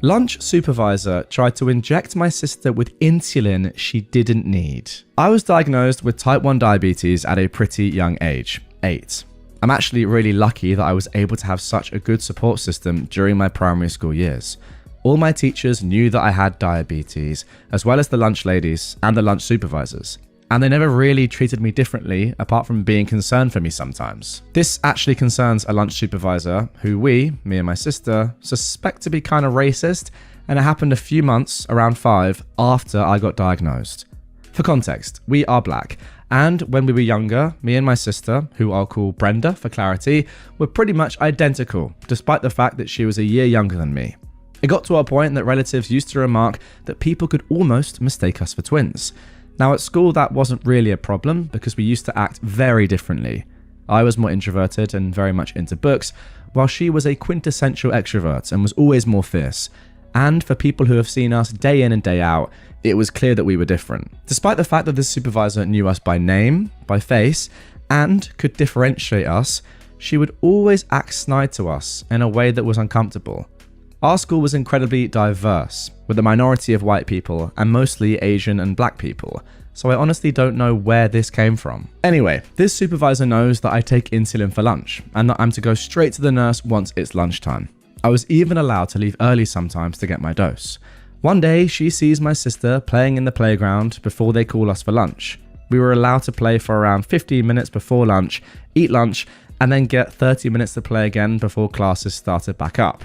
Lunch supervisor tried to inject my sister with insulin she didn't need. I was diagnosed with type 1 diabetes at a pretty young age, 8. I'm actually really lucky that I was able to have such a good support system during my primary school years. All my teachers knew that I had diabetes, as well as the lunch ladies and the lunch supervisors. And they never really treated me differently apart from being concerned for me sometimes. This actually concerns a lunch supervisor who me and my sister, suspect to be kind of racist, and it happened a few months, around 5, after I got diagnosed. For context, we are black, and when we were younger, me and my sister, who I'll call Brenda for clarity, were pretty much identical, despite the fact that she was a year younger than me. It got to a point that relatives used to remark that people could almost mistake us for twins. Now at school that wasn't really a problem because we used to act very differently. I was more introverted and very much into books, while she was a quintessential extrovert and was always more fierce. And for people who have seen us day in and day out, it was clear that we were different. Despite the fact that this supervisor knew us by name, by face, and could differentiate us, she would always act snide to us in a way that was uncomfortable. Our school was incredibly diverse, with a minority of white people and mostly Asian and black people, so I honestly don't know where this came from. Anyway, this supervisor knows that I take insulin for lunch, and that I'm to go straight to the nurse once it's lunchtime. I was even allowed to leave early sometimes to get my dose. One day, she sees my sister playing in the playground before they call us for lunch. We were allowed to play for around 15 minutes before lunch, eat lunch, and then get 30 minutes to play again before classes started back up.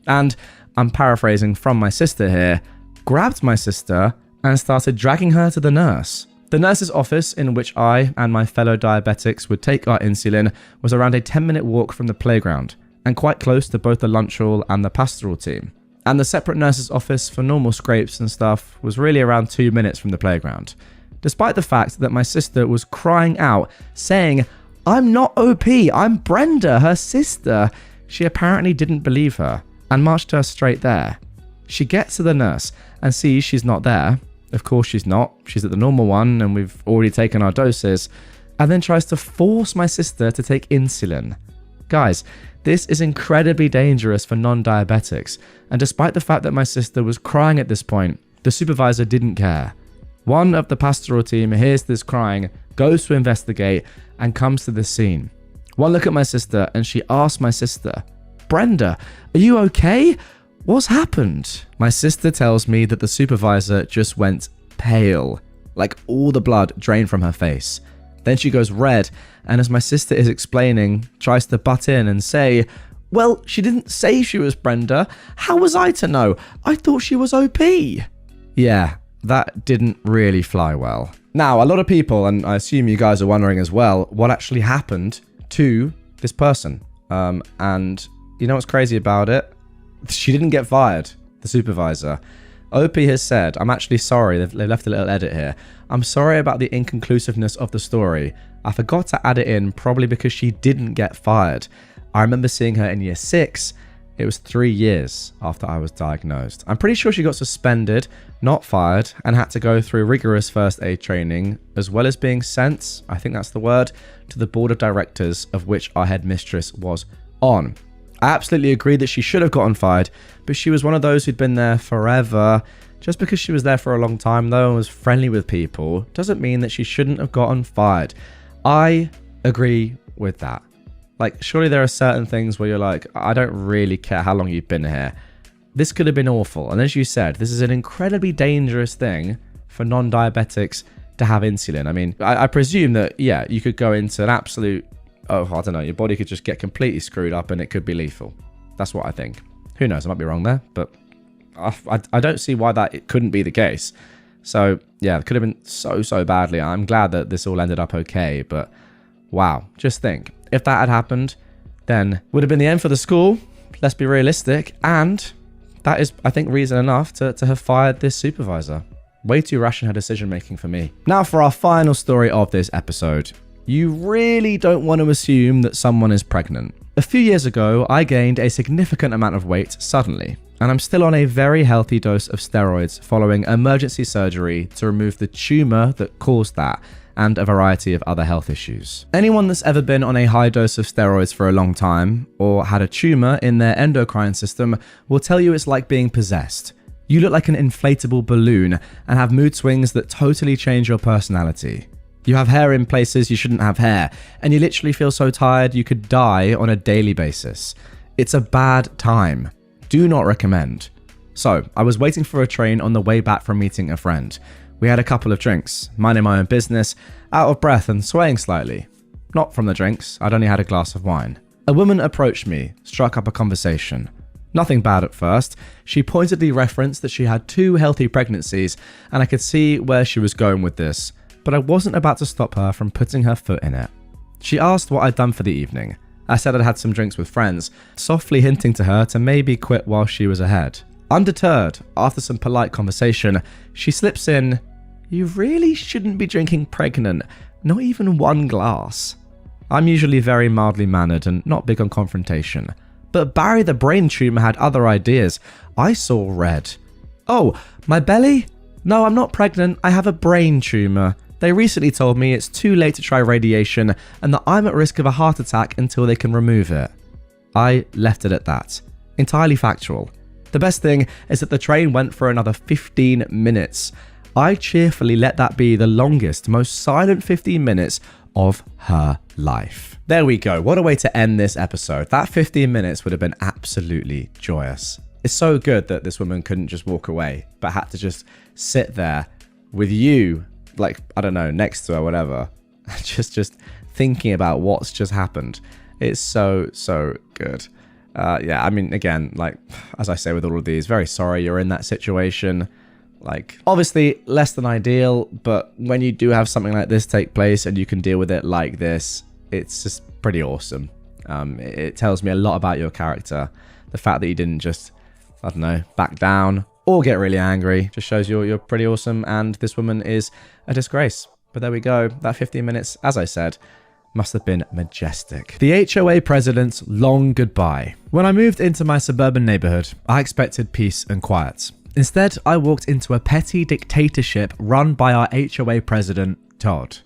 And, I'm paraphrasing from my sister here, grabbed my sister and started dragging her to the nurse. The nurse's office, in which I and my fellow diabetics would take our insulin, was around a 10-minute walk from the playground, and quite close to both the lunch hall and the pastoral team. And the separate nurse's office for normal scrapes and stuff was really around 2 minutes from the playground. Despite the fact that my sister was crying out, saying, "I'm not OP, I'm Brenda, her sister," she apparently didn't believe her, and marched her straight there. She gets to the nurse and sees she's not there. Of course she's not, she's at the normal one and we've already taken our doses, and then tries to force my sister to take insulin. Guys, this is incredibly dangerous for non-diabetics, and despite the fact that my sister was crying at this point, the supervisor didn't care. One of the pastoral team hears this crying, goes to investigate, and comes to the scene. One look at my sister and she asks my sister, "Brenda, are you okay? What's happened?" My sister tells me that the supervisor just went pale, like all the blood drained from her face. Then she goes red, and as my sister is explaining, tries to butt in and say, "Well, she didn't say she was Brenda. How was I to know? I thought she was OP." Yeah, that didn't really fly well. Now, a lot of people, and I assume you guys are wondering as well, what actually happened to this person. And you know what's crazy about it? She didn't get fired, the supervisor. OP has said, "I'm actually sorry," they've left a little edit here. "I'm sorry about the inconclusiveness of the story. I forgot to add it in probably because she didn't get fired. I remember seeing her in year 6. It was 3 years after I was diagnosed. I'm pretty sure she got suspended, not fired, and had to go through rigorous first aid training, as well as being sent, I think that's the word, to the board of directors of which our headmistress was on. I absolutely agree that she should have gotten fired, but she was one of those who'd been there forever. Just because she was there for a long time though and was friendly with people doesn't mean that she shouldn't have gotten fired. I agree with that. Like, surely there are certain things where you're like, I don't really care how long you've been here. This could have been awful. And as you said, this is an incredibly dangerous thing for non-diabetics to have insulin. I mean, I presume that, yeah, you could go into an absolute, I don't know, your body could just get completely screwed up and it could be lethal. That's what I think. Who knows? I might be wrong there, but I don't see why that it couldn't be the case. So, yeah, it could have been so badly. I'm glad that this all ended up okay, but wow, just think. If that had happened, then would have been the end for the school. Let's be realistic. And that is, I think, reason enough to have fired this supervisor. Way too rash in her decision making for me. Now for our final story of this episode. You really don't want to assume that someone is pregnant. A few years ago, I gained a significant amount of weight suddenly. and I'm still on a very healthy dose of steroids following emergency surgery to remove the tumour that caused that, and a variety of other health issues. Anyone that's ever been on a high dose of steroids for a long time, or had a tumour in their endocrine system, will tell you it's like being possessed. You look like an inflatable balloon and have mood swings that totally change your personality. You have hair in places you shouldn't have hair, and you literally feel so tired you could die on a daily basis. It's a bad time. Do not recommend. So, I was waiting for a train on the way back from meeting a friend. We had a couple of drinks, minding my own business, out of breath and swaying slightly. Not from the drinks, I'd only had a glass of wine. A woman approached me, struck up a conversation. Nothing bad at first. She pointedly referenced that she had 2 healthy pregnancies, and I could see where she was going with this, but I wasn't about to stop her from putting her foot in it. She asked what I'd done for the evening. I said I'd had some drinks with friends, softly hinting to her to maybe quit while she was ahead. Undeterred, after some polite conversation, she slips in, "You really shouldn't be drinking pregnant, not even 1 glass." I'm usually very mildly mannered and not big on confrontation, but Barry the brain tumour had other ideas. I saw red. "Oh, my belly? No, I'm not pregnant, I have a brain tumour. They recently told me it's too late to try radiation and that I'm at risk of a heart attack until they can remove it." I left it at that. Entirely factual. The best thing is that the train went for another 15 minutes. I cheerfully let that be the longest, most silent 15 minutes of her life. There we go. What a way to end this episode. That 15 minutes would have been absolutely joyous. It's so good that this woman couldn't just walk away, but had to just sit there with you, like, I don't know, next to her, whatever. just thinking about what's just happened. It's so good. Yeah, I mean, again, like, as I say with all of these, very sorry you're in that situation. Like, obviously less than ideal, but when you do have something like this take place and you can deal with it like this, it's just pretty awesome. It tells me a lot about your character. The fact that you didn't just, I don't know, back down or get really angry just shows you're pretty awesome, and this woman is a disgrace. But there we go. That 15 minutes, as I said, must have been majestic. The HOA president's long goodbye. When I moved into my suburban neighborhood, I expected peace and quiet. Instead, I walked into a petty dictatorship run by our HOA president, Todd.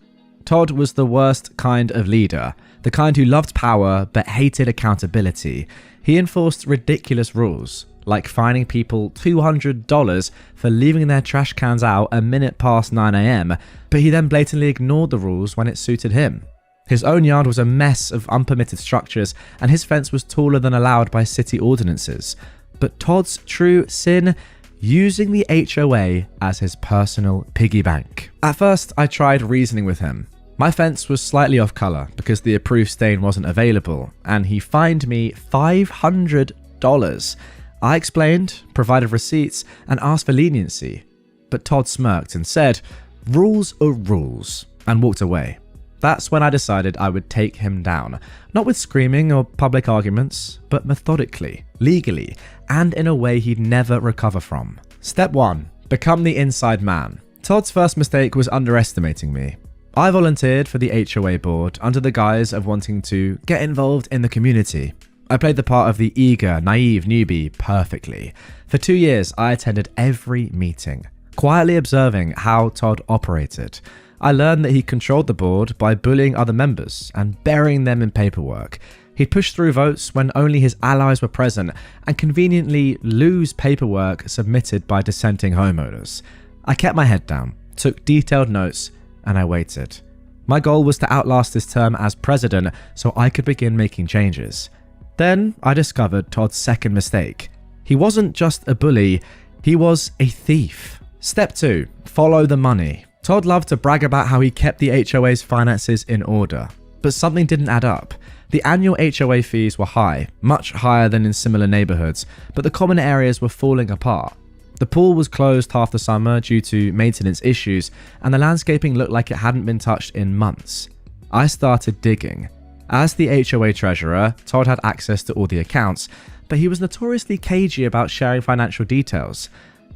Todd was the worst kind of leader, the kind who loved power but hated accountability. He enforced ridiculous rules, like fining people $200 for leaving their trash cans out a minute past 9 AM, but he then blatantly ignored the rules when it suited him. His own yard was a mess of unpermitted structures, and his fence was taller than allowed by city ordinances. But Todd's true sin? Using the HOA as his personal piggy bank. At first, I tried reasoning with him. My fence was slightly off colour because the approved stain wasn't available, and he fined me $500. I explained, provided receipts, and asked for leniency. But Todd smirked and said, "Rules are rules," and walked away. That's when I decided I would take him down, not with screaming or public arguments, but methodically, legally, and in a way he'd never recover from. Step 1. Become the inside man. Todd's first mistake was underestimating me. I volunteered for the HOA board under the guise of wanting to get involved in the community. I played the part of the eager, naive newbie perfectly. For 2 years, I attended every meeting, quietly observing how Todd operated. I learned that he controlled the board by bullying other members and burying them in paperwork. He'd push through votes when only his allies were present and conveniently lose paperwork submitted by dissenting homeowners. I kept my head down, took detailed notes, and I waited. My goal was to outlast this term as president so I could begin making changes. Then I discovered Todd's second mistake. He wasn't just a bully, he was a thief. Step 2. Follow the money. Todd loved to brag about how he kept the HOA's finances in order, but something didn't add up. The annual HOA fees were high, much higher than in similar neighborhoods, but the common areas were falling apart. The pool was closed half the summer due to maintenance issues, and the landscaping looked like it hadn't been touched in months. I started digging. As the HOA treasurer, Todd had access to all the accounts, but he was notoriously cagey about sharing financial details.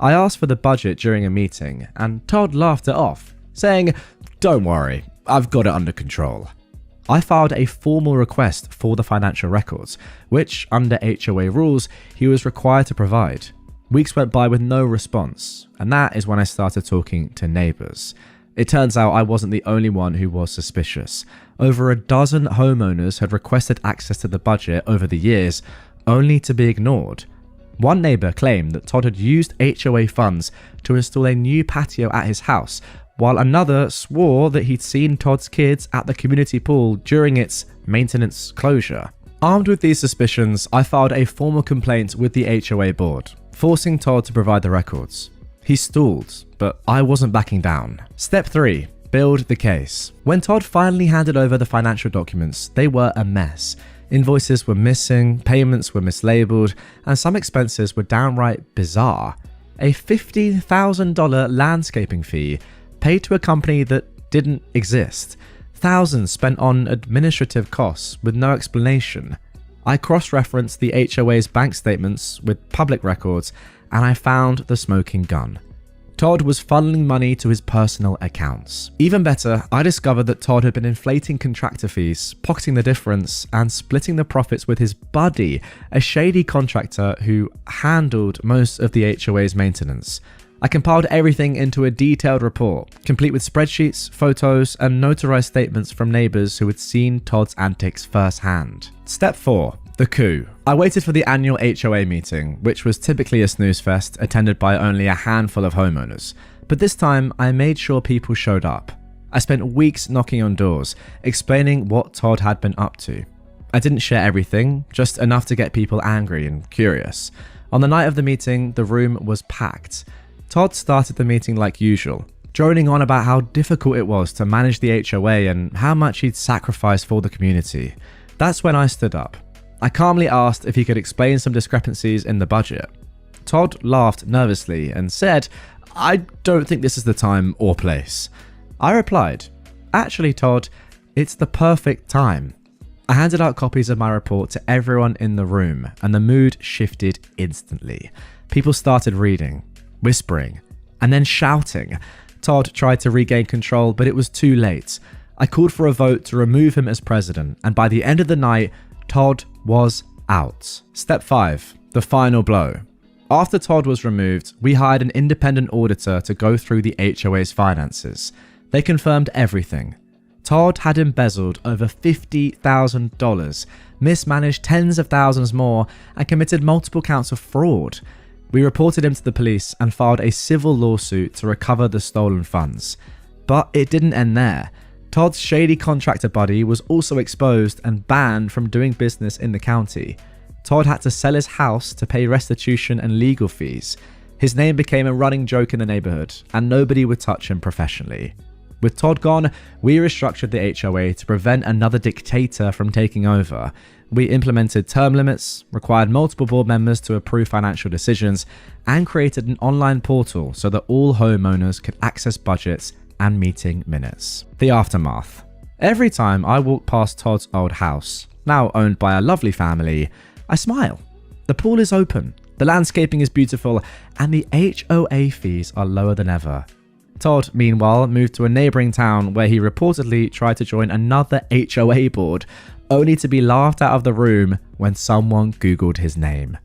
I asked for the budget during a meeting, and Todd laughed it off, saying, "Don't worry, I've got it under control." I filed a formal request for the financial records, which, under HOA rules, he was required to provide. Weeks went by with no response, and that is when I started talking to neighbours. It turns out I wasn't the only one who was suspicious. Over a dozen homeowners had requested access to the budget over the years, only to be ignored. One neighbour claimed that Todd had used HOA funds to install a new patio at his house, while another swore that he'd seen Todd's kids at the community pool during its maintenance closure. Armed with these suspicions, I filed a formal complaint with the HOA board, forcing Todd to provide the records. He stalled, but I wasn't backing down. Step 3. Build the case. When Todd finally handed over the financial documents, they were a mess. Invoices were missing, payments were mislabeled, and some expenses were downright bizarre. A $15,000 landscaping fee paid to a company that didn't exist. Thousands spent on administrative costs with no explanation. I cross-referenced the HOA's bank statements with public records, and I found the smoking gun. Todd was funneling money to his personal accounts. Even better, I discovered that Todd had been inflating contractor fees, pocketing the difference, and splitting the profits with his buddy, a shady contractor who handled most of the HOA's maintenance. I compiled everything into a detailed report, complete with spreadsheets, photos, and notarized statements from neighbors who had seen Todd's antics firsthand. Step 4. The coup. I waited for the annual HOA meeting, which was typically a snooze fest attended by only a handful of homeowners. But this time, I made sure people showed up. I spent weeks knocking on doors, explaining what Todd had been up to. I didn't share everything, just enough to get people angry and curious. On the night of the meeting, the room was packed. Todd started the meeting like usual, droning on about how difficult it was to manage the HOA and how much he'd sacrificed for the community. That's when I stood up. I calmly asked if he could explain some discrepancies in the budget. Todd laughed nervously and said, "I don't think this is the time or place." I replied, "Actually, Todd, it's the perfect time." I handed out copies of my report to everyone in the room, and the mood shifted instantly. People started reading, whispering, and then shouting. Todd tried to regain control, but it was too late. I called for a vote to remove him as president, and by the end of the night, Todd was out. Step 5. The final blow. After Todd was removed, we hired an independent auditor to go through the HOA's finances. They confirmed everything. Todd had embezzled over $50,000, mismanaged tens of thousands more, and committed multiple counts of fraud. We reported him to the police and filed a civil lawsuit to recover the stolen funds. But it didn't end there. Todd's shady contractor buddy was also exposed and banned from doing business in the county. Todd had to sell his house to pay restitution and legal fees. His name became a running joke in the neighborhood, and nobody would touch him professionally. With Todd gone, we restructured the HOA to prevent another dictator from taking over. We implemented term limits, required multiple board members to approve financial decisions, and created an online portal so that all homeowners could access budgets and meeting minutes. The aftermath. Every time I walk past Todd's old house, now owned by a lovely family, I smile. The pool is open, the landscaping is beautiful, and the HOA fees are lower than ever. Todd, meanwhile, moved to a neighbouring town where he reportedly tried to join another HOA board, only to be laughed out of the room when someone Googled his name.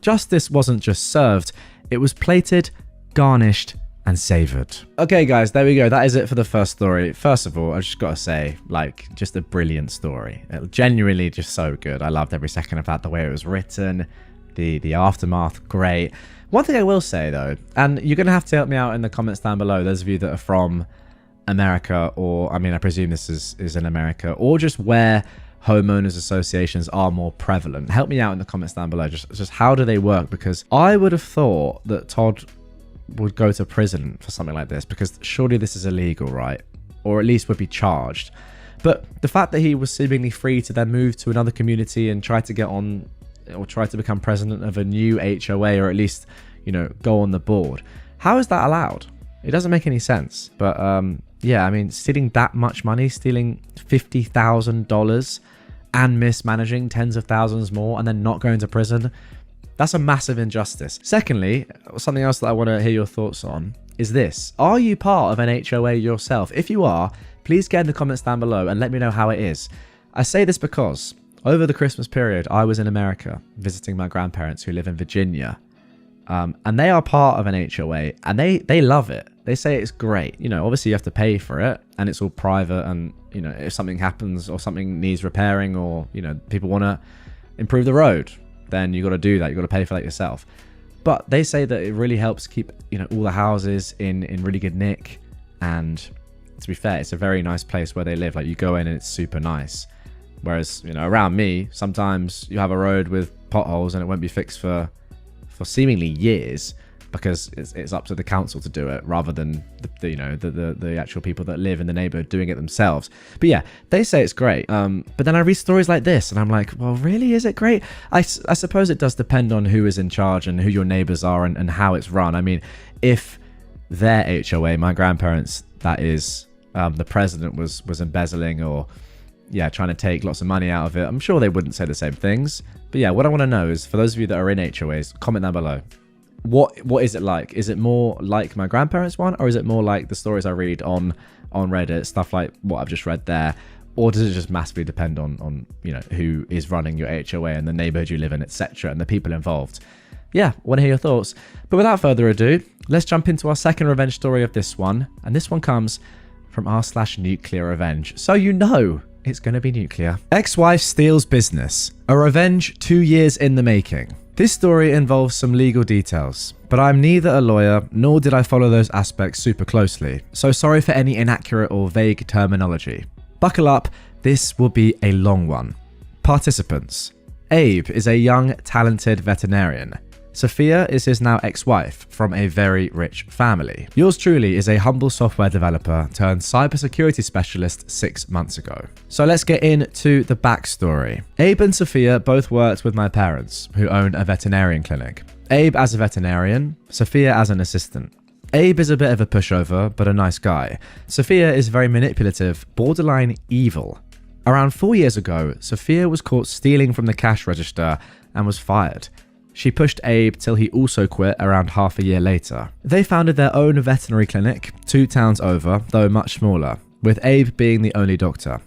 Justice wasn't just served, it was plated, garnished, and savoured. Okay guys, there we go. That is it for the first story. First of all, I just gotta say, just a brilliant story. Genuinely just so good. I loved every second of that, the way it was written, the aftermath, great. One thing I will say though, and you're gonna have to help me out in the comments down below, those of you that are from America, or I presume this is in America, or just where homeowners associations are more prevalent. Help me out in the comments down below. Just how do they work? Because I would have thought that Todd would go to prison for something like this, because surely this is illegal, right? Or at least would be charged. But the fact that he was seemingly free to then move to another community and try to get on, or try to become president of a new HOA, or at least, go on the board. How is that allowed? It doesn't make any sense. But yeah, stealing that much money, stealing $50,000 and mismanaging tens of thousands more and then not going to prison, that's a massive injustice. Secondly, something else that I want to hear your thoughts on is this. Are you part of an HOA yourself? If you are, please get in the comments down below and let me know how it is. I say this because over the Christmas period, I was in America visiting my grandparents who live in Virginia. And they are part of an HOA, and they love it. They say it's great. You know, obviously you have to pay for it, and it's all private, and, you know, if something happens or something needs repairing, or, you know, people want to improve the road, then you got to do that. You got to pay for that yourself. But they say that it really helps keep, you know, all the houses in really good nick. And to be fair, it's a very nice place where they live. Like, you go in and it's super nice. Whereas, you know, around me, sometimes you have a road with potholes and it won't be fixed for seemingly years, because it's up to the council to do it, rather than the actual people that live in the neighborhood doing it themselves. But yeah, they say it's great. But then I read stories like this and I'm like, well, really, is it great? I suppose it does depend on who is in charge and who your neighbors are, and how it's run. I mean, if their HOA, my grandparents, that is, the president was embezzling, or trying to take lots of money out of it, I'm sure they wouldn't say the same things. But yeah, what I want to know is, for those of you that are in HOAs, comment down below. What is it like? Is it more like my grandparents' one, or is it more like the stories I read on Reddit, stuff like what I've just read there? Or does it just massively depend on you know, who is running your HOA and the neighborhood you live in, etc., and the people involved? Yeah, want to hear your thoughts. But without further ado, let's jump into our second revenge story of this one, and this one comes from r/nuclear revenge. So you know it's going to be nuclear. Ex-wife steals business. A revenge 2 years in the making. This story involves some legal details, but I'm neither a lawyer nor did I follow those aspects super closely, so sorry for any inaccurate or vague terminology. Buckle up, this will be a long one. Participants. Abe is a young, talented veterinarian. Sophia is his now ex-wife from a very rich family. Yours truly is a humble software developer turned cybersecurity specialist 6 months ago. So let's get into the backstory. Abe and Sophia both worked with my parents, who own a veterinarian clinic. Abe as a veterinarian, Sophia as an assistant. Abe is a bit of a pushover, but a nice guy. Sophia is very manipulative, borderline evil. Around 4 years ago, Sophia was caught stealing from the cash register and was fired. She pushed Abe till he also quit around half a year later. They founded their own veterinary clinic 2 towns over, though much smaller, with Abe being the only doctor.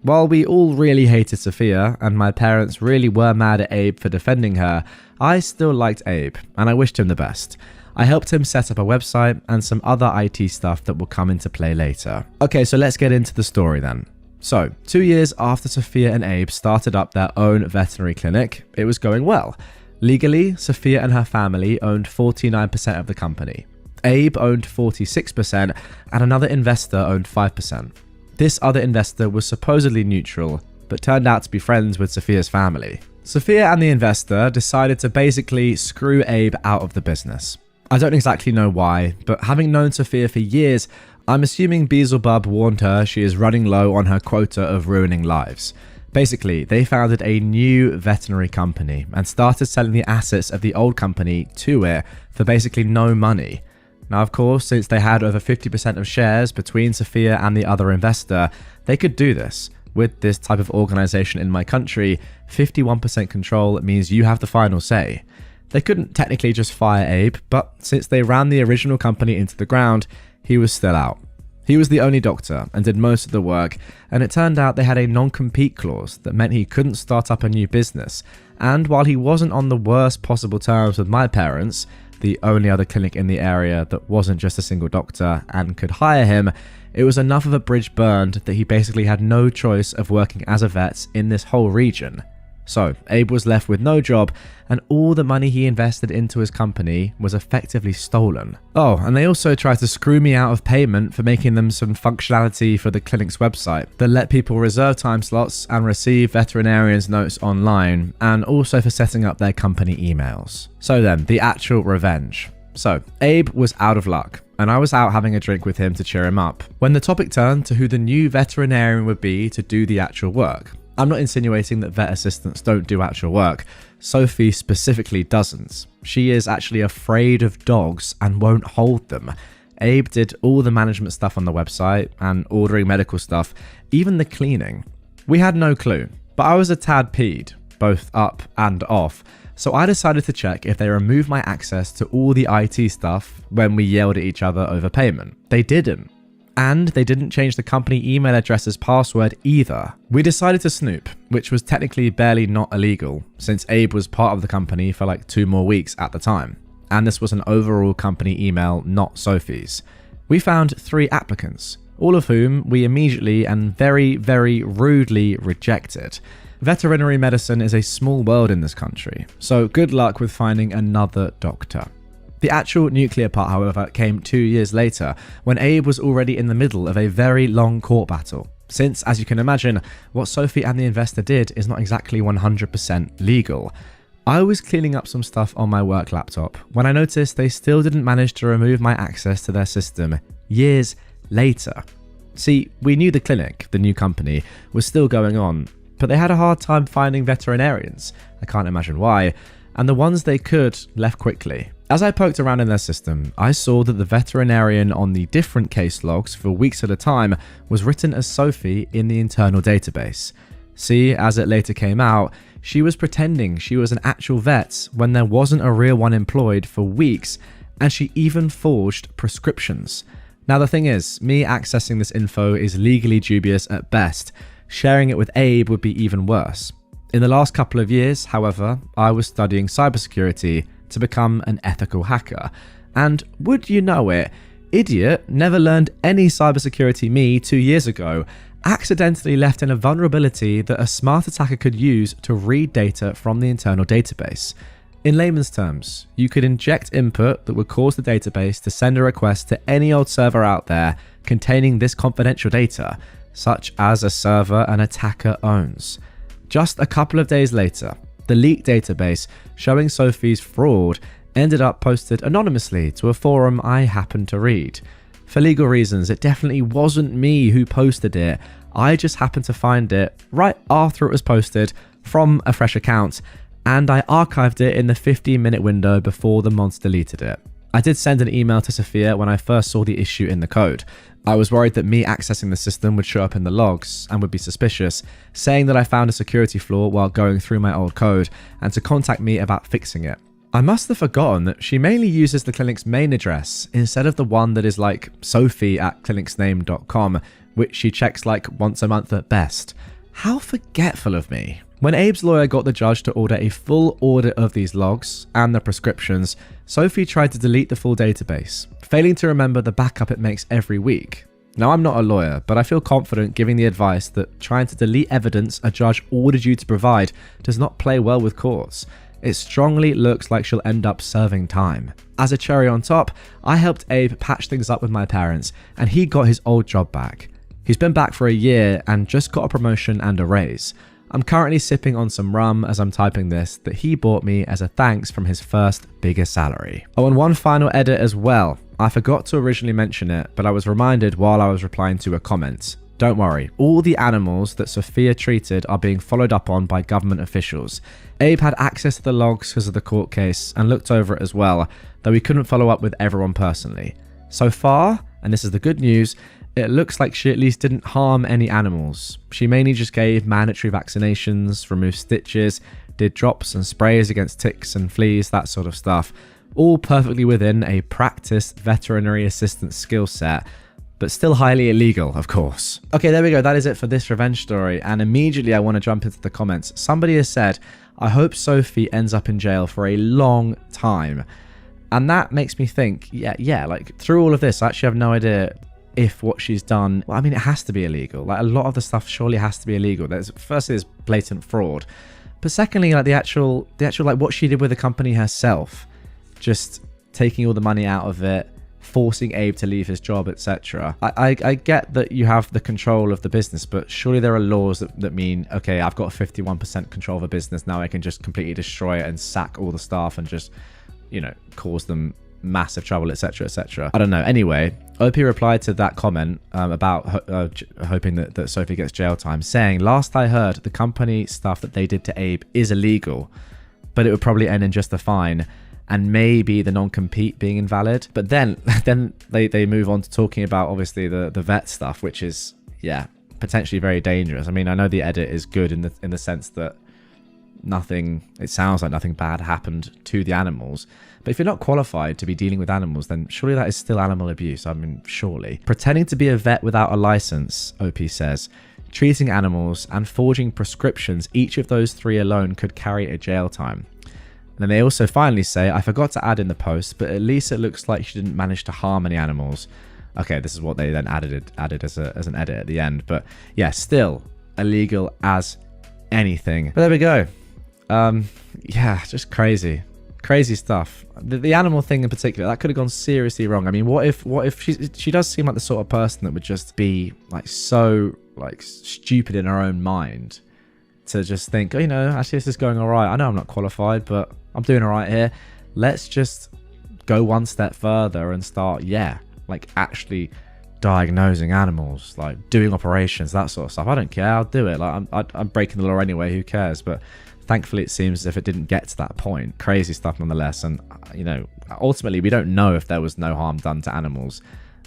While we all really hated Sophia, and my parents really were mad at Abe for defending her, I still liked Abe, and I wished him the best. I helped him set up a website and some other IT stuff that will come into play later. Okay, so let's get into the story then. So, 2 years after Sophia and Abe started up their own veterinary clinic, it was going well. Legally, Sophia and her family owned 49% of the company. Abe owned 46%, and another investor owned 5%. This other investor was supposedly neutral, but turned out to be friends with Sophia's family. Sophia and the investor decided to basically screw Abe out of the business. I don't exactly know why, but having known Sophia for years, I'm assuming Beelzebub warned her she is running low on her quota of ruining lives. Basically, they founded a new veterinary company and started selling the assets of the old company to it for basically no money. Now, of course, since they had over 50% of shares between Sophia and the other investor, they could do this. With this type of organization in my country, 51% control means you have the final say. They couldn't technically just fire Abe, but since they ran the original company into the ground, he was still out. He was the only doctor and did most of the work, and it turned out they had a non-compete clause that meant he couldn't start up a new business. And while he wasn't on the worst possible terms with my parents, the only other clinic in the area that wasn't just a single doctor and could hire him, it was enough of a bridge burned that he basically had no choice of working as a vet in this whole region. So, Abe was left with no job, and all the money he invested into his company was effectively stolen. Oh, and they also tried to screw me out of payment for making them some functionality for the clinic's website that let people reserve time slots and receive veterinarians' notes online, and also for setting up their company emails. So then, the actual revenge. So, Abe was out of luck, and I was out having a drink with him to cheer him up, when the topic turned to who the new veterinarian would be to do the actual work. I'm not insinuating that vet assistants don't do actual work. Sophie specifically doesn't. She is actually afraid of dogs and won't hold them. Abe did all the management stuff on the website and ordering medical stuff, even the cleaning. We had no clue, but I was a tad peed, both up and off, so I decided to check if they removed my access to all the IT stuff when we yelled at each other over payment. They didn't. And they didn't change the company email address's password either. We decided to snoop, which was technically barely not illegal, since Abe was part of the company for like 2 more weeks at the time. and this was an overall company email, not Sophie's. We found 3 applicants, all of whom we immediately and very, very rudely rejected. Veterinary medicine is a small world in this country, so good luck with finding another doctor. The actual nuclear part, however, came 2 years later, when Abe was already in the middle of a very long court battle. Since, as you can imagine, what Sophie and the investor did is not exactly 100% legal. I was cleaning up some stuff on my work laptop when I noticed they still didn't manage to remove my access to their system years later. See, we knew the clinic, the new company, was still going on, but they had a hard time finding veterinarians. I can't imagine why, and the ones they could left quickly. As I poked around in their system, I saw that the veterinarian on the different case logs for weeks at a time was written as Sophie in the internal database. See, as it later came out, she was pretending she was an actual vet when there wasn't a real one employed for weeks, and she even forged prescriptions. Now the thing is, me accessing this info is legally dubious at best. Sharing it with Abe would be even worse. In the last couple of years, however, I was studying cybersecurity to become an ethical hacker. And would you know it, idiot never learned any cybersecurity me 2 years ago, accidentally left in a vulnerability that a smart attacker could use to read data from the internal database. In layman's terms, you could inject input that would cause the database to send a request to any old server out there containing this confidential data, such as a server an attacker owns. Just a couple of days later, the leaked database showing Sophie's fraud ended up posted anonymously to a forum I happened to read. For legal reasons, it definitely wasn't me who posted it. I just happened to find it right after it was posted from a fresh account, and I archived it in the 15-minute window before the mods deleted it. I did send an email to Sophia when I first saw the issue in the code. I was worried that me accessing the system would show up in the logs and would be suspicious, saying that I found a security flaw while going through my old code and to contact me about fixing it. I must have forgotten that she mainly uses the clinic's main address instead of the one that is like sophie@clinicsname.com, which she checks like once a month at best. How forgetful of me. When Abe's lawyer got the judge to order a full audit of these logs and the prescriptions, Sophie tried to delete the full database, failing to remember the backup it makes every week. Now, I'm not a lawyer, but I feel confident giving the advice that trying to delete evidence a judge ordered you to provide does not play well with courts. It strongly looks like she'll end up serving time. As a cherry on top, I helped Abe patch things up with my parents, and he got his old job back. He's been back for a year and just got a promotion and a raise. I'm currently sipping on some rum as I'm typing this that he bought me as a thanks from his first bigger salary. Oh, and one final edit as well. I forgot to originally mention it, but I was reminded while I was replying to a comment. Don't worry, all the animals that Sophia treated are being followed up on by government officials. Abe had access to the logs because of the court case and looked over it as well, though he couldn't follow up with everyone personally. So far, and this is the good news, it looks like she at least didn't harm any animals. She mainly just gave mandatory vaccinations, removed stitches, did drops and sprays against ticks and fleas, that sort of stuff. All perfectly within a practiced veterinary assistant skill set, but still highly illegal, of course. Okay, there we go. That is it for this revenge story. And immediately I want to jump into the comments. Somebody has said, I hope Sophie ends up in jail for a long time. And that makes me think, yeah, like through all of this, I actually have no idea if what she's done, well, I mean, it has to be illegal. Like a lot of the stuff surely has to be illegal. Firstly, there's blatant fraud. But secondly, like the actual like what she did with the company herself, just taking all the money out of it, forcing Abe to leave his job, etc. I get that you have the control of the business, but surely there are laws that mean, okay, I've got 51% control of a business, now I can just completely destroy it and sack all the staff and just, you know, cause them massive trouble, etc, etc. I don't know. Anyway, OP replied to that comment about hoping that Sophie gets jail time, saying, last I heard, the company stuff that they did to Abe is illegal, but it would probably end in just a fine and maybe the non-compete being invalid. But then they move on to talking about obviously the vet stuff, which is, yeah, potentially very dangerous. I mean, I know the edit is good in the sense that it sounds like nothing bad happened to the animals. But if you're not qualified to be dealing with animals, then surely that is still animal abuse. I mean, surely. Pretending to be a vet without a license, OP says, treating animals and forging prescriptions, each of those three alone could carry a jail time. And then they also finally say, I forgot to add in the post, but at least it looks like she didn't manage to harm any animals. Okay, this is what they then added as an edit at the end. But yeah, still illegal as anything. But there we go. Yeah, just crazy stuff. The animal thing in particular, that could have gone seriously wrong. I mean, what if she does seem like the sort of person that would just be like so like stupid in her own mind to just think, oh, you know, actually this is going all right. I know I'm not qualified, but I'm doing all right here. Let's just go one step further and start, like actually diagnosing animals, like doing operations, that sort of stuff. I don't care. I'll do it. Like I'm breaking the law anyway. Who cares? But thankfully, it seems as if it didn't get to that point. Crazy stuff nonetheless. And, you know, ultimately, we don't know if there was no harm done to animals.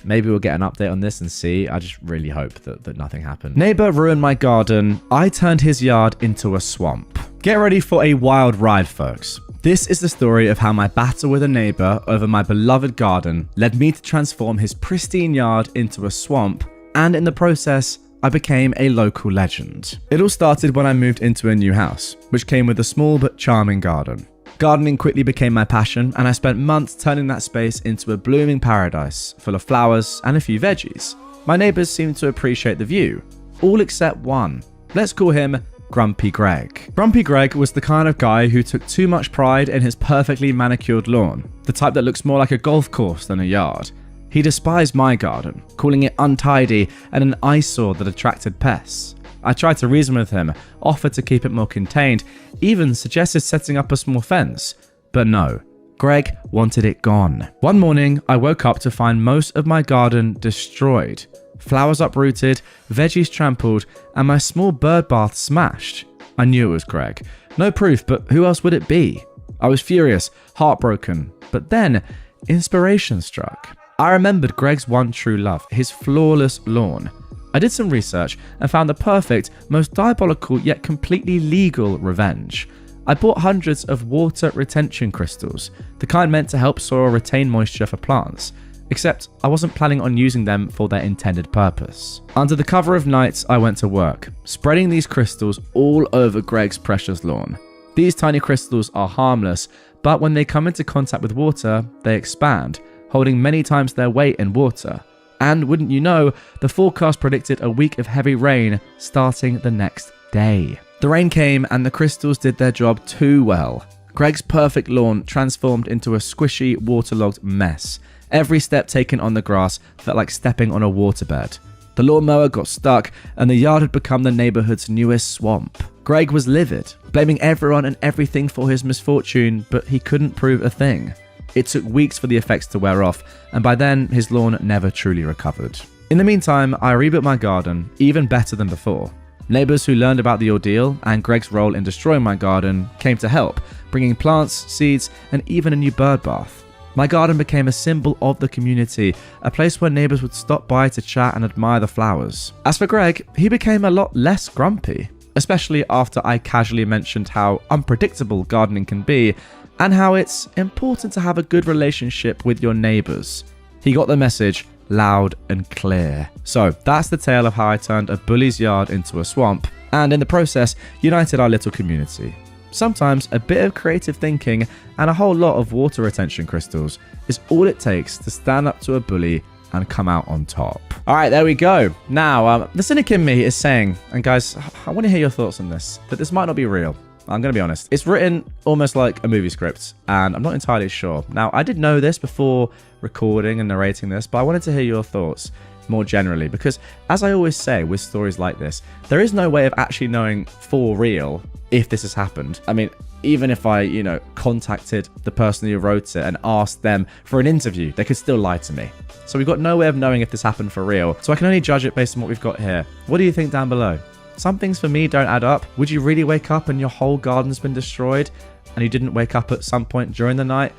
Maybe we'll get an update on this and see. I just really hope that nothing happened. Neighbor ruined my garden. I turned his yard into a swamp. Get ready for a wild ride, folks. This is the story of how my battle with a neighbor over my beloved garden led me to transform his pristine yard into a swamp, and in the process, I became a local legend. It all started when I moved into a new house, which came with a small but charming garden. Gardening quickly became my passion, and I spent months turning that space into a blooming paradise full of flowers and a few veggies. My neighbors seemed to appreciate the view, all except one. Let's call him Grumpy Greg. Grumpy Greg was the kind of guy who took too much pride in his perfectly manicured lawn, the type that looks more like a golf course than a yard. He despised my garden, calling it untidy and an eyesore that attracted pests. I tried to reason with him, offered to keep it more contained, even suggested setting up a small fence. But no, Greg wanted it gone. One morning, I woke up to find most of my garden destroyed. Flowers uprooted, veggies trampled, and my small bird bath smashed. I knew it was Greg. No proof, but who else would it be? I was furious, heartbroken, but then inspiration struck. I remembered Greg's one true love, his flawless lawn. I did some research and found the perfect, most diabolical yet completely legal revenge. I bought hundreds of water retention crystals, the kind meant to help soil retain moisture for plants, except I wasn't planning on using them for their intended purpose. Under the cover of night, I went to work, spreading these crystals all over Greg's precious lawn. These tiny crystals are harmless, but when they come into contact with water, they expand, holding many times their weight in water. And wouldn't you know, the forecast predicted a week of heavy rain starting the next day. The rain came and the crystals did their job too well. Greg's perfect lawn transformed into a squishy, waterlogged mess. Every step taken on the grass felt like stepping on a waterbed. The lawnmower got stuck and the yard had become the neighborhood's newest swamp. Greg was livid, blaming everyone and everything for his misfortune, but he couldn't prove a thing. It took weeks for the effects to wear off, and by then, his lawn never truly recovered. In the meantime, I rebuilt my garden, even better than before. Neighbors who learned about the ordeal and Greg's role in destroying my garden came to help, bringing plants, seeds, and even a new bird bath. My garden became a symbol of the community, a place where neighbors would stop by to chat and admire the flowers. As for Greg, he became a lot less grumpy, especially after I casually mentioned how unpredictable gardening can be and how it's important to have a good relationship with your neighbors. He got the message loud and clear. So that's the tale of how I turned a bully's yard into a swamp, and in the process, united our little community. Sometimes a bit of creative thinking and a whole lot of water retention crystals is all it takes to stand up to a bully and come out on top. All right, there we go. Now, the cynic in me is saying, and guys, I want to hear your thoughts on this, that this might not be real. I'm going to be honest. It's written almost like a movie script, and I'm not entirely sure. Now, I did know this before recording and narrating this, but I wanted to hear your thoughts more generally, because as I always say with stories like this, there is no way of actually knowing for real if this has happened. I mean, even if I, contacted the person who wrote it and asked them for an interview, they could still lie to me. So we've got no way of knowing if this happened for real. So I can only judge it based on what we've got here. What do you think down below? Some things for me don't add up. Would you really wake up and your whole garden's been destroyed and you didn't wake up at some point during the night?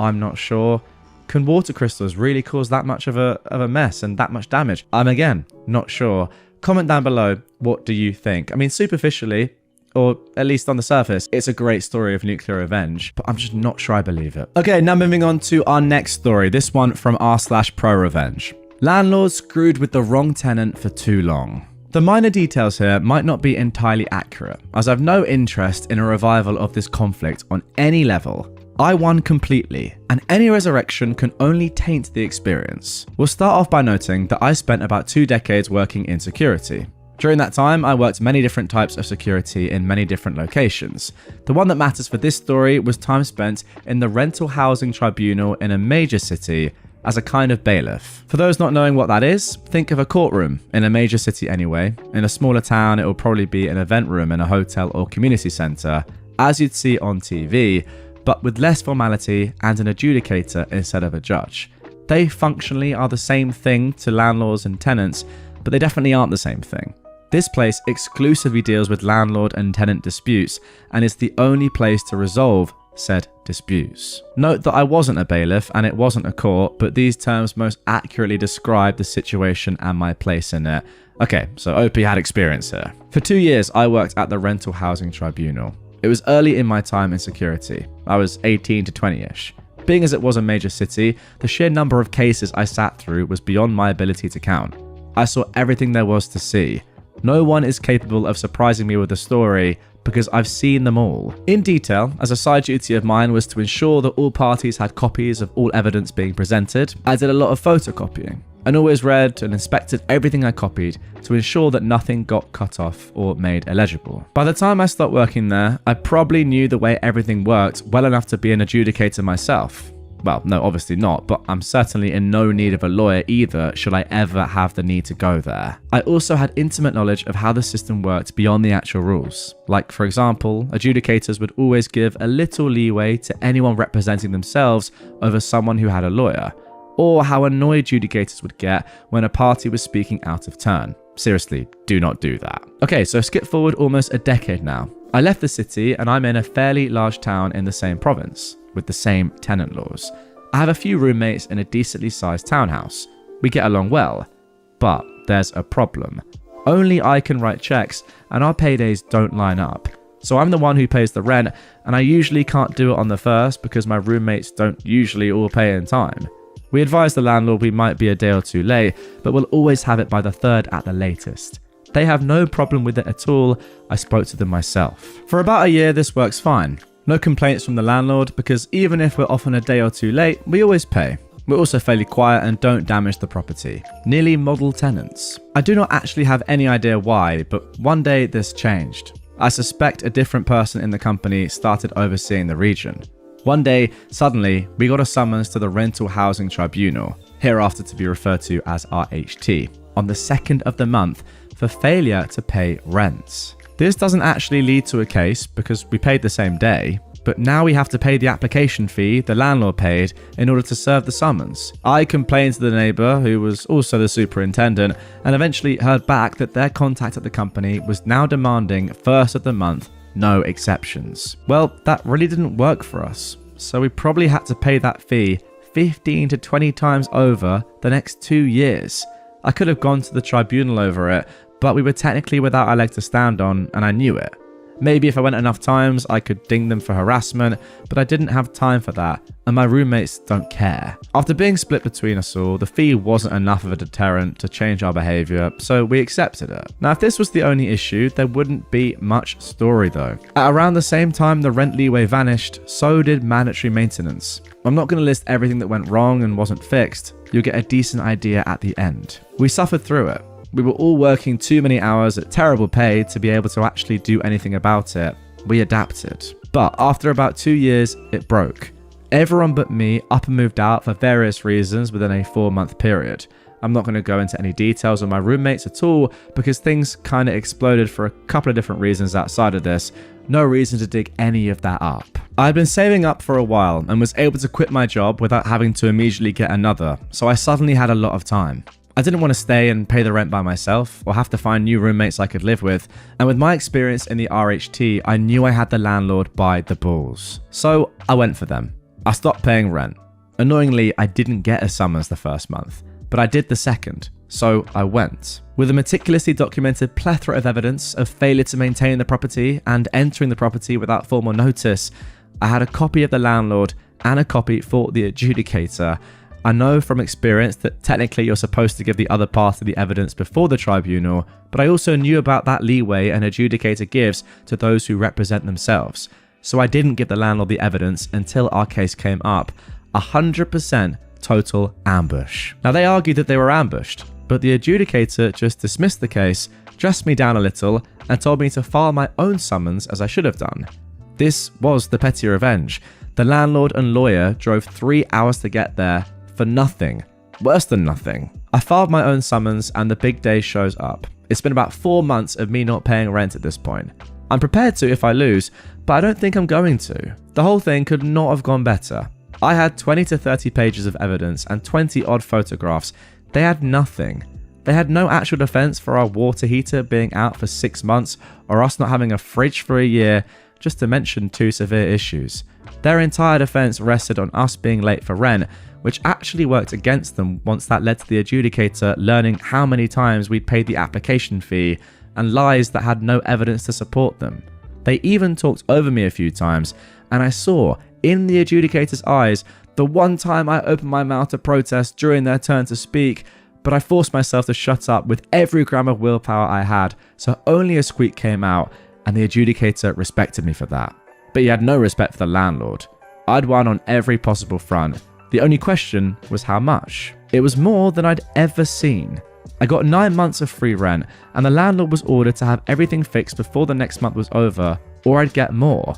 I'm not sure. Can water crystals really cause that much of a mess and that much damage? I'm again not sure. Comment down below, what do you think? I mean, superficially, or at least on the surface, it's a great story of nuclear revenge, but I'm just not sure I believe it. Okay, now moving on to our next story, this one from r/ProRevenge. Landlord screwed with the wrong tenant for too long. The minor details here might not be entirely accurate, as I've no interest in a revival of this conflict on any level. I won completely, and any resurrection can only taint the experience. We'll start off by noting that I spent about 2 decades working in security. During that time, I worked many different types of security in many different locations. The one that matters for this story was time spent in the rental housing tribunal in a major city as a kind of bailiff. For those not knowing what that is, think of a courtroom in a major city anyway. In a smaller town, it will probably be an event room in a hotel or community centre, as you'd see on TV, but with less formality and an adjudicator instead of a judge. They functionally are the same thing to landlords and tenants, but they definitely aren't the same thing. This place exclusively deals with landlord and tenant disputes and is the only place to resolve said disputes. Note that I wasn't a bailiff and it wasn't a court, but these terms most accurately describe the situation and my place in it. Okay, so OP had experience here. For 2 years, I worked at the rental housing tribunal. It was early in my time in security. I was 18 to 20-ish. Being as it was a major city, the sheer number of cases I sat through was beyond my ability to count. I saw everything there was to see. No one is capable of surprising me with a story because I've seen them all. In detail, as a side duty of mine was to ensure that all parties had copies of all evidence being presented, I did a lot of photocopying and always read and inspected everything I copied to ensure that nothing got cut off or made illegible. By the time I stopped working there, I probably knew the way everything worked well enough to be an adjudicator myself. Well, no, obviously not, but I'm certainly in no need of a lawyer either should I ever have the need to go there. I also had intimate knowledge of how the system worked beyond the actual rules. Like, for example, adjudicators would always give a little leeway to anyone representing themselves over someone who had a lawyer, or how annoyed adjudicators would get when a party was speaking out of turn. Seriously, do not do that. Okay, so skip forward almost a decade now. I left the city and I'm in a fairly large town in the same province, with the same tenant laws. I have a few roommates in a decently sized townhouse. We get along well, but there's a problem. Only I can write checks and our paydays don't line up. So I'm the one who pays the rent and I usually can't do it on the first because my roommates don't usually all pay in time. We advise the landlord we might be a day or 2 late, but we'll always have it by the 3rd at the latest. They have no problem with it at all. I spoke to them myself. For about a year, this works fine. No complaints from the landlord because even if we're often a day or 2 late, we always pay. We're also fairly quiet and don't damage the property. Nearly model tenants. I do not actually have any idea why, but one day this changed. I suspect a different person in the company started overseeing the region. One day, suddenly, we got a summons to the Rental Housing Tribunal, hereafter to be referred to as RHT, on the 2nd of the month for failure to pay rents. This doesn't actually lead to a case because we paid the same day, but now we have to pay the application fee the landlord paid in order to serve the summons. I complained to the neighbour, who was also the superintendent, and eventually heard back that their contact at the company was now demanding 1st of the month, no exceptions. Well, that really didn't work for us, so we probably had to pay that fee 15 to 20 times over the next 2 years. I could have gone to the tribunal over it, but we were technically without a leg to stand on, and I knew it. Maybe if I went enough times, I could ding them for harassment, but I didn't have time for that, and my roommates don't care. After being split between us all, the fee wasn't enough of a deterrent to change our behaviour, so we accepted it. Now, if this was the only issue, there wouldn't be much story though. At around the same time the rent leeway vanished, so did mandatory maintenance. I'm not going to list everything that went wrong and wasn't fixed. You'll get a decent idea at the end. We suffered through it. We were all working too many hours at terrible pay to be able to actually do anything about it. We adapted. But after about 2 years, it broke. Everyone but me up and moved out for various reasons within a 4-month period. I'm not going to go into any details on my roommates at all because things kind of exploded for a couple of different reasons outside of this. No reason to dig any of that up. I'd been saving up for a while and was able to quit my job without having to immediately get another, so I suddenly had a lot of time. I didn't want to stay and pay the rent by myself or have to find new roommates I could live with, and with my experience in the RHT, I knew I had the landlord by the balls. So I went for them. I stopped paying rent. Annoyingly, I didn't get a summons the first month, but I did the second, so I went. With a meticulously documented plethora of evidence of failure to maintain the property and entering the property without formal notice, I had a copy of the landlord and a copy for the adjudicator, I know from experience that technically you're supposed to give the other party the evidence before the tribunal, but I also knew about that leeway an adjudicator gives to those who represent themselves. So I didn't give the landlord the evidence until our case came up. 100% total ambush. Now they argued that they were ambushed, but the adjudicator just dismissed the case, dressed me down a little, and told me to file my own summons as I should have done. This was the petty revenge. The landlord and lawyer drove 3 hours to get there for nothing. Worse than nothing. I filed my own summons and the big day shows up. It's been about 4 months of me not paying rent at this point. I'm prepared to if I lose, but I don't think I'm going to. The whole thing could not have gone better. I had 20 to 30 pages of evidence and 20 odd photographs. They had nothing. They had no actual defense for our water heater being out for 6 months or us not having a fridge for a year, just to mention 2 severe issues. Their entire defense rested on us being late for rent, which actually worked against them once that led to the adjudicator learning how many times we'd paid the application fee and lies that had no evidence to support them. They even talked over me a few times, and I saw in the adjudicator's eyes the one time I opened my mouth to protest during their turn to speak, but I forced myself to shut up with every gram of willpower I had, so only a squeak came out, and the adjudicator respected me for that. But he had no respect for the landlord. I'd won on every possible front. The only question was how much. It was more than I'd ever seen. I got 9 months of free rent, and the landlord was ordered to have everything fixed before the next month was over, or I'd get more.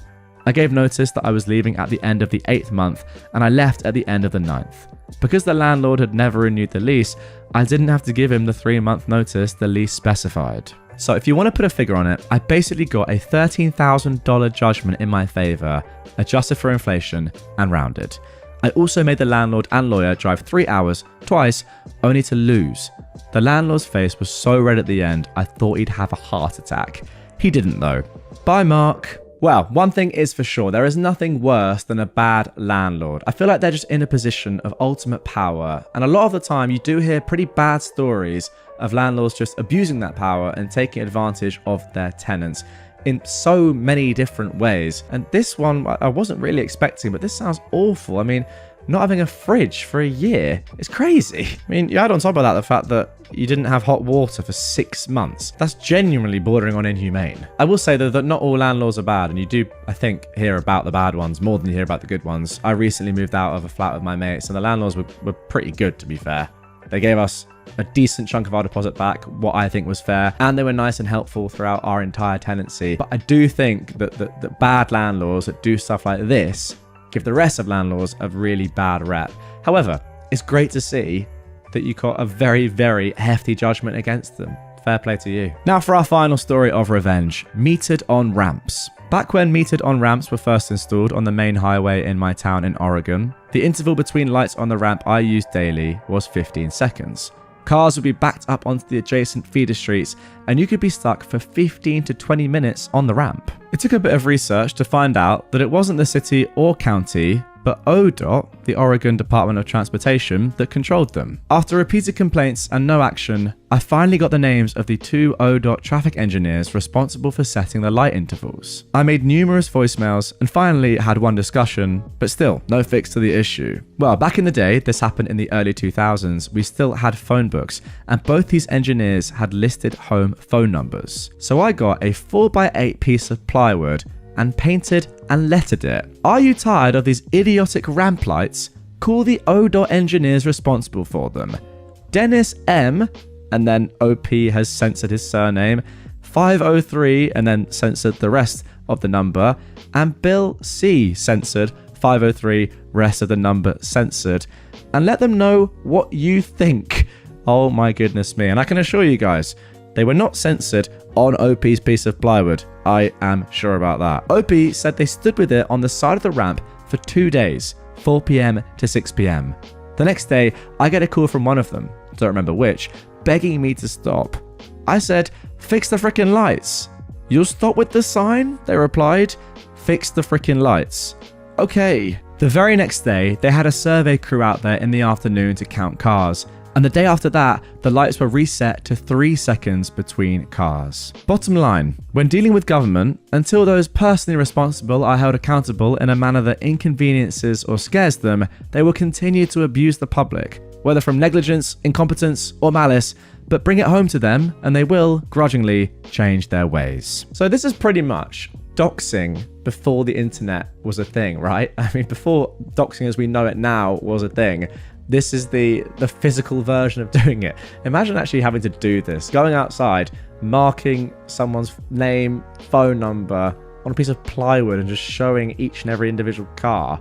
I gave notice that I was leaving at the end of the 8th month, and I left at the end of the 9th. Because the landlord had never renewed the lease, I didn't have to give him the 3-month notice the lease specified. So if you want to put a figure on it, I basically got a $13,000 judgment in my favour, adjusted for inflation and rounded. I also made the landlord and lawyer drive 3 hours, twice, only to lose. The landlord's face was so red at the end, I thought he'd have a heart attack. He didn't though. Bye, Mark. Well, one thing is for sure, there is nothing worse than a bad landlord. I feel like they're just in a position of ultimate power, and a lot of the time you do hear pretty bad stories of landlords just abusing that power and taking advantage of their tenants in so many different ways. And this one I wasn't really expecting, but this sounds awful. I mean, not having a fridge for a year is crazy. I mean, you add on top of that the fact that you didn't have hot water for 6 months. That's genuinely bordering on inhumane. I will say though that not all landlords are bad, and you do, I think, hear about the bad ones more than you hear about the good ones. I recently moved out of a flat with my mates, and the landlords were pretty good, to be fair. They gave us a decent chunk of our deposit back, what I think was fair, and they were nice and helpful throughout our entire tenancy. But I do think that bad landlords that do stuff like this give the rest of landlords a really bad rep. However, it's great to see that you got a very, very hefty judgment against them. Fair play to you. Now for our final story of revenge, metered on ramps. Back when metered on ramps were first installed on the main highway in my town in Oregon, the interval between lights on the ramp I used daily was 15 seconds. Cars would be backed up onto the adjacent feeder streets, and you could be stuck for 15 to 20 minutes on the ramp. It took a bit of research to find out that it wasn't the city or county, but ODOT, the Oregon Department of Transportation, that controlled them. After repeated complaints and no action, I finally got the names of the 2 ODOT traffic engineers responsible for setting the light intervals. I made numerous voicemails and finally had one discussion, but still, no fix to the issue. Well, back in the day, this happened in the early 2000s, we still had phone books, and both these engineers had listed home phone numbers. So I got a 4x8 piece of plywood and painted and lettered it. Are you tired of these idiotic ramp lights? Call the ODOT engineers responsible for them. Dennis M, and then OP has censored his surname, 503, and then censored the rest of the number, and Bill C censored 503, rest of the number censored, and let them know what you think. Oh my goodness me. And I can assure you guys, they were not censored on OP's piece of plywood. I am sure about that. OP said they stood with it on the side of the ramp for 2 days, 4 p.m. to 6 p.m. The next day, I get a call from one of them, don't remember which, begging me to stop. I said, fix the frickin' lights. You'll stop with the sign? They replied, fix the frickin' lights. Okay. The very next day, they had a survey crew out there in the afternoon to count cars, And the day after that, the lights were reset to 3 seconds between cars. Bottom line, when dealing with government, until those personally responsible are held accountable in a manner that inconveniences or scares them, they will continue to abuse the public, whether from negligence, incompetence, or malice, but bring it home to them and they will, grudgingly, change their ways. So this is pretty much doxing before the internet was a thing, right? I mean, before doxing as we know it now was a thing, this is the physical version of doing it. Imagine actually having to do this, going outside, marking someone's name, phone number on a piece of plywood and just showing each and every individual car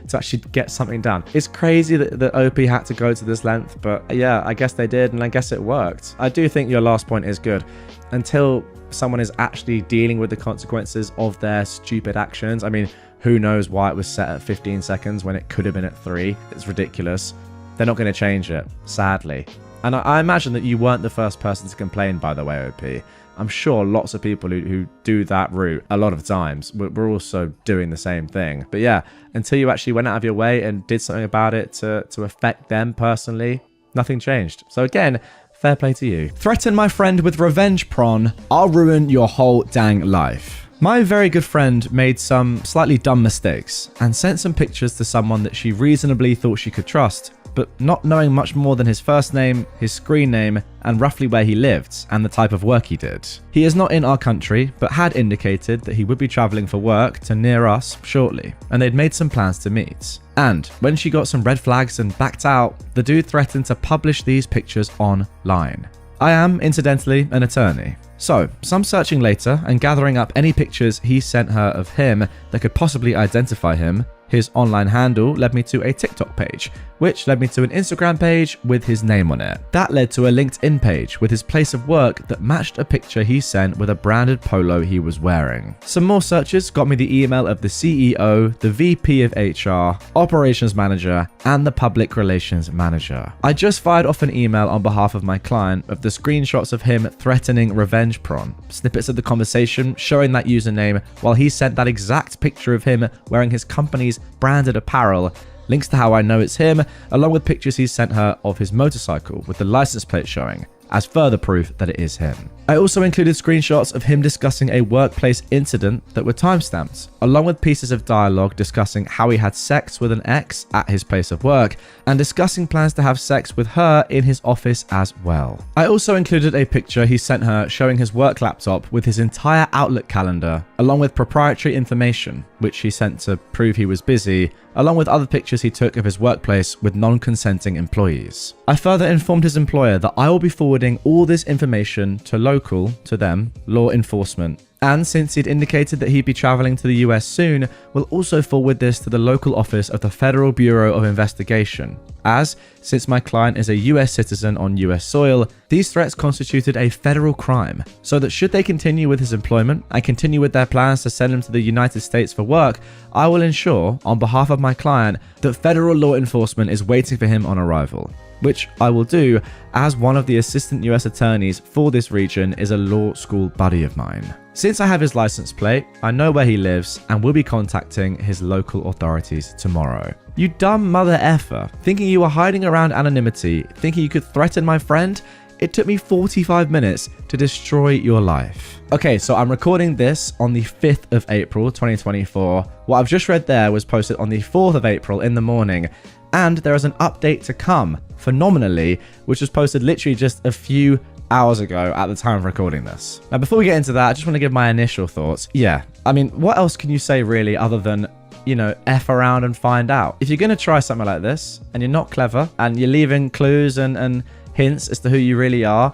to actually get something done. It's crazy that OP had to go to this length, but yeah, I guess they did, and I guess it worked. I do think your last point is good. Until someone is actually dealing with the consequences of their stupid actions, I mean, who knows why it was set at 15 seconds when it could have been at 3. It's ridiculous. They're not going to change it, sadly. And I imagine that you weren't the first person to complain, by the way, OP. I'm sure lots of people who do that route a lot of times, we're also doing the same thing. But yeah, until you actually went out of your way and did something about it to affect them personally, nothing changed. So again, fair play to you. Threaten my friend with revenge prawn, I'll ruin your whole dang life. My very good friend made some slightly dumb mistakes and sent some pictures to someone that she reasonably thought she could trust, but not knowing much more than his first name, his screen name, and roughly where he lived and the type of work he did. He is not in our country, but had indicated that he would be traveling for work to near us shortly, and they'd made some plans to meet. And when she got some red flags and backed out, the dude threatened to publish these pictures online. I am, incidentally, an attorney. So, some searching later and gathering up any pictures he sent her of him that could possibly identify him, his online handle led me to a TikTok page, which led me to an Instagram page with his name on it. That led to a LinkedIn page with his place of work that matched a picture he sent with a branded polo he was wearing. Some more searches got me the email of the CEO, the VP of HR, operations manager, and the public relations manager. I just fired off an email on behalf of my client of the screenshots of him threatening revenge prawn, snippets of the conversation showing that username while he sent that exact picture of him wearing his company's branded apparel, links to how I know it's him, along with pictures he sent her of his motorcycle with the license plate showing, as further proof that it is him. I also included screenshots of him discussing a workplace incident that were timestamped, along with pieces of dialogue discussing how he had sex with an ex at his place of work, and discussing plans to have sex with her in his office as well. I also included a picture he sent her showing his work laptop with his entire Outlook calendar, along with proprietary information, which he sent to prove he was busy, along with other pictures he took of his workplace with non-consenting employees. I further informed his employer that I will be forwarding all this information to to them, law enforcement. And since he'd indicated that he'd be traveling to the US soon, we'll also forward this to the local office of the Federal Bureau of Investigation. As, since my client is a US citizen on US soil, these threats constituted a federal crime, so that should they continue with his employment and continue with their plans to send him to the United States for work, I will ensure, on behalf of my client, that federal law enforcement is waiting for him on arrival. Which I will do, as one of the assistant US attorneys for this region is a law school buddy of mine. Since I have his license plate, I know where he lives and will be contacting his local authorities tomorrow. You dumb mother effer, thinking you were hiding around anonymity, thinking you could threaten my friend? It took me 45 minutes to destroy your life. Okay, so I'm recording this on the 5th of April, 2024. What I've just read there was posted on the 4th of April in the morning. And there is an update to come, phenomenally, which was posted literally just a few hours ago at the time of recording this. Now, before we get into that, I just want to give my initial thoughts. Yeah, I mean, what else can you say really other than, you know, F around and find out? If you're going to try something like this and you're not clever and you're leaving clues and hints as to who you really are,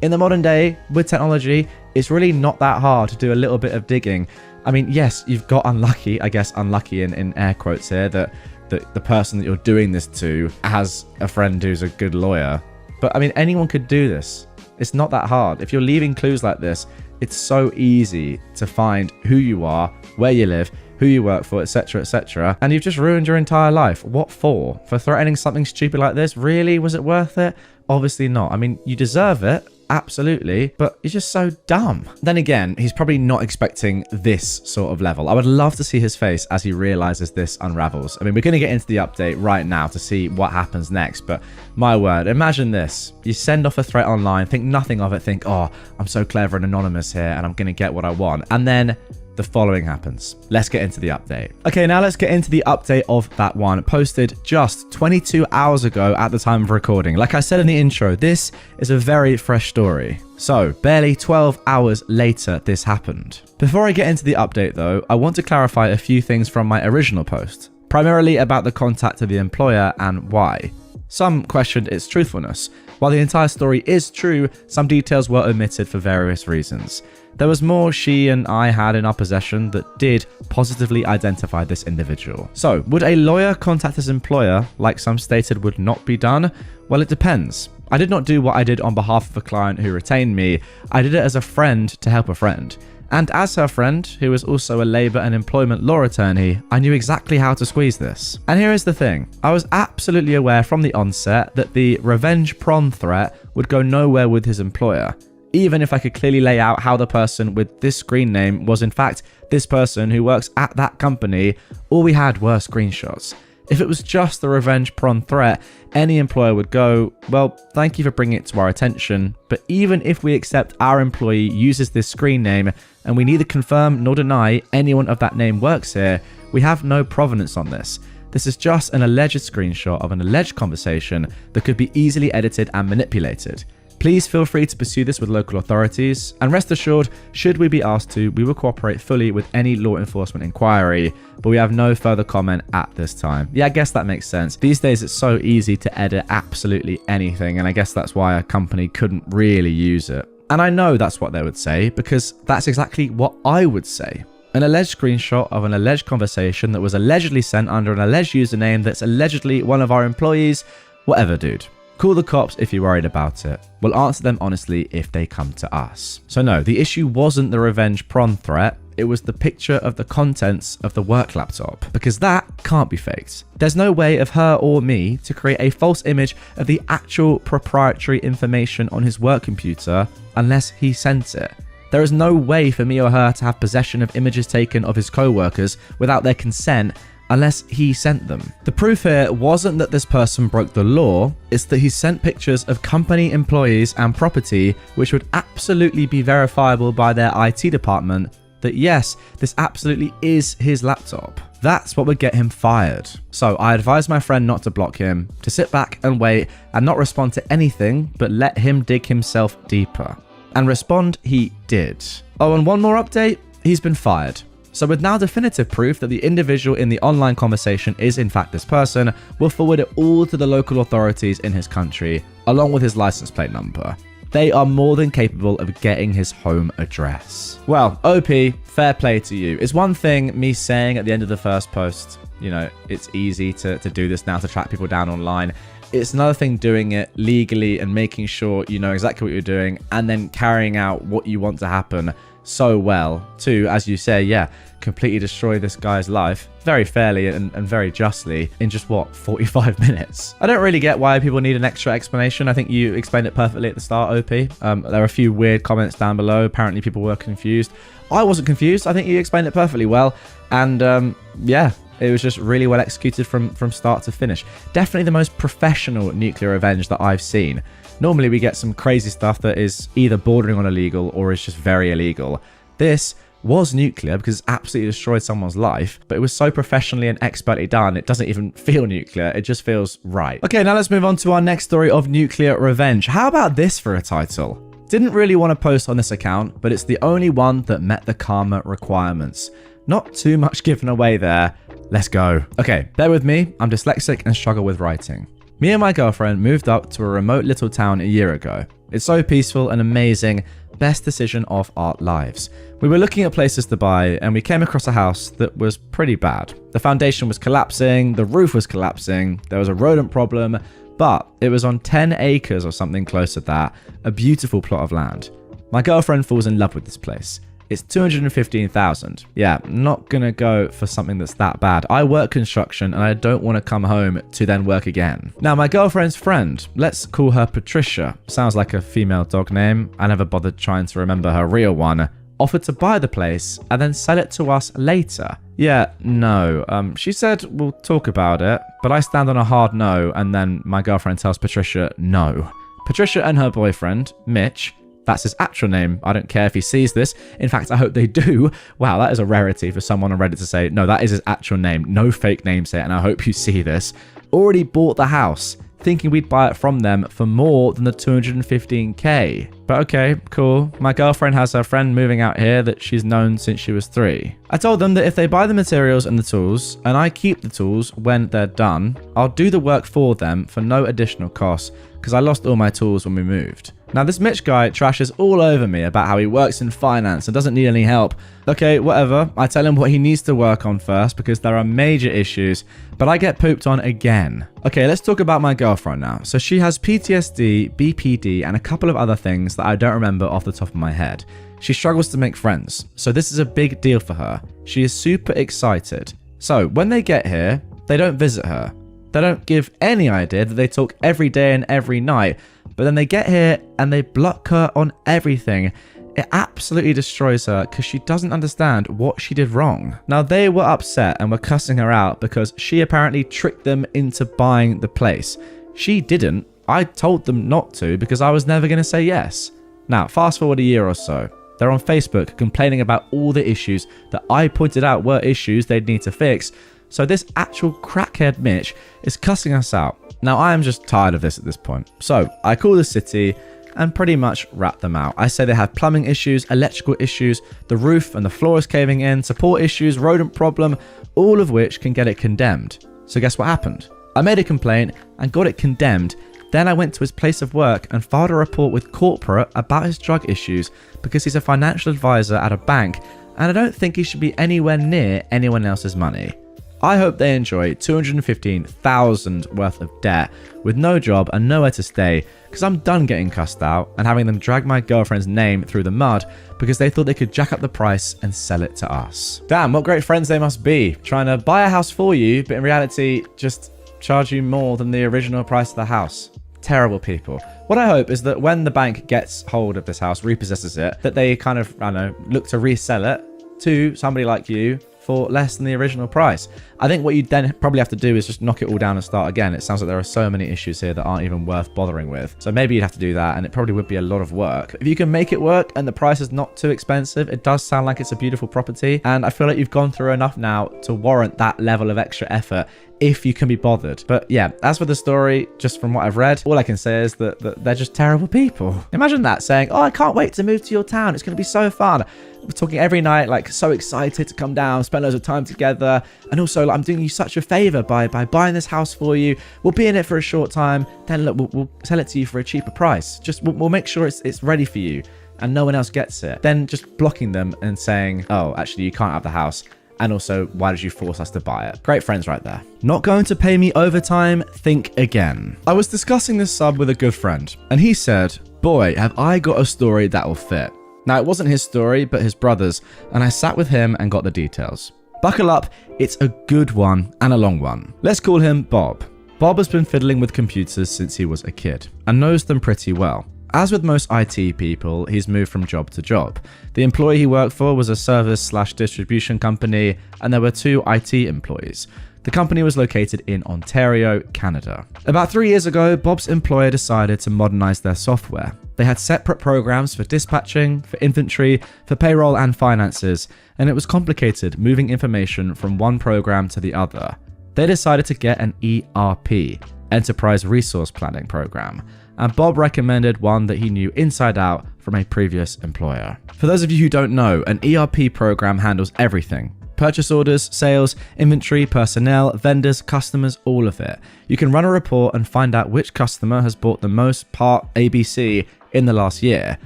in the modern day with technology, it's really not that hard to do a little bit of digging. I mean, yes, you've got unlucky, I guess unlucky in air quotes here, that the person that you're doing this to has a friend who's a good lawyer. But I mean, anyone could do this. It's not that hard. If you're leaving clues like this, it's so easy to find who you are, where you live, who you work for, etc., etc. And you've just ruined your entire life. What for? For threatening something stupid like this? Really? Was it worth it? Obviously not. I mean, you deserve it. absolutely, but he's just so dumb. Then again, he's probably not expecting this sort of level. I would love to see his face as he realizes this unravels. I mean, we're going to get into the update right now to see what happens next, but my word, imagine this. You send off a threat online, think nothing of it, think, oh, I'm so clever and anonymous here and I'm going to get what I want. And then the following happens. Let's get into the update. Okay, now let's get into the update of that one, posted just 22 hours ago at the time of recording. Like I said in the intro, this is a very fresh story. So, barely 12 hours later, this happened. Before I get into the update though, I want to clarify a few things from my original post, primarily about the contact of the employer and why. Some questioned its truthfulness. While the entire story is true, some details were omitted for various reasons. There was more she and I had in our possession that did positively identify this individual. So, would a lawyer contact his employer like some stated would not be done? Well, it depends. I did not do what I did on behalf of a client who retained me. I did it as a friend to help a friend. And as her friend, who is also a labour and employment law attorney, I knew exactly how to squeeze this. And here is the thing. I was absolutely aware from the onset that the revenge prom threat would go nowhere with his employer. Even if I could clearly lay out how the person with this screen name was in fact this person who works at that company, all we had were screenshots. If it was just the revenge prom threat, any employer would go, well, thank you for bringing it to our attention, but even if we accept our employee uses this screen name and we neither confirm nor deny anyone of that name works here, we have no provenance on this. This is just an alleged screenshot of an alleged conversation that could be easily edited and manipulated. Please feel free to pursue this with local authorities, and rest assured, should we be asked to, we will cooperate fully with any law enforcement inquiry, but we have no further comment at this time. Yeah, I guess that makes sense. These days it's so easy to edit absolutely anything, and I guess that's why a company couldn't really use it. And I know that's what they would say, because that's exactly what I would say. An alleged screenshot of an alleged conversation that was allegedly sent under an alleged username that's allegedly one of our employees. Whatever, dude. Call the cops if you're worried about it. We'll answer them honestly if they come to us. So no, the issue wasn't the revenge prom threat. It was the picture of the contents of the work laptop, because that can't be faked. There's no way of her or me to create a false image of the actual proprietary information on his work computer unless he sent it. There is no way for me or her to have possession of images taken of his co-workers without their consent unless he sent them. The proof here wasn't that this person broke the law, it's that he sent pictures of company employees and property which would absolutely be verifiable by their IT department that yes, this absolutely is his laptop. That's what would get him fired. So I advised my friend not to block him, to sit back and wait and not respond to anything, but let him dig himself deeper. And respond he did. Oh, and one more update, he's been fired. So with now definitive proof that the individual in the online conversation is in fact this person, we'll forward it all to the local authorities in his country, along with his license plate number. They are more than capable of getting his home address. Well, OP, fair play to you. It's one thing me saying at the end of the first post, you know, it's easy to do this now, to track people down online. It's another thing doing it legally and making sure you know exactly what you're doing and then carrying out what you want to happen so well to, as you say, yeah, completely destroy this guy's life very fairly and very justly in just what, 45 minutes. I don't really get why people need an extra explanation. I think you explained it perfectly at the start, OP. There are a few weird comments down below. Apparently people were confused. I wasn't confused. I think you explained it perfectly well, and yeah, it was just really well executed from start to finish. Definitely the most professional nuclear revenge that I've seen. Normally we get some crazy stuff that is either bordering on illegal or is just very illegal. This was nuclear because it absolutely destroyed someone's life, but it was so professionally and expertly done, it doesn't even feel nuclear, it just feels right. Okay, now let's move on to our next story of nuclear revenge. How about this for a title? Didn't really want to post on this account, but it's the only one that met the karma requirements. Not too much given away there. Let's go. Okay, bear with me, I'm dyslexic and struggle with writing. Me and my girlfriend moved up to a remote little town a year ago. It's so peaceful and amazing, best decision of our lives. We were looking at places to buy and we came across a house that was pretty bad. The foundation was collapsing, the roof was collapsing, there was a rodent problem, but it was on 10 acres or something close to that, a beautiful plot of land. My girlfriend falls in love with this place. It's 215,000. Yeah, not gonna go for something that's that bad. I work construction and I don't want to come home to then work again. Now, my girlfriend's friend, let's call her Patricia. Sounds like a female dog name. I never bothered trying to remember her real one. Offered to buy the place and then sell it to us later. Yeah, no. She said we'll talk about it, but I stand on a hard no, and then my girlfriend tells Patricia no. Patricia and her boyfriend, Mitch, that's his actual name. I don't care if he sees this. In fact, I hope they do. Wow, that is a rarity for someone on Reddit to say, no, that is his actual name. No fake namesake, and I hope you see this. Already bought the house, thinking we'd buy it from them for more than the 215k. But okay, cool. My girlfriend has her friend moving out here that she's known since she was 3. I told them that if they buy the materials and the tools, and I keep the tools when they're done, I'll do the work for them for no additional cost, because I lost all my tools when we moved. Now, this Mitch guy trashes all over me about how he works in finance and doesn't need any help. Okay, whatever. I tell him what he needs to work on first because there are major issues, but I get pooped on again. Okay, let's talk about my girlfriend now. So she has PTSD, BPD, and a couple of other things that I don't remember off the top of my head. She struggles to make friends, so this is a big deal for her. She is super excited. So when they get here, they don't visit her. They don't give any idea that they talk every day and every night. But then they get here and they block her on everything. It absolutely destroys her because she doesn't understand what she did wrong. Now, they were upset and were cussing her out because she apparently tricked them into buying the place. She didn't. I told them not to because I was never going to say yes. Now, fast forward a year or so. They're on Facebook complaining about all the issues that I pointed out were issues they'd need to fix. So this actual crackhead Mitch is cussing us out. Now, I am just tired of this at this point. So I call the city and pretty much rat them out. I say they have plumbing issues, electrical issues, the roof and the floor is caving in, support issues, rodent problem, all of which can get it condemned. So guess what happened? I made a complaint and got it condemned. Then I went to his place of work and filed a report with corporate about his drug issues because he's a financial advisor at a bank and I don't think he should be anywhere near anyone else's money. I hope they enjoy 215,000 worth of debt with no job and nowhere to stay because I'm done getting cussed out and having them drag my girlfriend's name through the mud because they thought they could jack up the price and sell it to us. Damn, what great friends they must be, trying to buy a house for you, but in reality just charge you more than the original price of the house. Terrible people. What I hope is that when the bank gets hold of this house, repossesses it, that they kind of, I don't know, look to resell it to somebody like you for less than the original price. I think what you then probably have to do is just knock it all down and start again. It sounds like there are so many issues here that aren't even worth bothering with. So maybe you'd have to do that and it probably would be a lot of work. If you can make it work and the price is not too expensive, it does sound like it's a beautiful property. And I feel like you've gone through enough now to warrant that level of extra effort if you can be bothered. But yeah, as for the story, just from what I've read, all I can say is that they're just terrible people. Imagine that, saying, oh, I can't wait to move to your town. It's going to be so fun. We're talking every night, like so excited to come down, spend loads of time together. And also, like, I'm doing you such a favor by buying this house for you. We'll be in it for a short time. Then look, we'll sell it to you for a cheaper price. Just we'll make sure it's ready for you and no one else gets it. Then just blocking them and saying, oh, actually, you can't have the house. And also, why did you force us to buy it? Great friends right there. Not going to pay me overtime? Think again. I was discussing this sub with a good friend, and he said, boy, have I got a story that will fit. Now, it wasn't his story, but his brother's, and I sat with him and got the details. Buckle up, it's a good one and a long one. Let's call him Bob. Bob has been fiddling with computers since he was a kid, and knows them pretty well. As with most IT people, he's moved from job to job. The employee he worked for was a service/distribution company, and there were 2 IT employees. The company was located in Ontario, Canada. About 3 years ago, Bob's employer decided to modernize their software. They had separate programs for dispatching, for inventory, for payroll and finances, and it was complicated moving information from one program to the other. They decided to get an ERP, Enterprise Resource Planning program, and Bob recommended one that he knew inside out from a previous employer. For those of you who don't know, an ERP program handles everything. Purchase orders, sales, inventory, personnel, vendors, customers, all of it. You can run a report and find out which customer has bought the most part ABC in the last year,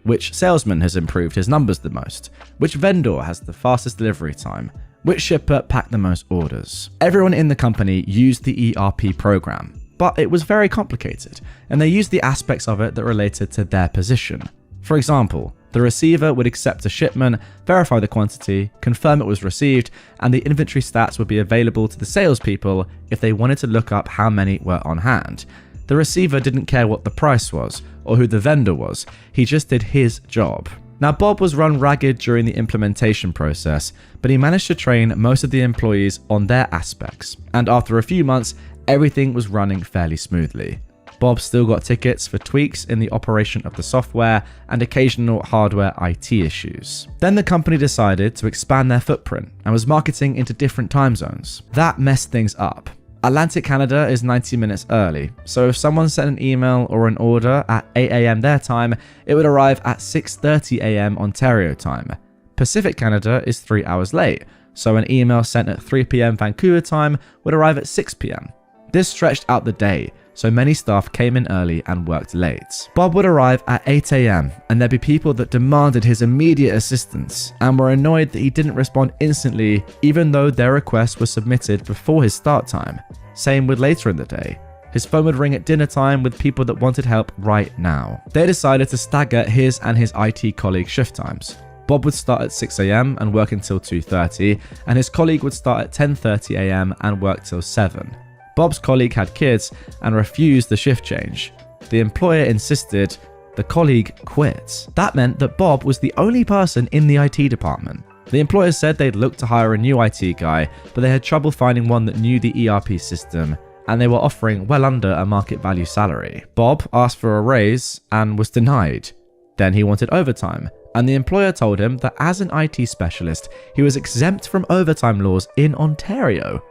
which salesman has improved his numbers the most, which vendor has the fastest delivery time, which shipper packed the most orders. Everyone in the company used the ERP program, but it was very complicated, and they used the aspects of it that related to their position. For example, The receiver would accept a shipment, verify the quantity, confirm it was received, and the inventory stats would be available to the salespeople if they wanted to look up how many were on hand. The receiver didn't care what the price was or who the vendor was, he just did his job. Now, Bob was run ragged during the implementation process, but he managed to train most of the employees on their aspects, and after a few months, everything was running fairly smoothly. Bob still got tickets for tweaks in the operation of the software and occasional hardware IT issues. Then the company decided to expand their footprint and was marketing into different time zones. That messed things up. Atlantic Canada is 90 minutes early, so if someone sent an email or an order at 8 AM their time, it would arrive at 6:30 AM Ontario time. Pacific Canada is 3 hours late, so an email sent at 3 PM Vancouver time would arrive at 6 PM. This stretched out the day, so many staff came in early and worked late. Bob would arrive at 8 AM, and there'd be people that demanded his immediate assistance and were annoyed that he didn't respond instantly even though their request was submitted before his start time. Same with later in the day. His phone would ring at dinner time with people that wanted help right now. They decided to stagger his and his IT colleague's shift times. Bob would start at 6 AM and work until 2:30, and his colleague would start at 10:30 AM and work till 7. Bob's colleague had kids and refused the shift change. The employer insisted, the colleague quit. That meant that Bob was the only person in the IT department. The employer said they'd looked to hire a new IT guy, but they had trouble finding one that knew the ERP system, and they were offering well under a market value salary. Bob asked for a raise and was denied. Then he wanted overtime, and the employer told him that as an IT specialist, he was exempt from overtime laws in Ontario.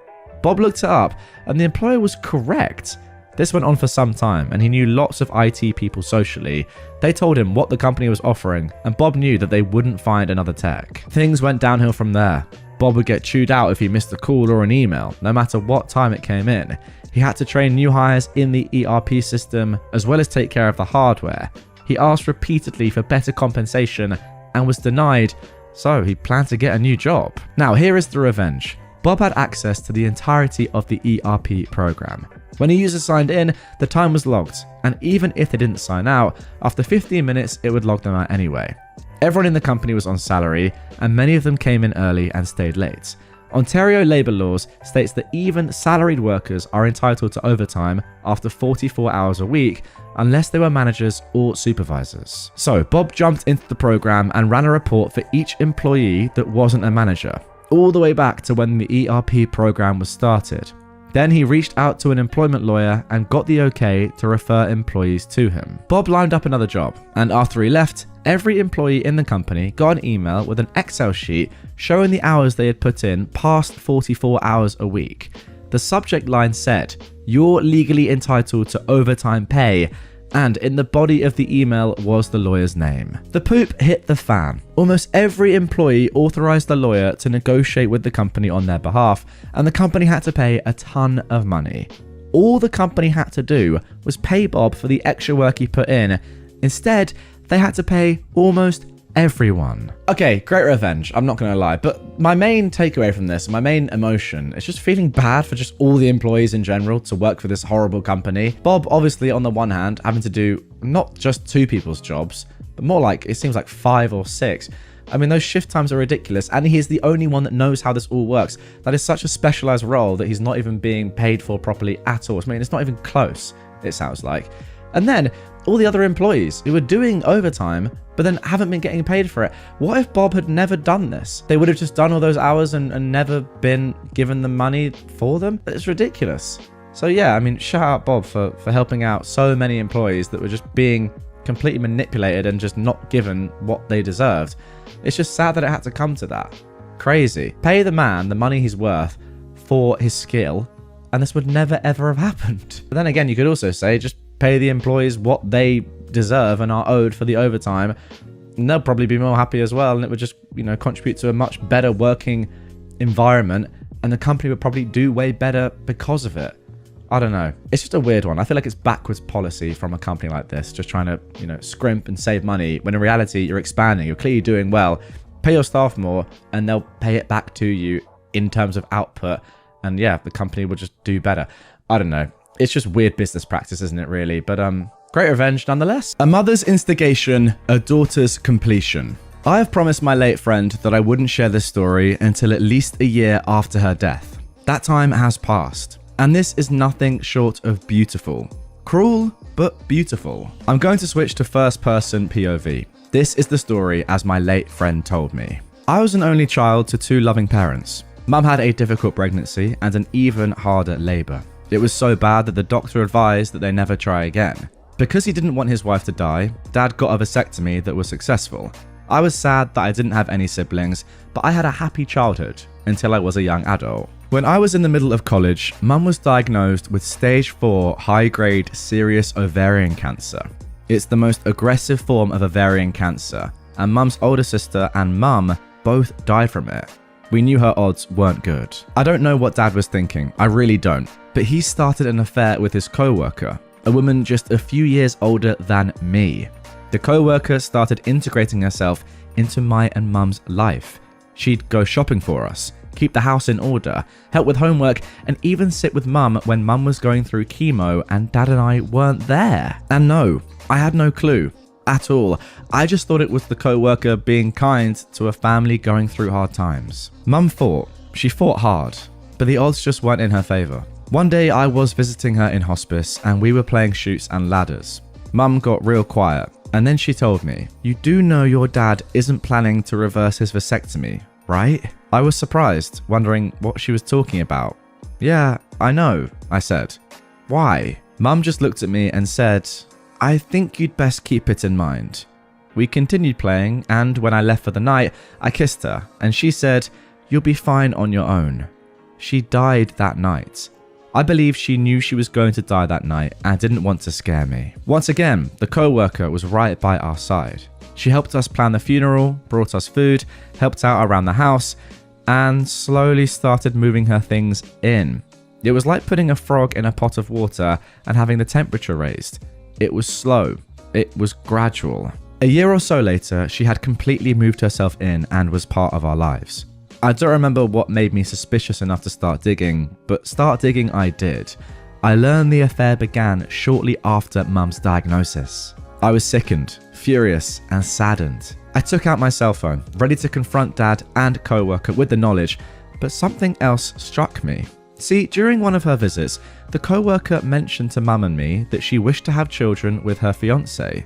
Bob looked it up, and the employer was correct. This went on for some time, and he knew lots of IT people socially. They told him what the company was offering, and Bob knew that they wouldn't find another tech. Things went downhill from there. Bob would get chewed out if he missed a call or an email, no matter what time it came in. He had to train new hires in the ERP system, as well as take care of the hardware. He asked repeatedly for better compensation, and was denied, so he planned to get a new job. Now, here is the revenge. Bob had access to the entirety of the ERP program. When a user signed in, the time was logged, and even if they didn't sign out, after 15 minutes it would log them out anyway. Everyone in the company was on salary, and many of them came in early and stayed late. Ontario labour laws states that even salaried workers are entitled to overtime after 44 hours a week, unless they were managers or supervisors. So Bob jumped into the program and ran a report for each employee that wasn't a manager, all the way back to when the ERP program was started. Then he reached out to an employment lawyer and got the okay to refer employees to him. Bob lined up another job, and after he left, every employee in the company got an email with an Excel sheet showing the hours they had put in past 44 hours a week. The subject line said, "You're legally entitled to overtime pay," and in the body of the email was the lawyer's name. The poop hit the fan. Almost every employee authorized the lawyer to negotiate with the company on their behalf, and the company had to pay a ton of money. All the company had to do was pay Bob for the extra work he put in. Instead, they had to pay almost everyone. Okay, great revenge, I'm not gonna lie, but my main takeaway from this, my main emotion, is just feeling bad for just all the employees in general to work for this horrible company. Bob, obviously, on the one hand, having to do not just 2 people's jobs, but more like, it seems like 5 or 6. I mean, those shift times are ridiculous, and he's the only one that knows how this all works. That is such a specialized role that he's not even being paid for properly at all. I mean, it's not even close, it sounds like. And then, all the other employees who were doing overtime, but then haven't been getting paid for it. What if Bob had never done this? They would have just done all those hours and never been given the money for them? It's ridiculous. So yeah, I mean, shout out Bob for helping out so many employees that were just being completely manipulated and just not given what they deserved. It's just sad that it had to come to that. Crazy. Pay the man the money he's worth for his skill, and this would never ever have happened. But then again, you could also say just pay the employees what they deserve and are owed for the overtime, and they'll probably be more happy as well, and it would just, you know, contribute to a much better working environment, and the company would probably do way better because of it. I don't know. It's just a weird one. I feel like it's backwards policy from a company like this, just trying to, you know, scrimp and save money, when in reality you're expanding, you're clearly doing well. Pay your staff more and they'll pay it back to you in terms of output, and yeah, the company will just do better. I don't know. It's just weird business practice, isn't it, really? But great revenge nonetheless. A mother's instigation, a daughter's completion. I have promised my late friend that I wouldn't share this story until at least a year after her death. That time has passed, and this is nothing short of beautiful. Cruel, but beautiful. I'm going to switch to first person POV. This is the story as my late friend told me. I was an only child to 2 loving parents. Mum had a difficult pregnancy and an even harder labour. It was so bad that the doctor advised that they never try again. Because he didn't want his wife to die, Dad got a vasectomy that was successful. I was sad that I didn't have any siblings, but I had a happy childhood until I was a young adult. When I was in the middle of college, Mum was diagnosed with stage 4 high-grade serous ovarian cancer. It's the most aggressive form of ovarian cancer, and Mum's older sister and Mum both died from it. We knew her odds weren't good. I don't know what Dad was thinking, I really don't, but he started an affair with his coworker, a woman just a few years older than me. The coworker started integrating herself into my and Mum's life. She'd go shopping for us, keep the house in order, help with homework, and even sit with Mum when Mum was going through chemo and Dad and I weren't there. And no, I had no clue at all. I just thought it was the coworker being kind to a family going through hard times. Mum fought. She fought hard, but the odds just weren't in her favour. One day I was visiting her in hospice and we were playing chutes and ladders. Mum got real quiet, and then she told me, "You do know your dad isn't planning to reverse his vasectomy, right?" I was surprised, wondering what she was talking about. "Yeah, I know," I said. "Why?" Mum just looked at me and said, "I think you'd best keep it in mind." We continued playing, and when I left for the night, I kissed her, and she said, "You'll be fine on your own." She died that night. I believe she knew she was going to die that night and didn't want to scare me. Once again, the co-worker was right by our side. She helped us plan the funeral, brought us food, helped out around the house, and slowly started moving her things in. It was like putting a frog in a pot of water and having the temperature raised. It was slow. It was gradual. A year or so later, she had completely moved herself in and was part of our lives. I don't remember what made me suspicious enough to start digging, but start digging I did. I learned the affair began shortly after Mum's diagnosis. I was sickened, furious, and saddened. I took out my cell phone, ready to confront Dad and co-worker with the knowledge, but something else struck me. See, during one of her visits, the co-worker mentioned to Mum and me that she wished to have children with her fiancé.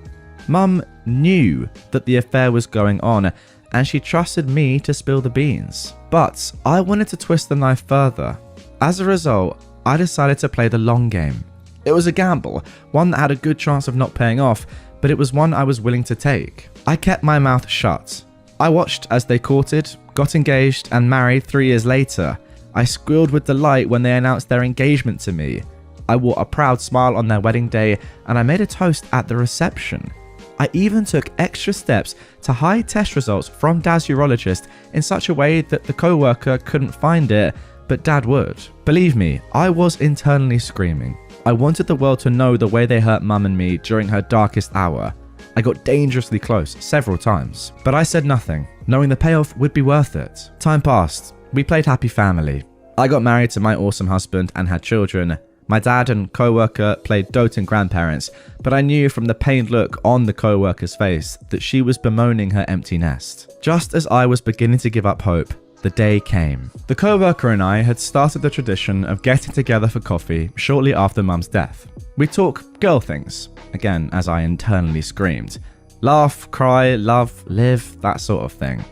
Mum knew that the affair was going on, and she trusted me to spill the beans. But I wanted to twist the knife further. As a result, I decided to play the long game. It was a gamble, one that had a good chance of not paying off, but it was one I was willing to take. I kept my mouth shut. I watched as they courted, got engaged, and married 3 years later. I squealed with delight when they announced their engagement to me. I wore a proud smile on their wedding day, and I made a toast at the reception. I even took extra steps to hide test results from Dad's urologist in such a way that the co-worker couldn't find it, but Dad would. Believe me, I was internally screaming. I wanted the world to know the way they hurt Mum and me during her darkest hour. I got dangerously close several times, but I said nothing, knowing the payoff would be worth it. Time passed. We played happy family. I got married to my awesome husband and had children. My dad and co-worker played doting grandparents, but I knew from the pained look on the co-worker's face that she was bemoaning her empty nest. Just as I was beginning to give up hope, the day came. The co-worker and I had started the tradition of getting together for coffee shortly after Mum's death. We'd talk girl things, again as I internally screamed. Laugh, cry, love, live, that sort of thing.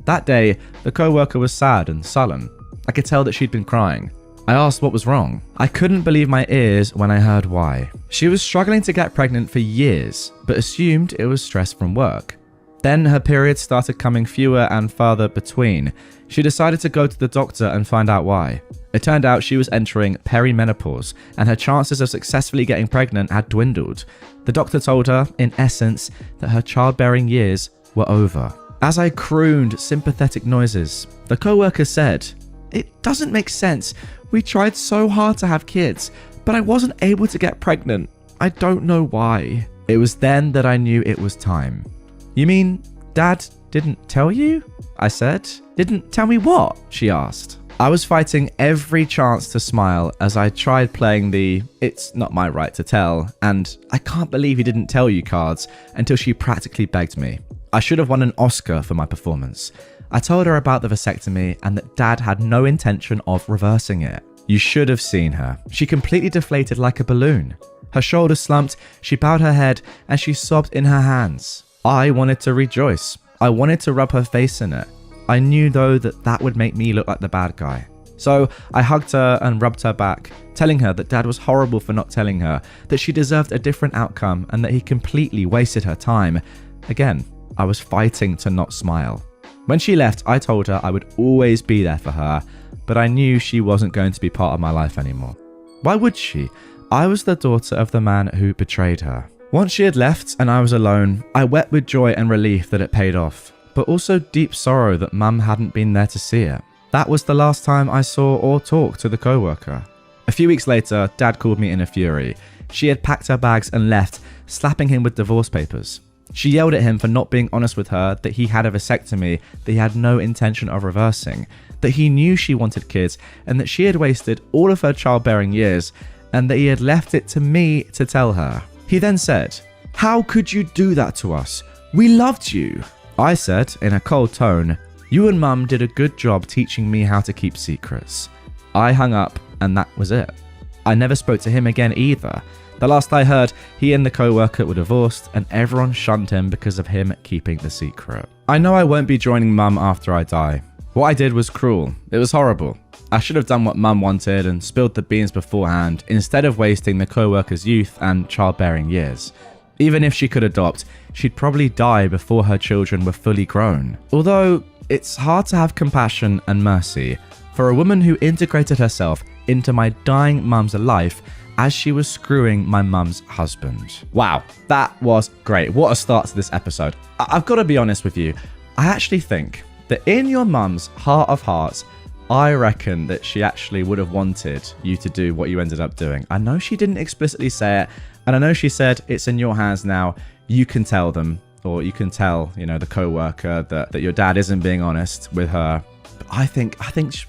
That day, the co-worker was sad and sullen. I could tell that she'd been crying. I asked what was wrong. I couldn't believe my ears when I heard why. She was struggling to get pregnant for years, but assumed it was stress from work. Then her periods started coming fewer and farther between. She decided to go to the doctor and find out why. It turned out she was entering perimenopause, and her chances of successfully getting pregnant had dwindled. The doctor told her, in essence, that her childbearing years were over. As I crooned sympathetic noises, the co-worker said, "It doesn't make sense. We tried so hard to have kids, but I wasn't able to get pregnant. I don't know why." It was then that I knew it was time. "You mean Dad didn't tell you?" I said. "Didn't tell me what?" she asked. I was fighting every chance to smile as I tried playing the "it's not my right to tell" and "I can't believe he didn't tell you" cards until she practically begged me. I should have won an Oscar for my performance. I told her about the vasectomy and that Dad had no intention of reversing it. You should have seen her. She completely deflated like a balloon. Her shoulders slumped, she bowed her head, and she sobbed in her hands. I wanted to rejoice. I wanted to rub her face in it. I knew though that would make me look like the bad guy. So I hugged her and rubbed her back, telling her that Dad was horrible for not telling her, that she deserved a different outcome and that he completely wasted her time. Again, I was fighting to not smile. When she left, I told her I would always be there for her, but I knew she wasn't going to be part of my life anymore. Why would she? I was the daughter of the man who betrayed her. Once she had left and I was alone, I wept with joy and relief that it paid off, but also deep sorrow that Mum hadn't been there to see it. That was the last time I saw or talked to the coworker. A few weeks later, Dad called me in a fury. She had packed her bags and left, slapping him with divorce papers. She yelled at him for not being honest with her that he had a vasectomy that he had no intention of reversing, that he knew she wanted kids and that she had wasted all of her childbearing years and that he had left it to me to tell her. He then said, "How could you do that to us? We loved you." I said in a cold tone, "You and Mum did a good job teaching me how to keep secrets." I hung up and that was it. I never spoke to him again either. The last I heard, he and the co-worker were divorced and everyone shunned him because of him keeping the secret. I know I won't be joining Mum after I die. What I did was cruel. It was horrible. I should have done what Mum wanted and spilled the beans beforehand instead of wasting the co-worker's youth and childbearing years. Even if she could adopt, she'd probably die before her children were fully grown. Although, it's hard to have compassion and mercy for a woman who integrated herself into my dying mum's life as she was screwing my mum's husband. Wow, that was great. What a start to this episode. I've got to be honest with you. I actually think that in your mum's heart of hearts, I reckon that she actually would have wanted you to do what you ended up doing. I know she didn't explicitly say it, and I know she said, "It's in your hands now. You can tell them," or you can tell, the co-worker that your dad isn't being honest with her. But I think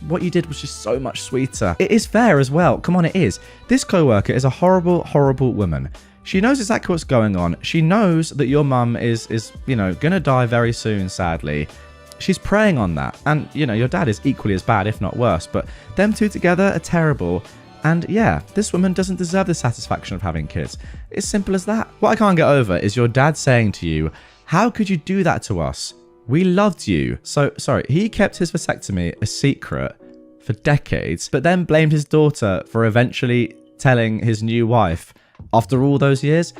what you did was just so much sweeter. It is fair as well. Come on, it is. This co-worker is a horrible, horrible woman. She knows exactly what's going on. She knows that your mum is gonna die very soon, sadly. She's preying on that. And, your dad is equally as bad, if not worse. But them two together are terrible. And yeah, this woman doesn't deserve the satisfaction of having kids. It's simple as that. What I can't get over is your dad saying to you, "How could you do that to us? We loved you." So, sorry, he kept his vasectomy a secret for decades, but then blamed his daughter for eventually telling his new wife after all those years?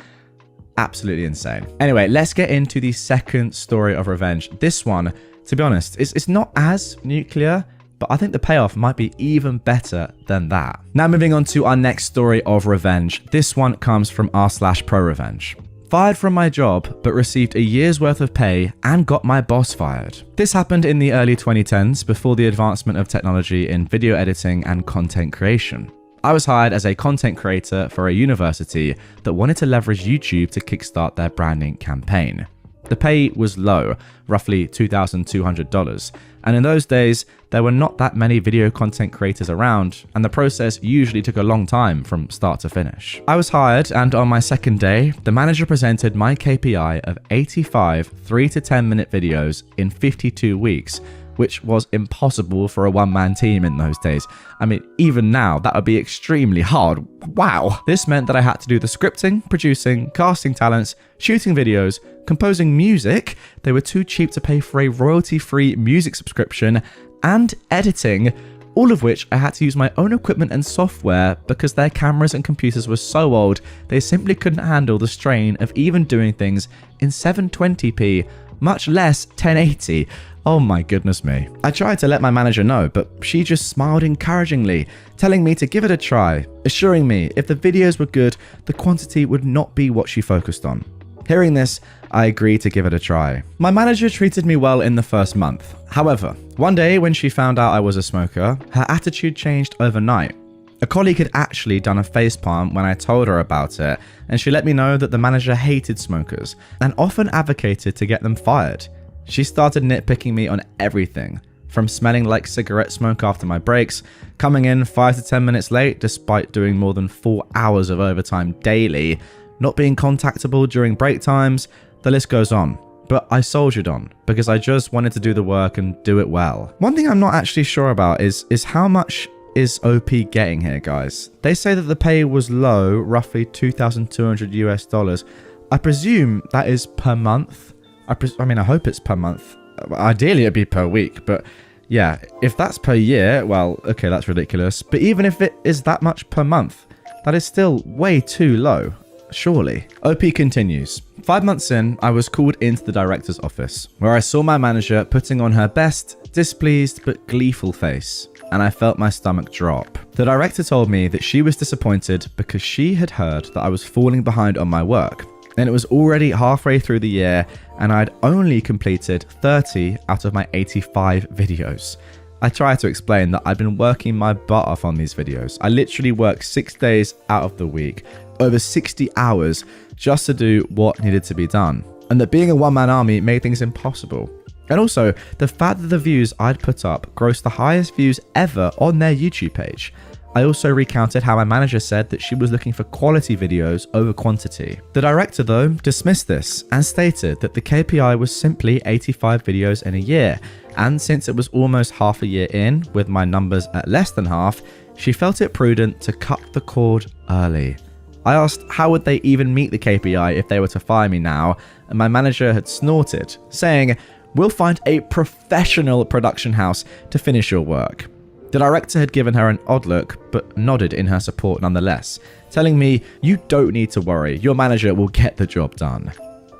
Absolutely insane. Anyway, let's get into the second story of revenge. This one, to be honest, it's not as nuclear, but I think the payoff might be even better than that. Now moving on to our next story of revenge. This one comes from r/ProRevenge. Fired from my job, but received a year's worth of pay and got my boss fired. This happened in the early 2010s before the advancement of technology in video editing and content creation. I was hired as a content creator for a university that wanted to leverage YouTube to kickstart their branding campaign. The pay was low, roughly $2,200, and in those days, there were not that many video content creators around, and the process usually took a long time from start to finish. I was hired, and on my second day, the manager presented my KPI of 85 3 to 10 minute videos in 52 weeks, which was impossible for a one-man team in those days. I mean, even now, that would be extremely hard. Wow. This meant that I had to do the scripting, producing, casting talents, shooting videos, composing music. They were too cheap to pay for a royalty-free music subscription, and editing, all of which I had to use my own equipment and software because their cameras and computers were so old, they simply couldn't handle the strain of even doing things in 720p, much less 1080. Oh my goodness me. I tried to let my manager know, but she just smiled encouragingly, telling me to give it a try, assuring me if the videos were good, the quantity would not be what she focused on. Hearing this, I agreed to give it a try. My manager treated me well in the first month. However, one day when she found out I was a smoker, her attitude changed overnight. A colleague had actually done a facepalm when I told her about it, and she let me know that the manager hated smokers and often advocated to get them fired. She started nitpicking me on everything, From smelling like cigarette smoke after my breaks, coming in 5 to 10 minutes late despite doing more than 4 hours of overtime daily, not being contactable during break times, the list goes on. But I soldiered on because I just wanted to do the work and do it well. One thing I'm not actually sure about is how much is OP getting here, guys? They say that the pay was low, roughly $2,200 US. I presume that is per month. I mean, I hope it's per month. Ideally, it'd be per week, but yeah, if that's per year, well, okay, that's ridiculous. But even if it is that much per month, that is still way too low, surely. OP continues. 5 months in, I was called into the director's office, where I saw my manager putting on her best, displeased but gleeful face, and I felt my stomach drop. The director told me that she was disappointed because she had heard that I was falling behind on my work, and it was already halfway through the year, and I'd only completed 30 out of my 85 videos. I tried to explain that I'd been working my butt off on these videos. I literally worked 6 days out of the week, over 60 hours, just to do what needed to be done, and that being a one-man army made things impossible. And also, the fact that the views I'd put up grossed the highest views ever on their YouTube page. I also recounted how my manager said that she was looking for quality videos over quantity. The director, though, dismissed this and stated that the KPI was simply 85 videos in a year, and since it was almost half a year in, with my numbers at less than half, she felt it prudent to cut the cord early. I asked how would they even meet the KPI if they were to fire me now, and my manager had snorted, saying, "We'll find a professional production house to finish your work." The director had given her an odd look, but nodded in her support nonetheless, telling me, "You don't need to worry, your manager will get the job done."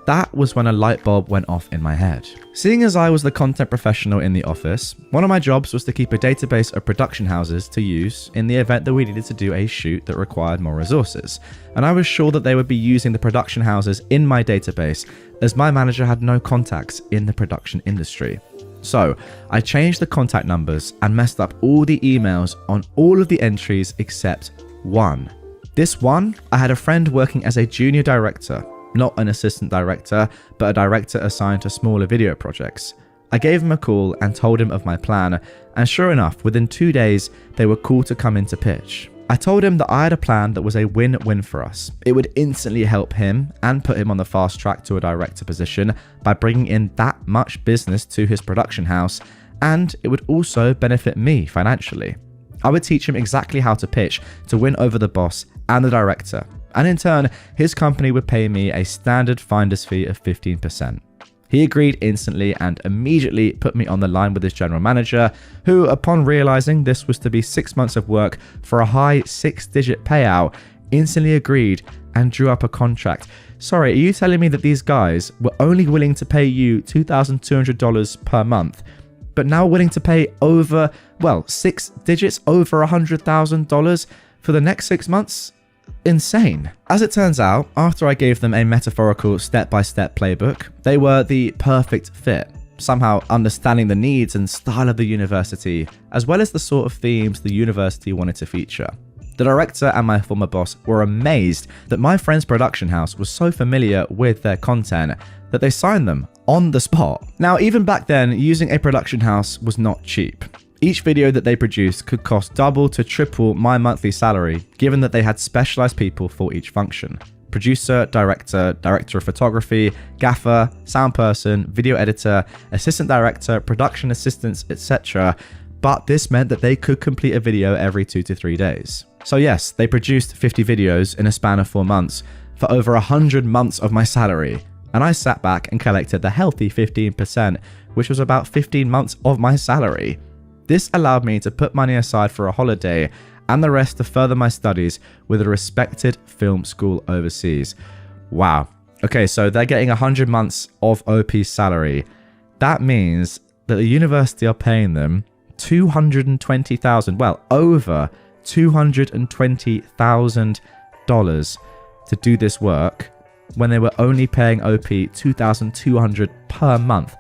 That was when a light bulb went off in my head. Seeing as I was the content professional in the office, one of my jobs was to keep a database of production houses to use in the event that we needed to do a shoot that required more resources, and I was sure that they would be using the production houses in my database as my manager had no contacts in the production industry. So, I changed the contact numbers and messed up all the emails on all of the entries except one. This one, I had a friend working as a junior director, not an assistant director, but a director assigned to smaller video projects. I gave him a call and told him of my plan, and sure enough, within 2 days, they were called to come in to pitch. I told him that I had a plan that was a win-win for us. It would instantly help him and put him on the fast track to a director position by bringing in that much business to his production house, and it would also benefit me financially. I would teach him exactly how to pitch to win over the boss and the director, and in turn, his company would pay me a standard finder's fee of 15%. He agreed instantly and immediately put me on the line with his general manager, who, upon realizing this was to be 6 months of work for a high 6-digit payout, instantly agreed and drew up a contract. Sorry, are you telling me that these guys were only willing to pay you $2,200 per month, but now willing to pay over, well, 6 digits, over $100,000 for the next 6 months? Insane. As it turns out, after I gave them a metaphorical step-by-step playbook, they were the perfect fit, somehow understanding the needs and style of the university, as well as the sort of themes the university wanted to feature. The director and my former boss were amazed that my friend's production house was so familiar with their content that they signed them on the spot. Now, even back then, using a production house was not cheap. Each video that they produced could cost double to triple my monthly salary, given that they had specialized people for each function. Producer, director, director of photography, gaffer, sound person, video editor, assistant director, production assistants, etc. But this meant that they could complete a video every 2 to 3 days. So yes, they produced 50 videos in a span of 4 months for over 100 months of my salary. And I sat back and collected the healthy 15%, which was about 15 months of my salary. This allowed me to put money aside for a holiday and the rest to further my studies with a respected film school overseas. Wow. Okay, so they're getting 100 months of OP's salary. That means that the university are paying them $220,000, well, over $220,000 to do this work when they were only paying OP $2,200 per month.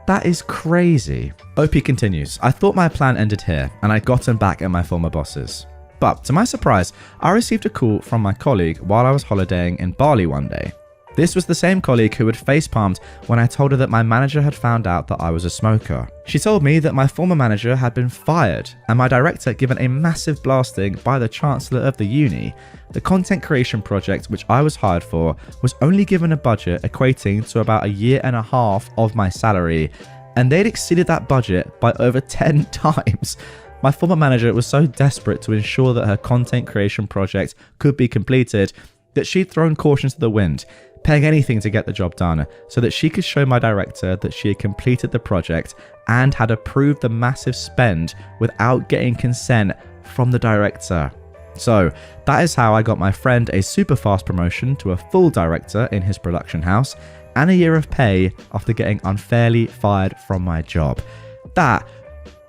That is crazy. OP continues, I thought my plan ended here and I'd gotten back at my former bosses. But to my surprise, I received a call from my colleague while I was holidaying in Bali one day. This was the same colleague who had facepalmed when I told her that my manager had found out that I was a smoker. She told me that my former manager had been fired and my director given a massive blasting by the chancellor of the uni. The content creation project which I was hired for was only given a budget equating to about 1.5 years of my salary, and they'd exceeded that budget by over 10 times. My former manager was so desperate to ensure that her content creation project could be completed that she'd thrown caution to the wind, paying anything to get the job done so that she could show my director that she had completed the project and had approved the massive spend without getting consent from the director. So that is how I got my friend a super fast promotion to a full director in his production house and 1 year of pay after getting unfairly fired from my job. That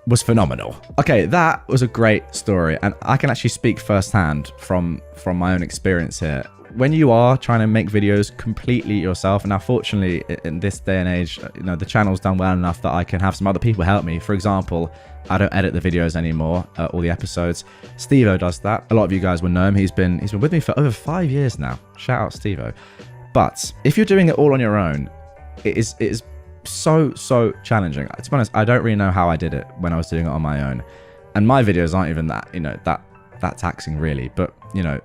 was phenomenal. Okay, that was a great story, and I can actually speak firsthand from my own experience here. When you are trying to make videos completely yourself, and now fortunately in this day and age, the channel's done well enough that I can have some other people help me. For example, I don't edit the videos anymore, all the episodes. Steve-O does that. A lot of you guys will know him. He's been with me for over 5 years now. Shout out Steve-O. But if you're doing it all on your own, it is so challenging. To be honest, I don't really know how I did it when I was doing it on my own, and my videos aren't even that that taxing really. But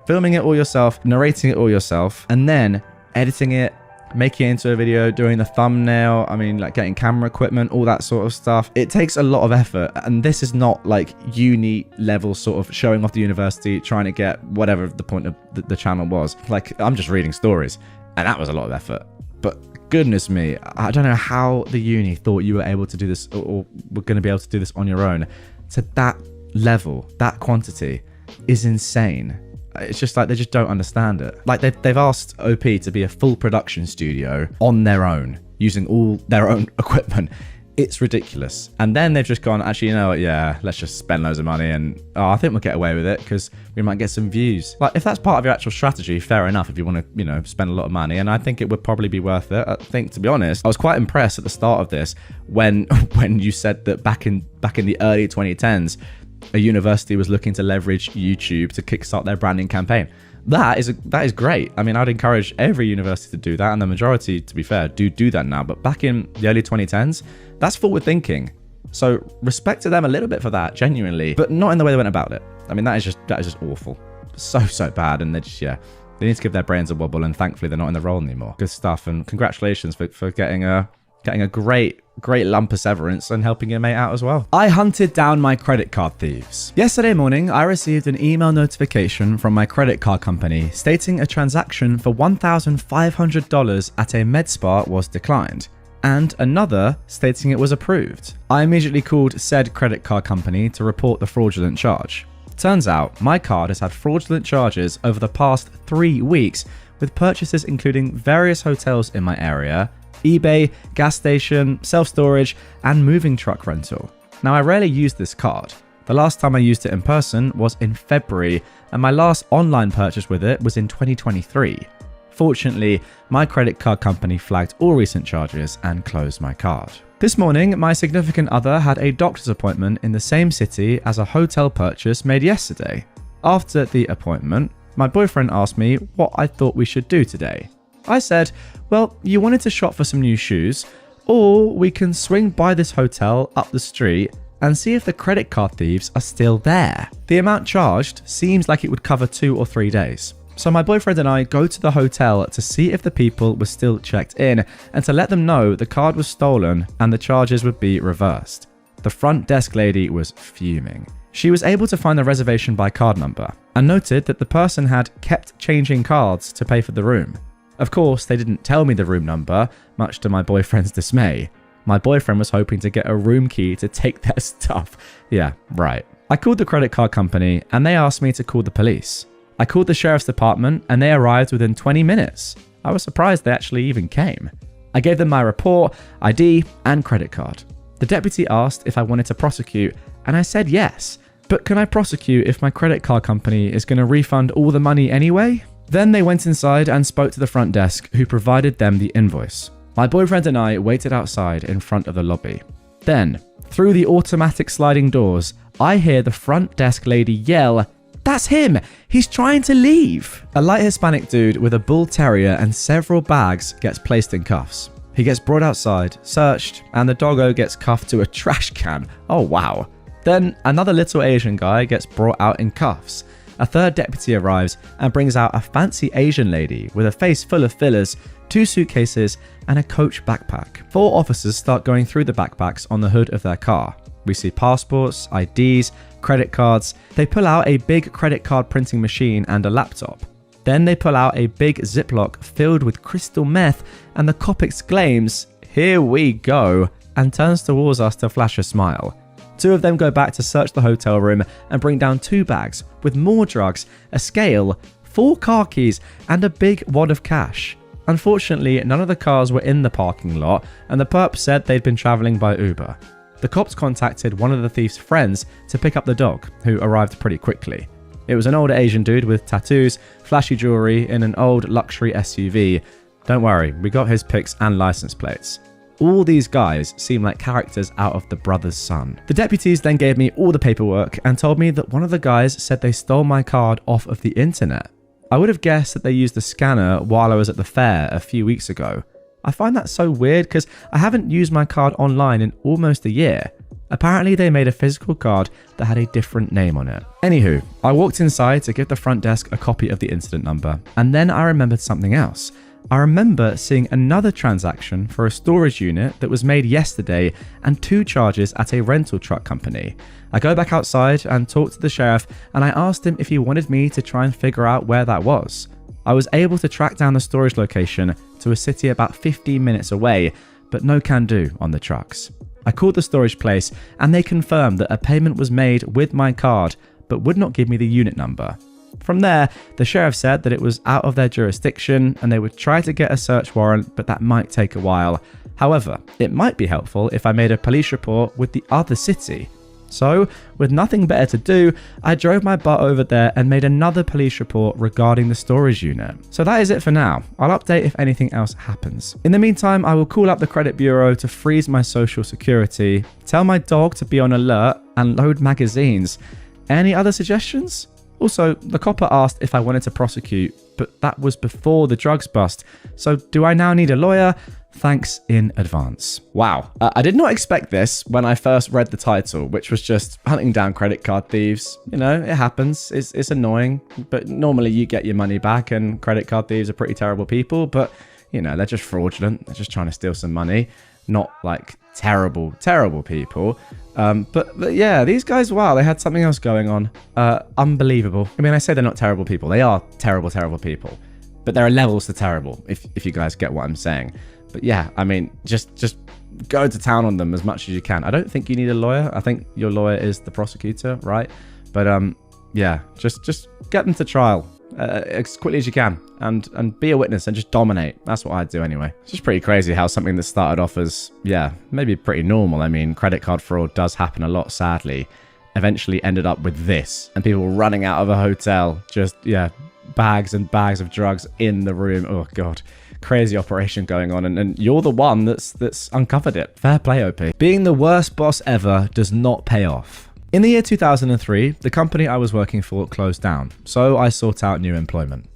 filming it all yourself, narrating it all yourself, and then editing it, making it into a video, doing the thumbnail, like getting camera equipment, all that sort of stuff, it takes a lot of effort. And this is not like uni level sort of showing off the university, trying to get whatever the point of the channel was. Like, I'm just reading stories, and that was a lot of effort. But goodness me, I don't know how the uni thought you were able to do this, or were going to be able to do this on your own to that level. That quantity is insane. It's just like they just don't understand it. Like they've asked OP to be a full production studio on their own, using all their own equipment. It's ridiculous. And then they've just gone, actually, yeah, let's just spend loads of money and I think we'll get away with it because we might get some views. Like, if that's part of your actual strategy, fair enough if you want to, spend a lot of money. And I think it would probably be worth it. I think, to be honest, I was quite impressed at the start of this when you said that back in the early 2010s, a university was looking to leverage YouTube to kickstart their branding campaign. That is great. I'd encourage every university to do that, and the majority, to be fair, do that now. But back in the early 2010s, that's forward thinking. So respect to them a little bit for that, genuinely, but not in the way they went about it. That is just awful. So bad, and they need to give their brains a wobble, and thankfully they're not in the role anymore. Good stuff, and congratulations for getting a great lump of severance and helping your mate out as well. I hunted down my credit card thieves. Yesterday morning, I received an email notification from my credit card company stating a transaction for $1,500 at a med spa was declined, and another stating it was approved. I immediately called said credit card company to report the fraudulent charge. Turns out my card has had fraudulent charges over the past 3 weeks, with purchases including various hotels in my area, eBay, gas station, self-storage, and moving truck rental. Now, I rarely use this card. The last time I used it in person was in February, and my last online purchase with it was in 2023. Fortunately, my credit card company flagged all recent charges and closed my card. This morning, my significant other had a doctor's appointment in the same city as a hotel purchase made yesterday. After the appointment, my boyfriend asked me what I thought we should do today. I said, well, you wanted to shop for some new shoes, or we can swing by this hotel up the street and see if the credit card thieves are still there. The amount charged seems like it would cover 2 or 3 days. So my boyfriend and I go to the hotel to see if the people were still checked in and to let them know the card was stolen and the charges would be reversed. The front desk lady was fuming. She was able to find the reservation by card number and noted that the person had kept changing cards to pay for the room. Of course, they didn't tell me the room number, much to my boyfriend's dismay. My boyfriend was hoping to get a room key to take their stuff. Yeah, right. I called the credit card company and they asked me to call the police. I called the sheriff's department and they arrived within 20 minutes. I was surprised they actually even came. I gave them my report, ID, and credit card. The deputy asked if I wanted to prosecute, and I said yes. But can I prosecute if my credit card company is going to refund all the money anyway? Then they went inside and spoke to the front desk, who provided them the invoice. My boyfriend and I waited outside in front of the lobby. Then, through the automatic sliding doors, I hear the front desk lady yell, That's him! He's trying to leave! A light Hispanic dude with a bull terrier and several bags gets placed in cuffs. He gets brought outside, searched, and the doggo gets cuffed to a trash can. Oh wow. Then another little Asian guy gets brought out in cuffs. A third deputy arrives and brings out a fancy Asian lady with a face full of fillers, 2 suitcases, and a Coach backpack. 4 officers start going through the backpacks on the hood of their car. We see passports, IDs, credit cards. They pull out a big credit card printing machine and a laptop. Then they pull out a big Ziploc filled with crystal meth, and the cop exclaims, "Here we go," and turns towards us to flash a smile. 2 of them go back to search the hotel room and bring down 2 bags with more drugs, a scale, 4 car keys, and a big wad of cash. Unfortunately, none of the cars were in the parking lot, and the perp said they'd been traveling by Uber. The cops contacted one of the thief's friends to pick up the dog, who arrived pretty quickly. It was an older Asian dude with tattoos, flashy jewelry, in an old luxury SUV. Don't worry, we got his pics and license plates. All these guys seem like characters out of The Brother's Son. The deputies then gave me all the paperwork and told me that one of the guys said they stole my card off of the internet. I would have guessed that they used the scanner while I was at the fair a few weeks ago. I find that so weird because I haven't used my card online in almost a year. Apparently they made a physical card that had a different name on it. Anywho, I walked inside to give the front desk a copy of the incident number, and then I remembered something else. I remember seeing another transaction for a storage unit that was made yesterday and 2 charges at a rental truck company. I go back outside and talk to the sheriff, and I asked him if he wanted me to try and figure out where that was. I was able to track down the storage location to a city about 15 minutes away, but no can do on the trucks. I called the storage place and they confirmed that a payment was made with my card, but would not give me the unit number. From there, the sheriff said that it was out of their jurisdiction and they would try to get a search warrant, but that might take a while. However, it might be helpful if I made a police report with the other city. So, with nothing better to do, I drove my butt over there and made another police report regarding the storage unit. So that is it for now. I'll update if anything else happens. In the meantime, I will call up the credit bureau to freeze my social security, tell my dog to be on alert, and load magazines. Any other suggestions? Also, the copper asked if I wanted to prosecute, but that was before the drugs bust. So do I now need a lawyer? Thanks in advance. Wow. I did not expect this when I first read the title, which was just hunting down credit card thieves. You know, it happens. It's annoying, but normally you get your money back, and credit card thieves are pretty terrible people, but you know, they're just fraudulent. They're just trying to steal some money, not like terrible, terrible people. But yeah, these guys, wow, they had something else going on. Unbelievable. I mean, I say they're not terrible people. They are terrible, terrible people. But there are levels to terrible, if you guys get what I'm saying. But yeah, I mean, just go to town on them as much as you can. I don't think you need a lawyer. I think your lawyer is the prosecutor, right? But yeah, just get them to trial as quickly as you can and be a witness and just dominate. That's what I'd do anyway. It's just pretty crazy how something that started off as, yeah, maybe pretty normal. I mean, credit card fraud does happen a lot, sadly. Eventually ended up with this and people running out of a hotel, just, yeah, bags and bags of drugs in the room. Oh, God. Crazy operation going on, and you're the one that's uncovered it. Fair play, OP. Being the worst boss ever does not pay off. In the year 2003, the company I was working for closed down, so I sought out new employment.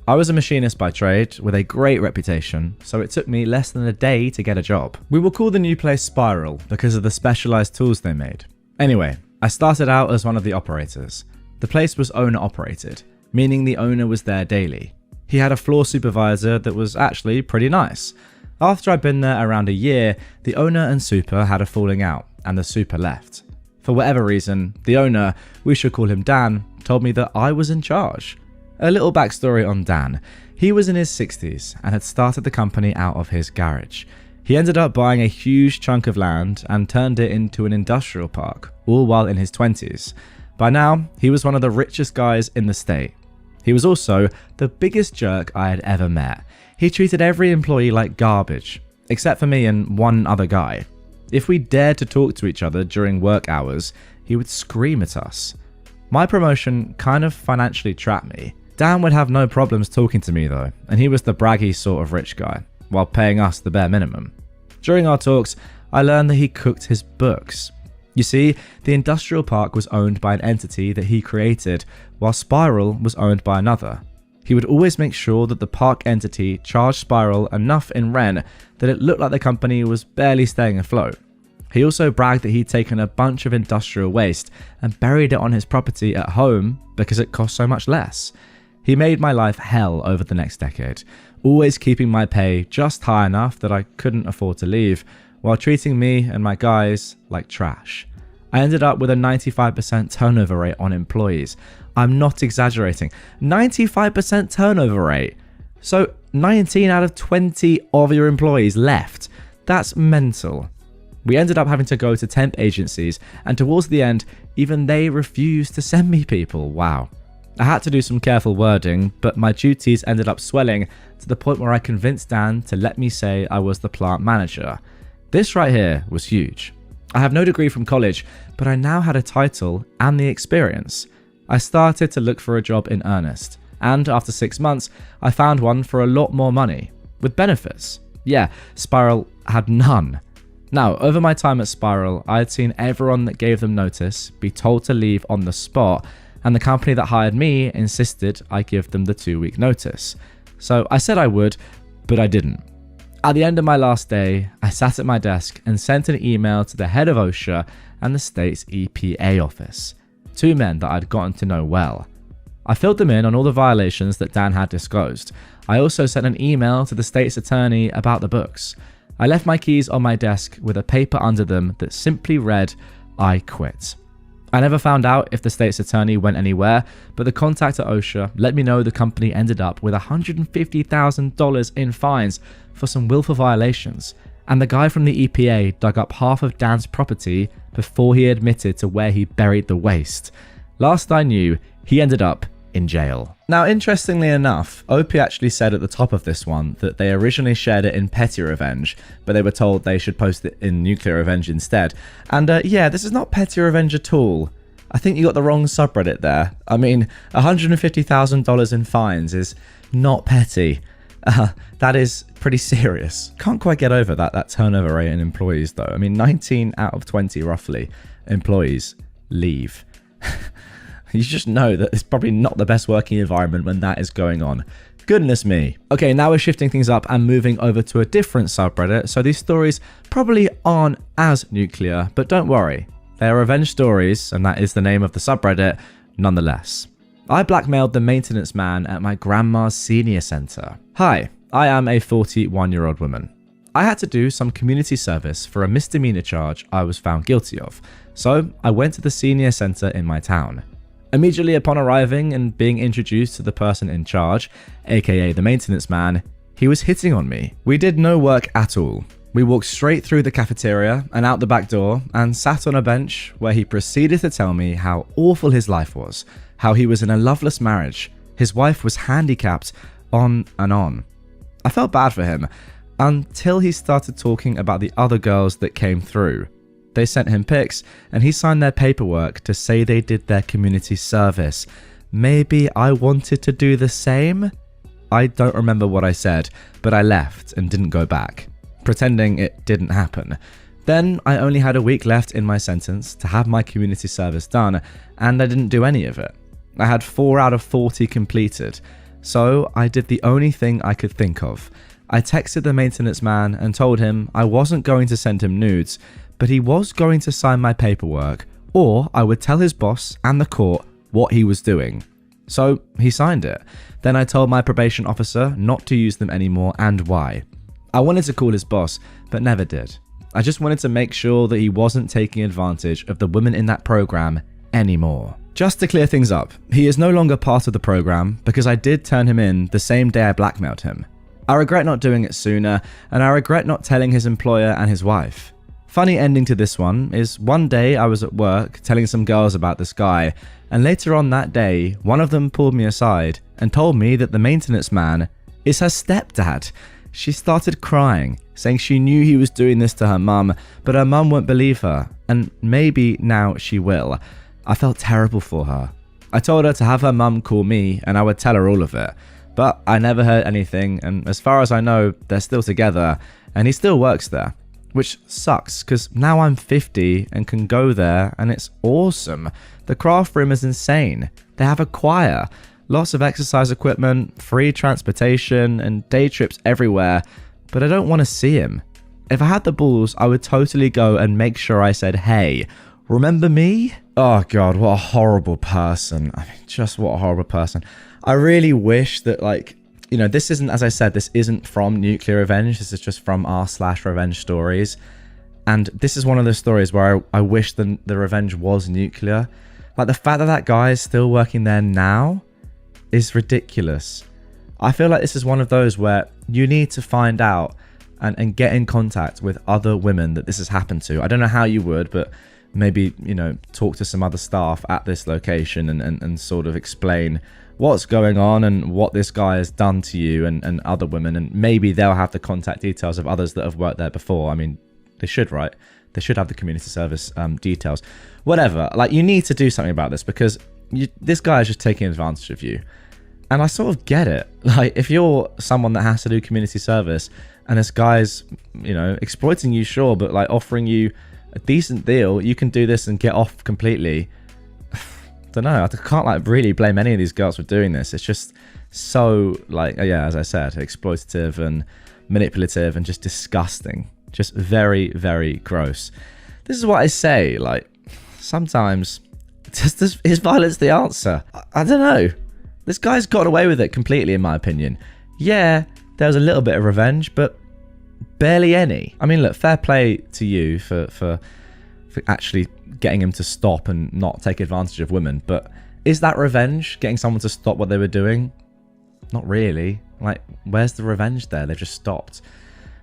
I was a machinist by trade with a great reputation, so it took me less than a day to get a job. We will call the new place Spiral because of the specialized tools they made. Anyway, I started out as one of the operators. The place was owner operated, meaning the owner was there daily. He had a floor supervisor that was actually pretty nice. After I'd been there around a year, the owner and super had a falling out, and the super left. For whatever reason, the owner, we should call him Dan, told me that I was in charge. A little backstory on Dan. He was in his 60s and had started the company out of his garage. He ended up buying a huge chunk of land and turned it into an industrial park, all while in his 20s. By now, he was one of the richest guys in the state. He was also the biggest jerk I had ever met. He treated every employee like garbage, except for me and one other guy. If we dared to talk to each other during work hours, he would scream at us. My promotion kind of financially trapped me. Dan would have no problems talking to me though, and he was the braggy sort of rich guy, while paying us the bare minimum. During our talks, I learned that he cooked his books. You see, the industrial park was owned by an entity that he created, while Spiral was owned by another. He would always make sure that the park entity charged Spiral enough in rent that it looked like the company was barely staying afloat. He also bragged that he'd taken a bunch of industrial waste and buried it on his property at home because it cost so much less. He made my life hell over the next decade, always keeping my pay just high enough that I couldn't afford to leave, while treating me and my guys like trash. I ended up with a 95% turnover rate on employees. I'm not exaggerating. 95% turnover rate. So 19 out of 20 of your employees left. That's mental. We ended up having to go to temp agencies, and towards the end, even they refused to send me people. Wow. I had to do some careful wording, but my duties ended up swelling to the point where I convinced Dan to let me say I was the plant manager. This right here was huge. I have no degree from college, but I now had a title and the experience. I started to look for a job in earnest, and after 6 months, I found one for a lot more money, with benefits. Yeah, Spiral had none. Now, over my time at Spiral, I had seen everyone that gave them notice be told to leave on the spot, and the company that hired me insisted I give them the 2-week notice. So I said I would, but I didn't. At the end of my last day, I sat at my desk and sent an email to the head of OSHA and the state's EPA office, 2 men that I'd gotten to know well. I filled them in on all the violations that Dan had disclosed. I also sent an email to the state's attorney about the books. I left my keys on my desk with a paper under them that simply read, "I quit." I never found out if the state's attorney went anywhere, but the contact at OSHA let me know the company ended up with $150,000 in fines for some willful violations, and the guy from the EPA dug up half of Dan's property before he admitted to where he buried the waste. Last I knew, he ended up in jail. Now, interestingly enough, OP actually said at the top of this one that they originally shared it in Petty Revenge, but they were told they should post it in Nuclear Revenge instead. And yeah, this is not Petty Revenge at all. I think you got the wrong subreddit there. I mean, $150,000 in fines is not petty. That is pretty serious. Can't quite get over that turnover rate in employees though. I mean, 19 out of 20 roughly employees leave. You just know that it's probably not the best working environment when that is going on. Goodness me. Okay, now we're shifting things up and moving over to a different subreddit, so these stories probably aren't as nuclear, but don't worry. They are revenge stories, and that is the name of the subreddit, nonetheless. I blackmailed the maintenance man at my grandma's senior centre. Hi, I am a 41-year-old woman. I had to do some community service for a misdemeanor charge I was found guilty of, so I went to the senior centre in my town. Immediately upon arriving and being introduced to the person in charge, aka the maintenance man, he was hitting on me. We did no work at all. We walked straight through the cafeteria and out the back door and sat on a bench where he proceeded to tell me how awful his life was, how he was in a loveless marriage, his wife was handicapped, on and on. I felt bad for him until he started talking about the other girls that came through. They sent him pics and he signed their paperwork to say they did their community service. Maybe I wanted to do the same? I don't remember what I said, but I left and didn't go back, pretending it didn't happen. Then I only had a week left in my sentence to have my community service done, and I didn't do any of it. I had 4 out of 40 completed, so I did the only thing I could think of. I texted the maintenance man and told him I wasn't going to send him nudes, but he was going to sign my paperwork, or I would tell his boss and the court what he was doing. So he signed it. Then I told my probation officer not to use them anymore and why. I wanted to call his boss, but never did. I just wanted to make sure that he wasn't taking advantage of the women in that program anymore. Just to clear things up, he is no longer part of the program because I did turn him in the same day I blackmailed him. I regret not doing it sooner, and I regret not telling his employer and his wife. Funny ending to this one is one day I was at work telling some girls about this guy, and later on that day, one of them pulled me aside and told me that the maintenance man is her stepdad. She started crying, saying she knew he was doing this to her mum, but her mum won't believe her, and maybe now she will. I felt terrible for her. I told her to have her mum call me and I would tell her all of it, but I never heard anything, and as far as I know, they're still together, and he still works there. which sucks because now I'm 50 and can go there and it's awesome. The craft room is insane. They have a choir, lots of exercise equipment, free transportation, and day trips everywhere, but I don't want to see him. If I had the balls, I would totally go and make sure I said, hey, remember me? Oh God, what a horrible person. I mean, just what a horrible person. I really wish that, like, you know, this isn't, as I said, this isn't from Nuclear Revenge. This is just from r/revenge stories. And this is one of those stories where I wish the revenge was nuclear. Like, the fact that that guy is still working there now is ridiculous. I feel like this is one of those where you need to find out and get in contact with other women that this has happened to. I don't know how you would, but maybe, you know, talk to some other staff at this location and sort of explain what's going on and what this guy has done to you and other women. And maybe they'll have the contact details of others that have worked there before. I mean, they should, right? They should have the community service details. Whatever. Like, you need to do something about this because this guy is just taking advantage of you. And I sort of get it. Like, if you're someone that has to do community service and this guy's, you know, exploiting you, sure, but like offering you a decent deal, you can do this and get off completely. Don't know. I can't like really blame any of these girls for doing this. It's just so, like, yeah, as I said, exploitative and manipulative and just disgusting. Just very, very gross. This is what I say. Like, sometimes is violence the answer? I don't know. This guy's got away with it completely, in my opinion. Yeah, there was a little bit of revenge, but barely any. I mean, look, fair play to you for actually getting him to stop and not take advantage of women. But is that revenge? Getting someone to stop what they were doing? Not really. Like, where's the revenge there? They've just stopped.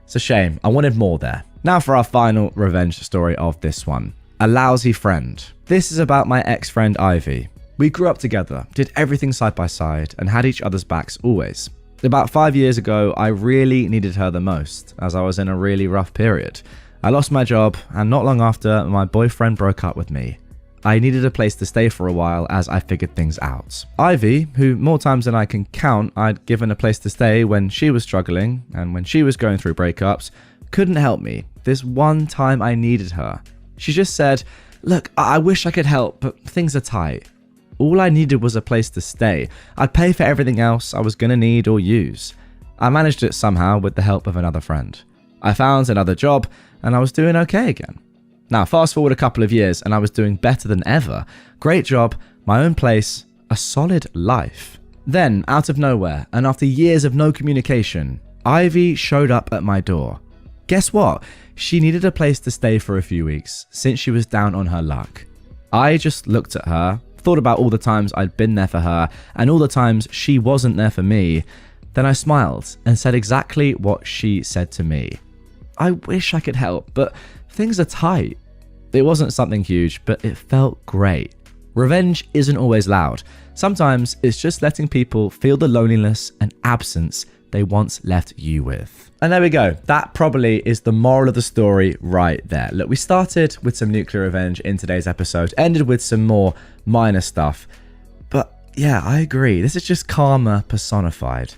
It's a shame. I wanted more there. Now for our final revenge story of this one. A lousy friend. This is about my ex-friend Ivy. We grew up together, did everything side by side, and had each other's backs always. About 5 years ago, I really needed her the most, as I was in a really rough period. I lost my job, and not long after, my boyfriend broke up with me. I needed a place to stay for a while as I figured things out. Ivy, who more times than I can count I'd given a place to stay when she was struggling, and when she was going through breakups, couldn't help me. This one time I needed her. She just said, look, I wish I could help, but things are tight. All I needed was a place to stay. I'd pay for everything else I was going to need or use. I managed it somehow with the help of another friend. I found another job and I was doing okay again. Now, fast forward a couple of years and I was doing better than ever. Great job, my own place, a solid life. Then, out of nowhere, and after years of no communication, Ivy showed up at my door. Guess what? She needed a place to stay for a few weeks since she was down on her luck. I just looked at her, thought about all the times I'd been there for her and all the times she wasn't there for me. Then I smiled and said exactly what she said to me. I wish I could help, but things are tight. It wasn't something huge, but it felt great. Revenge isn't always loud. Sometimes it's just letting people feel the loneliness and absence they once left you with. And there we go. That probably is the moral of the story right there. Look, we started with some nuclear revenge in today's episode, ended with some more minor stuff. But yeah, I agree. This is just karma personified.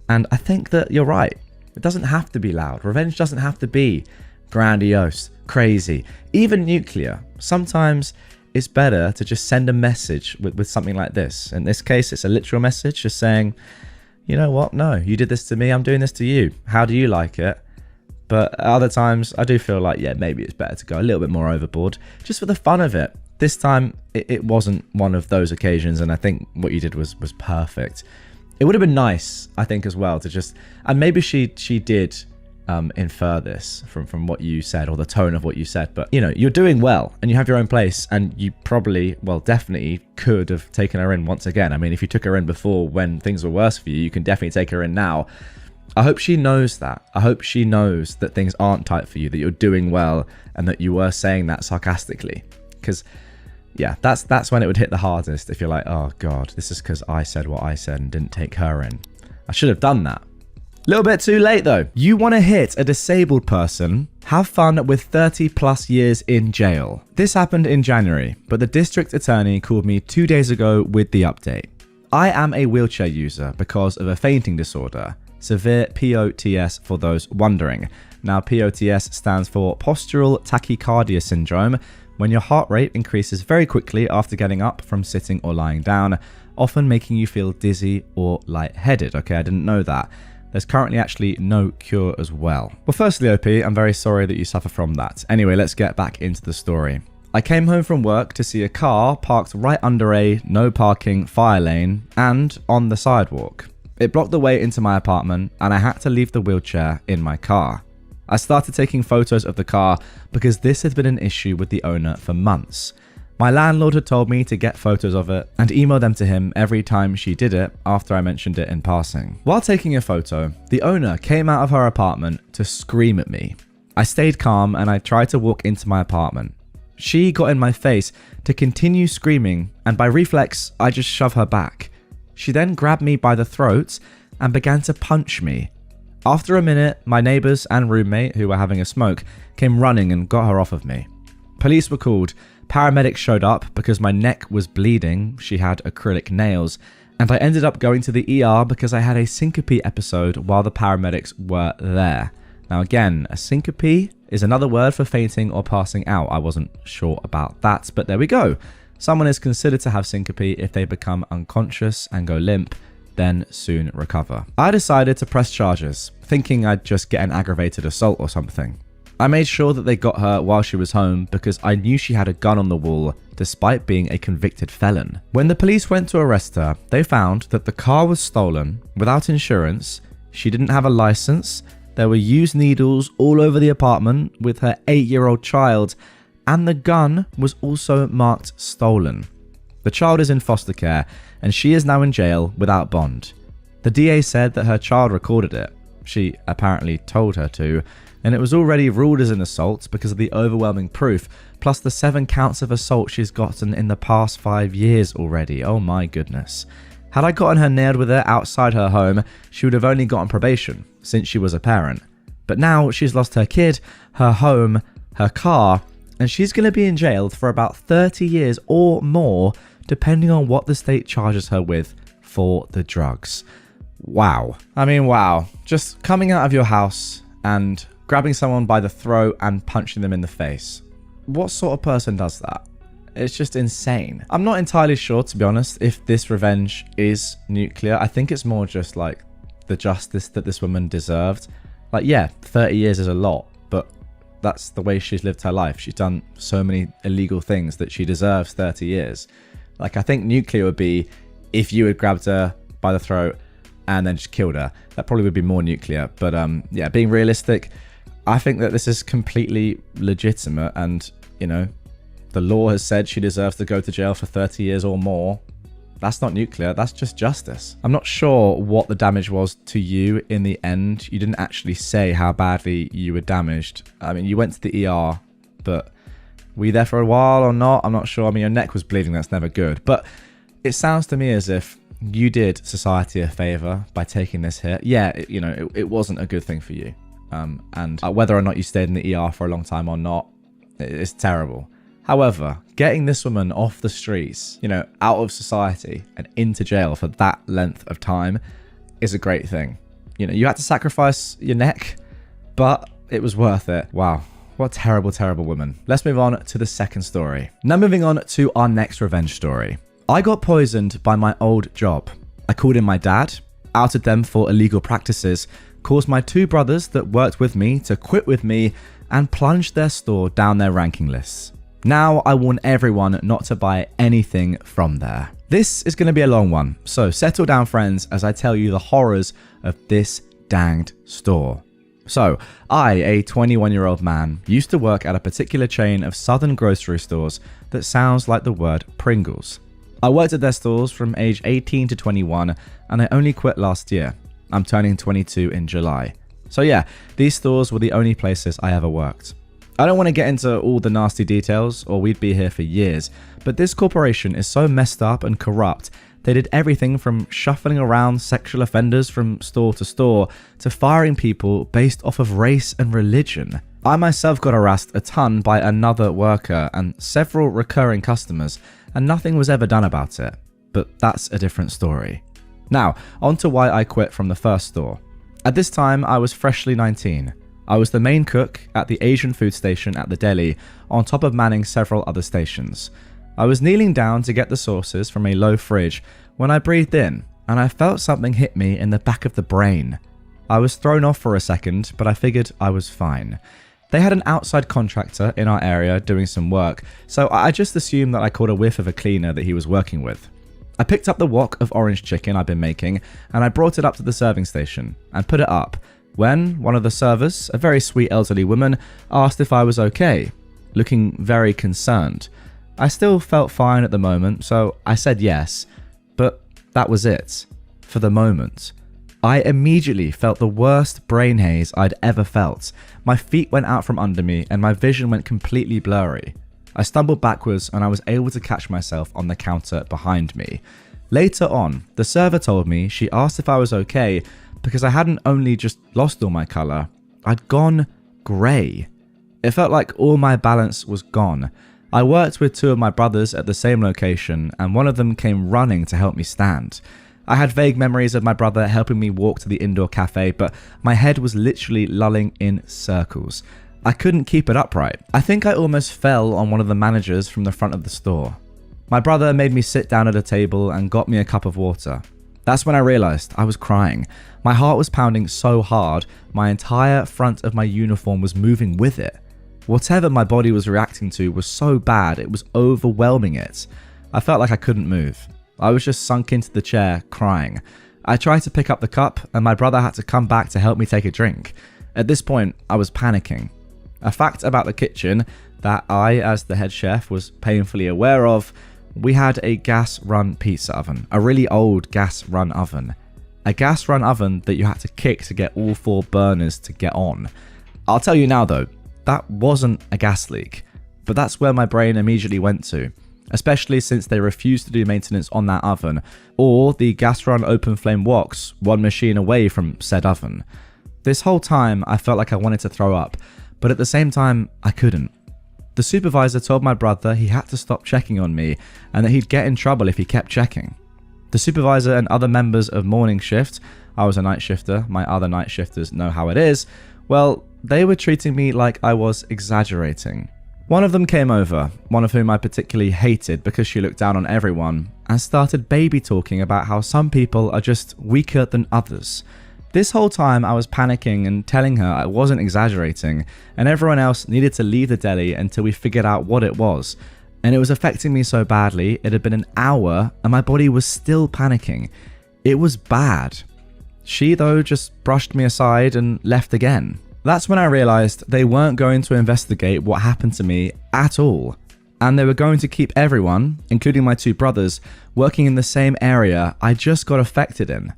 And I think that you're right. It doesn't have to be loud. Revenge doesn't have to be grandiose, crazy, even nuclear. Sometimes it's better to just send a message with something like this. In this case, it's a literal message just saying, you know what? No, you did this to me. I'm doing this to you. How do you like it? But other times I do feel like, yeah, maybe it's better to go a little bit more overboard just for the fun of it. This time it wasn't one of those occasions. And I think what you did was perfect. It would have been nice, I think, as well to just, and maybe she did infer this from what you said or the tone of what you said, but you know, you're doing well and you have your own place and you probably, well, definitely could have taken her in once again. I mean, if you took her in before when things were worse for you, you can definitely take her in now. I hope she knows that. I hope she knows that things aren't tight for you, that you're doing well and that you were saying that sarcastically, because yeah, that's when it would hit the hardest if you're like, oh God, this is because I said what I said and didn't take her in. I should have done that. Little bit too late though. You want to hit a disabled person? Have fun with 30 plus years in jail. This happened in January, but the district attorney called me 2 days ago with the update. I am a wheelchair user because of a fainting disorder. severe POTS for those wondering. Now, POTS stands for postural tachycardia syndrome, when your heart rate increases very quickly after getting up from sitting or lying down, often making you feel dizzy or lightheaded. Okay, I didn't know that. There's currently actually no cure as well. Well, firstly, OP, I'm very sorry that you suffer from that. Anyway, let's get back into the story. I came home from work to see a car parked right under a no parking fire lane and on the sidewalk. It blocked the way into my apartment and I had to leave the wheelchair in my car. I started taking photos of the car because this had been an issue with the owner for months. My landlord had told me to get photos of it and email them to him every time she did it after I mentioned it in passing. While taking a photo, the owner came out of her apartment to scream at me. I stayed calm and I tried to walk into my apartment. She got in my face to continue screaming and by reflex, I just shoved her back. She then grabbed me by the throat and began to punch me. After a minute, my neighbours and roommate, who were having a smoke, came running and got her off of me. Police were called, paramedics showed up because my neck was bleeding, she had acrylic nails, and I ended up going to the ER because I had a syncope episode while the paramedics were there. Now again, a syncope is another word for fainting or passing out. I wasn't sure about that, but there we go. Someone is considered to have syncope if they become unconscious and go limp, then soon recover. I decided to press charges, thinking I'd just get an aggravated assault or something. I made sure that they got her while she was home because I knew she had a gun on the wall despite being a convicted felon. When the police went to arrest her, they found that the car was stolen without insurance, she didn't have a license, there were used needles all over the apartment with her 8-year-old child, and the gun was also marked stolen. The child is in foster care and she is now in jail without bond. The DA said that her child recorded it. She apparently told her to, and it was already ruled as an assault because of the overwhelming proof, plus the 7 counts of assault she's gotten in the past 5 years already. Oh my goodness. Had I gotten her nailed with it outside her home, she would have only gotten probation, since she was a parent. But now she's lost her kid, her home, her car, and she's going to be in jail for about 30 years or more, depending on what the state charges her with for the drugs. Wow. I mean, wow. Just coming out of your house and grabbing someone by the throat and punching them in the face. What sort of person does that? It's just insane. I'm not entirely sure, to be honest, if this revenge is nuclear. I think it's more just like the justice that this woman deserved. Like, yeah, 30 years is a lot, but that's the way she's lived her life. She's done so many illegal things that she deserves 30 years. Like, I think nuclear would be if you had grabbed her by the throat and then just killed her. That probably would be more nuclear. But yeah, being realistic, I think that this is completely legitimate. And, you know, the law has said she deserves to go to jail for 30 years or more. That's not nuclear. That's just justice. I'm not sure what the damage was to you in the end. You didn't actually say how badly you were damaged. I mean, you went to the ER, but were you there for a while or not? I'm not sure. I mean, your neck was bleeding. That's never good. But it sounds to me as if you did society a favor by taking this hit. Yeah, it wasn't a good thing for you. And whether or not you stayed in the ER for a long time or not, it's terrible. However, getting this woman off the streets, out of society and into jail for that length of time is a great thing. You had to sacrifice your neck, but it was worth it. Wow. What a terrible, terrible woman. Let's move on to the second story. Now moving on to our next revenge story. I got poisoned by my old job. I called in my dad, outed them for illegal practices, caused my 2 brothers that worked with me to quit with me, and plunged their store down their ranking lists. Now I warn everyone not to buy anything from there. This is going to be a long one, so settle down friends as I tell you the horrors of this danged store. So, I, a 21-year-old man, used to work at a particular chain of southern grocery stores that sounds like the word Pringles. I worked at their stores from age 18 to 21 and I only quit last year. I'm turning 22 in July. So yeah, these stores were the only places I ever worked. I don't want to get into all the nasty details or we'd be here for years, but this corporation is so messed up and corrupt. They did everything from shuffling around sexual offenders from store to store to firing people based off of race and religion. I myself got harassed a ton by another worker and several recurring customers, and nothing was ever done about it. But that's a different story. Now, on to why I quit from the first store. At this time, I was freshly 19. I was the main cook at the Asian food station at the deli, on top of manning several other stations. I was kneeling down to get the sauces from a low fridge when I breathed in, and I felt something hit me in the back of the brain. I was thrown off for a second, but I figured I was fine. They had an outside contractor in our area doing some work, so I just assumed that I caught a whiff of a cleaner that he was working with. I picked up the wok of orange chicken I'd been making, and I brought it up to the serving station and put it up when one of the servers, a very sweet elderly woman, asked if I was okay, looking very concerned. I still felt fine at the moment, so I said yes, but that was it, for the moment. I immediately felt the worst brain haze I'd ever felt. My feet went out from under me and my vision went completely blurry. I stumbled backwards and I was able to catch myself on the counter behind me. Later on, the server told me she asked if I was okay because I hadn't only just lost all my colour, I'd gone grey. It felt like all my balance was gone. I worked with two of my brothers at the same location and one of them came running to help me stand. I had vague memories of my brother helping me walk to the indoor cafe, but my head was literally lulling in circles. I couldn't keep it upright. I think I almost fell on one of the managers from the front of the store. My brother made me sit down at a table and got me a cup of water. That's when I realised I was crying. My heart was pounding so hard, my entire front of my uniform was moving with it. Whatever my body was reacting to was so bad, it was overwhelming it. I felt like I couldn't move. I was just sunk into the chair, crying. I tried to pick up the cup, and my brother had to come back to help me take a drink. At this point, I was panicking. A fact about the kitchen that I, as the head chef, was painfully aware of, we had a gas-run pizza oven, a really old gas-run oven. A gas-run oven that you had to kick to get all 4 burners to get on. I'll tell you now though, that wasn't a gas leak, but that's where my brain immediately went to, especially since they refused to do maintenance on that oven, or the gas-run open flame woks, one machine away from said oven. This whole time I felt like I wanted to throw up, but at the same time I couldn't. The supervisor told my brother he had to stop checking on me and that he'd get in trouble if he kept checking. The supervisor and other members of morning shift, I was a night shifter, my other night shifters know how it is, well, they were treating me like I was exaggerating. One of them came over, one of whom I particularly hated because she looked down on everyone, and started baby talking about how some people are just weaker than others. This whole time I was panicking and telling her I wasn't exaggerating, and everyone else needed to leave the deli until we figured out what it was. And it was affecting me so badly, it had been an hour and my body was still panicking. It was bad. She though just brushed me aside and left again. That's when I realised they weren't going to investigate what happened to me at all. And they were going to keep everyone, including my 2 brothers, working in the same area I just got affected in.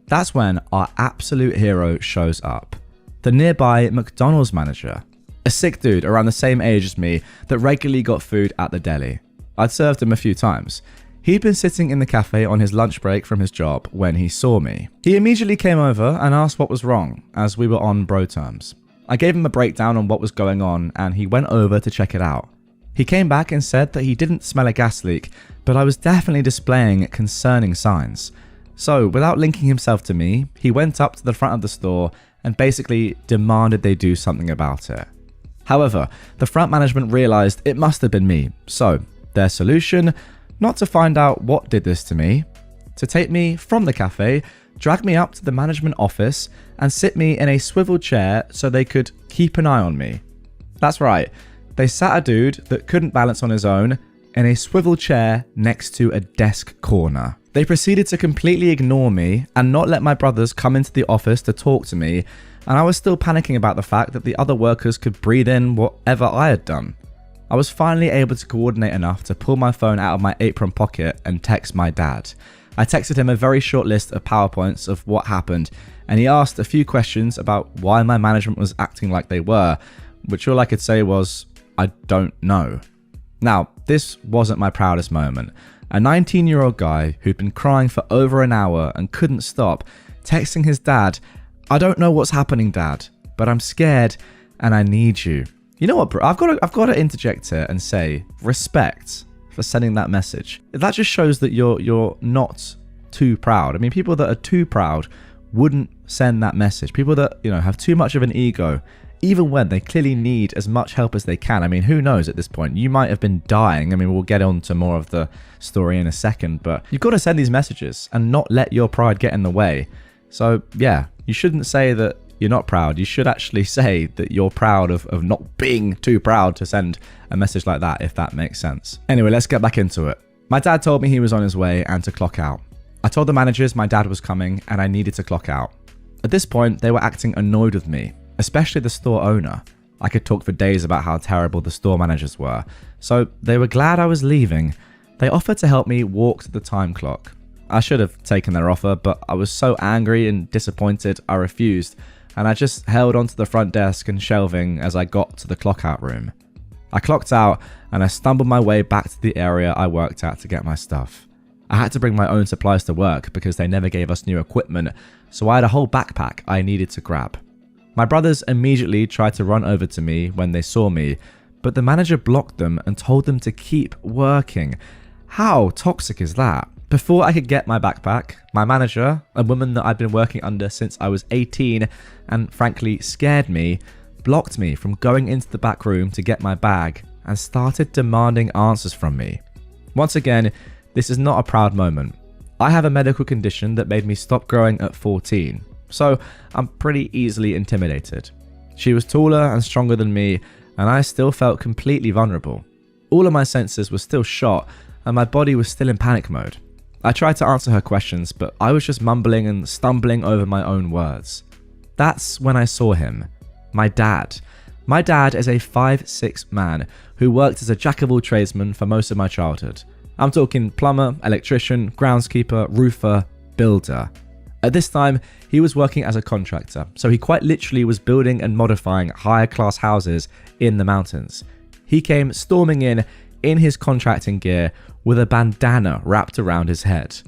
That's when our absolute hero shows up. The nearby McDonald's manager. A sick dude around the same age as me that regularly got food at the deli. I'd served him a few times. He'd been sitting in the cafe on his lunch break from his job when he saw me. He immediately came over and asked what was wrong, as we were on bro terms. I gave him a breakdown on what was going on and he went over to check it out. He came back and said that he didn't smell a gas leak, but I was definitely displaying concerning signs. So, without linking himself to me, he went up to the front of the store and basically demanded they do something about it. However, the front management realised it must have been me, so their solution, not to find out what did this to me, to take me from the cafe, drag me up to the management office and sit me in a swivel chair so they could keep an eye on me. That's right, they sat a dude that couldn't balance on his own in a swivel chair next to a desk corner. They proceeded to completely ignore me and not let my brothers come into the office to talk to me, and I was still panicking about the fact that the other workers could breathe in whatever I had done. I was finally able to coordinate enough to pull my phone out of my apron pocket and text my dad. I texted him a very short list of PowerPoints of what happened, and he asked a few questions about why my management was acting like they were, which all I could say was, I don't know. Now, this wasn't my proudest moment. A 19-year-old guy who'd been crying for over an hour and couldn't stop, texting his dad, I don't know what's happening, Dad, but I'm scared and I need you. You know what, bro? I've got to interject here and say respect for sending that message. That just shows that you're not too proud. I mean, people that are too proud wouldn't send that message. People that, have too much of an ego, even when they clearly need as much help as they can. I mean, who knows at this point? You might have been dying. I mean, we'll get on to more of the story in a second, but you've got to send these messages and not let your pride get in the way. So yeah, you shouldn't say that you're not proud. You should actually say that you're proud of not being too proud to send a message like that, if that makes sense. Anyway, let's get back into it. My dad told me he was on his way and to clock out. I told the managers my dad was coming and I needed to clock out. At this point, they were acting annoyed with me, especially the store owner. I could talk for days about how terrible the store managers were, so they were glad I was leaving. They offered to help me walk to the time clock. I should have taken their offer, but I was so angry and disappointed I refused, and I just held onto the front desk and shelving as I got to the clock out room. I clocked out and I stumbled my way back to the area I worked at to get my stuff. I had to bring my own supplies to work because they never gave us new equipment, so I had a whole backpack I needed to grab. My brothers immediately tried to run over to me when they saw me, but the manager blocked them and told them to keep working. How toxic is that? Before I could get my backpack, my manager, a woman that I'd been working under since I was 18 and frankly scared me, blocked me from going into the back room to get my bag and started demanding answers from me. Once again, this is not a proud moment. I have a medical condition that made me stop growing at 14, so I'm pretty easily intimidated. She was taller and stronger than me, and I still felt completely vulnerable. All of my senses were still shot, and my body was still in panic mode. I tried to answer her questions, but I was just mumbling and stumbling over my own words. That's when I saw him. My dad. My dad is a 5'6" man who worked as a jack-of-all-tradesman for most of my childhood. I'm talking plumber, electrician, groundskeeper, roofer, builder. At this time, he was working as a contractor, so he quite literally was building and modifying higher class houses in the mountains. He came storming in his contracting gear with a bandana wrapped around his head.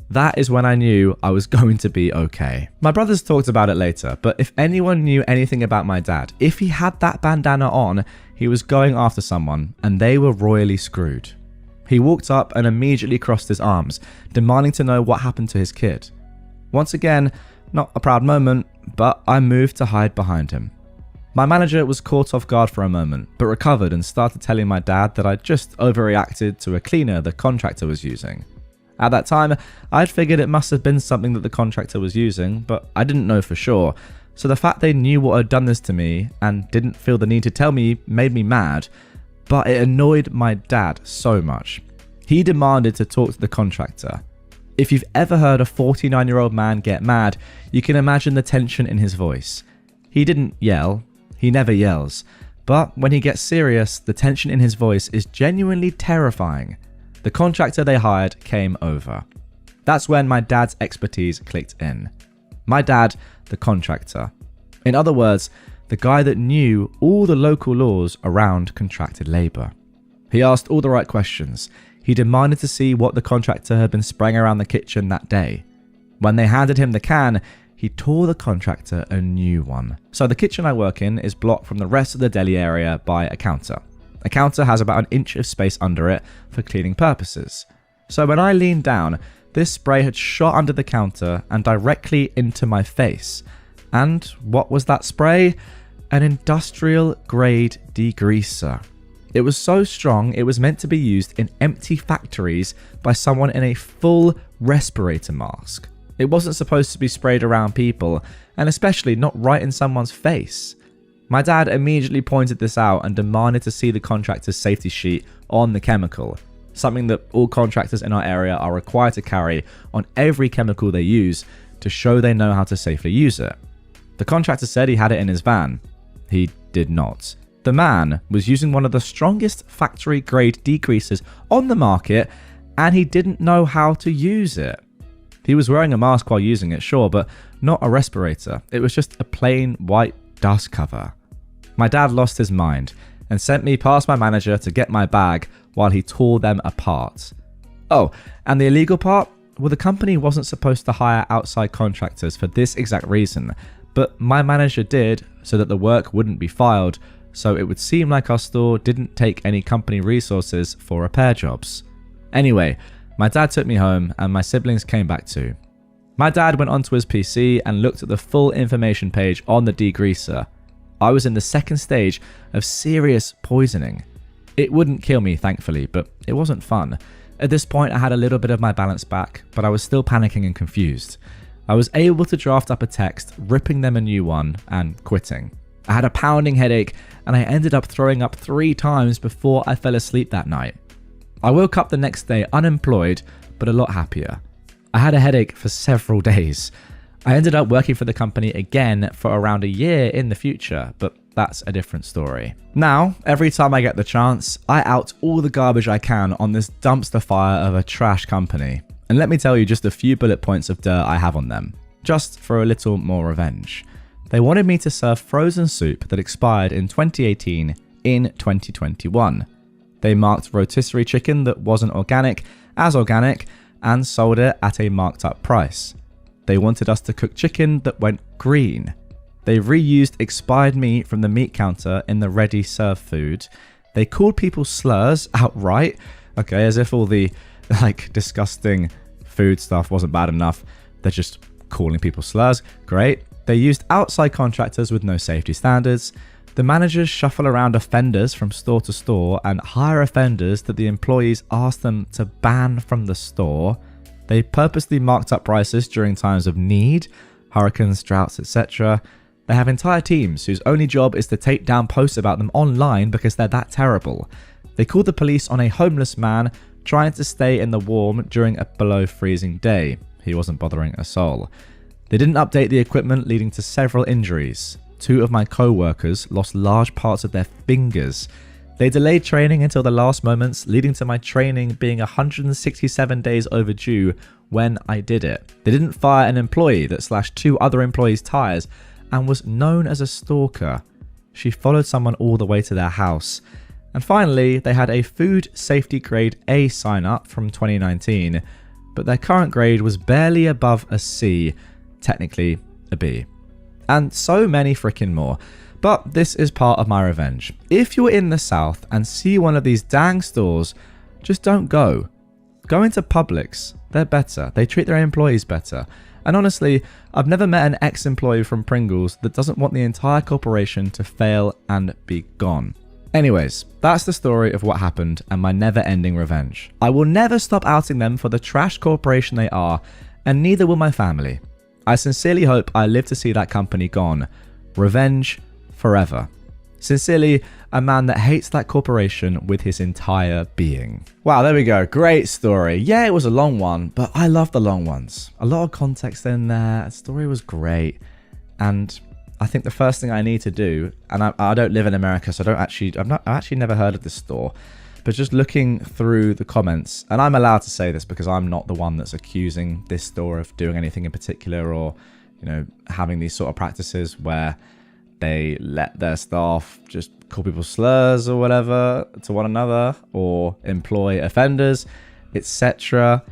That is when I knew I was going to be okay. My brothers talked about it later, but if anyone knew anything about my dad, if he had that bandana on, he was going after someone, and they were royally screwed. He walked up and immediately crossed his arms, demanding to know what happened to his kid. Once again, not a proud moment, but I moved to hide behind him. My manager was caught off guard for a moment, but recovered and started telling my dad that I'd just overreacted to a cleaner the contractor was using. At that time, I'd figured it must have been something that the contractor was using, but I didn't know for sure. So the fact they knew what had done this to me and didn't feel the need to tell me made me mad, but it annoyed my dad so much. He demanded to talk to the contractor. If you've ever heard a 49-year-old man get mad, you can imagine the tension in his voice. He didn't yell. He never yells. But when he gets serious, the tension in his voice is genuinely terrifying. The contractor they hired came over. That's when my dad's expertise clicked in. My dad, the contractor. In other words, the guy that knew all the local laws around contracted labour. He asked all the right questions. He demanded to see what the contractor had been spraying around the kitchen that day. When they handed him the can, he tore the contractor a new one. So the kitchen I work in is blocked from the rest of the deli area by a counter. A counter has about an inch of space under it for cleaning purposes. So when I leaned down, this spray had shot under the counter and directly into my face. And what was that spray? An industrial grade degreaser. It was so strong it was meant to be used in empty factories by someone in a full respirator mask. It wasn't supposed to be sprayed around people, and especially not right in someone's face. My dad immediately pointed this out and demanded to see the contractor's safety sheet on the chemical, something that all contractors in our area are required to carry on every chemical they use to show they know how to safely use it. The contractor said he had it in his van. He did not. The man was using one of the strongest factory-grade degreasers on the market, and he didn't know how to use it. He was wearing a mask while using it, sure, but not a respirator. It was just a plain white dust cover. My dad lost his mind and sent me past my manager to get my bag while he tore them apart. Oh, and the illegal part? Well, the company wasn't supposed to hire outside contractors for this exact reason, but my manager did so that the work wouldn't be filed, so it would seem like our store didn't take any company resources for repair jobs. Anyway, my dad took me home and my siblings came back too. My dad went onto his PC and looked at the full information page on the degreaser. I was in the second stage of serious poisoning. It wouldn't kill me, thankfully, but it wasn't fun. At this point, I had a little bit of my balance back, but I was still panicking and confused. I was able to draft up a text, ripping them a new one, and quitting. I had a pounding headache, and I ended up throwing up 3 times before I fell asleep that night. I woke up the next day unemployed, but a lot happier. I had a headache for several days. I ended up working for the company again for around a year in the future, but that's a different story. Now, every time I get the chance, I out all the garbage I can on this dumpster fire of a trash company. And let me tell you just a few bullet points of dirt I have on them, just for a little more revenge. They wanted me to serve frozen soup that expired in 2018 in 2021. They marked rotisserie chicken that wasn't organic as organic and sold it at a marked up price. They wanted us to cook chicken that went green. They reused expired meat from the meat counter in the ready serve food. They called people slurs outright. Okay, as if all the disgusting food stuff wasn't bad enough. They're just calling people slurs. Great. They used outside contractors with no safety standards. The managers shuffle around offenders from store to store and hire offenders that the employees ask them to ban from the store. They purposely marked up prices during times of need, hurricanes, droughts, etc. They have entire teams whose only job is to take down posts about them online because they're that terrible. They called the police on a homeless man trying to stay in the warm during a below freezing day. He wasn't bothering a soul. They didn't update the equipment, leading to several injuries. 2 of my co-workers lost large parts of their fingers. They delayed training until the last moments, leading to my training being 167 days overdue when I did it. They didn't fire an employee that slashed 2 other employees' tires and was known as a stalker. She followed someone all the way to their house. And finally, they had a food safety grade A sign up from 2019, but their current grade was barely above a C, technically a B. And so many freaking more. But this is part of my revenge. If you're in the South and see one of these dang stores, just don't go. Go into Publix. They're better. They treat their employees better. And honestly, I've never met an ex-employee from Pringles that doesn't want the entire corporation to fail and be gone. Anyways, that's the story of what happened and my never-ending revenge. I will never stop outing them for the trash corporation they are, and neither will my family. I sincerely hope I live to see that company gone. Revenge forever. Sincerely, a man that hates that corporation with his entire being. Wow, there we go. Great story. Yeah, it was a long one, but I love the long ones. A lot of context in there. The story was great. And I think the first thing I need to do, and I don't live in America, so I've actually never heard of this store, but just looking through the comments, and I'm allowed to say this because I'm not the one that's accusing this store of doing anything in particular or, having these sort of practices where they let their staff just call people slurs or whatever to one another or employ offenders, etc.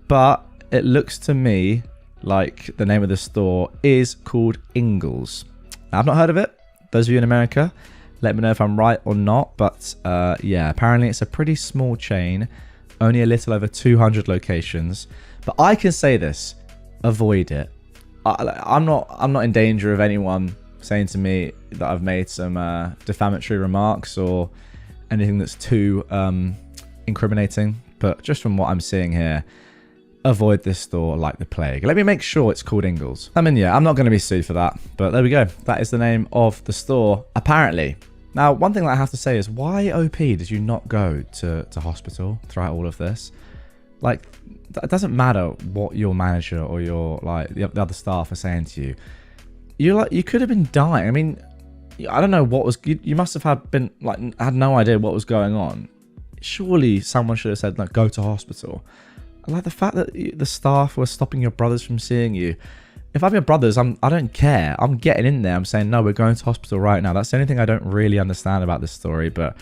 But it looks to me like the name of the store is called Ingles. Now, I've not heard of it. Those of you in America, let me know if I'm right or not. But yeah, apparently it's a pretty small chain, only a little over 200 locations. But I can say this: avoid it. I'm not in danger of anyone saying to me that I've made some defamatory remarks or anything that's too incriminating. But just from what I'm seeing here, avoid this store like the plague. Let me make sure it's called Ingles. Yeah, I'm not going to be sued for that. But there we go. That is the name of the store, apparently. Now, one thing that I have to say is, why, OP, did you not go to hospital throughout all of this? Like, it doesn't matter what your manager or your, the other staff are saying to you. You could have been dying. I mean, I don't know what was... You must have had no idea what was going on. Surely someone should have said, go to hospital. Like the fact that the staff were stopping your brothers from seeing you. If I'm your brothers, I don't care. I'm getting in there. I'm saying, no, we're going to hospital right now. That's the only thing I don't really understand about this story. But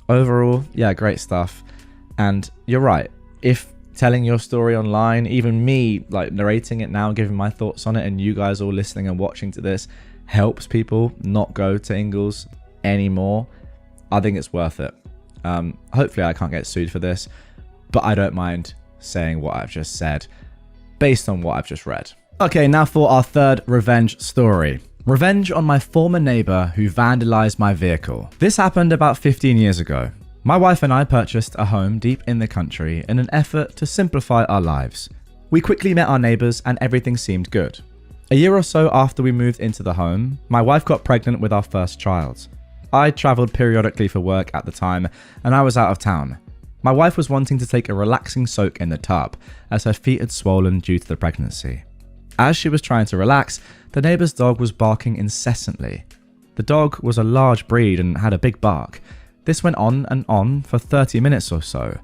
overall, yeah, great stuff. And you're right. If telling your story online, even me narrating it now, giving my thoughts on it, and you guys all listening and watching to this helps people not go to Ingles anymore, I think it's worth it. Hopefully I can't get sued for this, but I don't mind saying what I've just said. based on what I've just read. Okay, now for our third revenge story. Revenge on my former neighbor who vandalized my vehicle. This happened about 15 years ago. My wife and I purchased a home deep in the country in an effort to simplify our lives. We quickly met our neighbors and everything seemed good. A year or so after we moved into the home, my wife got pregnant with our first child. I traveled periodically for work at the time and I was out of town. My wife was wanting to take a relaxing soak in the tub as her feet had swollen due to the pregnancy. As she was trying to relax, the neighbor's dog was barking incessantly. The dog was a large breed and had a big bark. This went on and on for 30 minutes or so.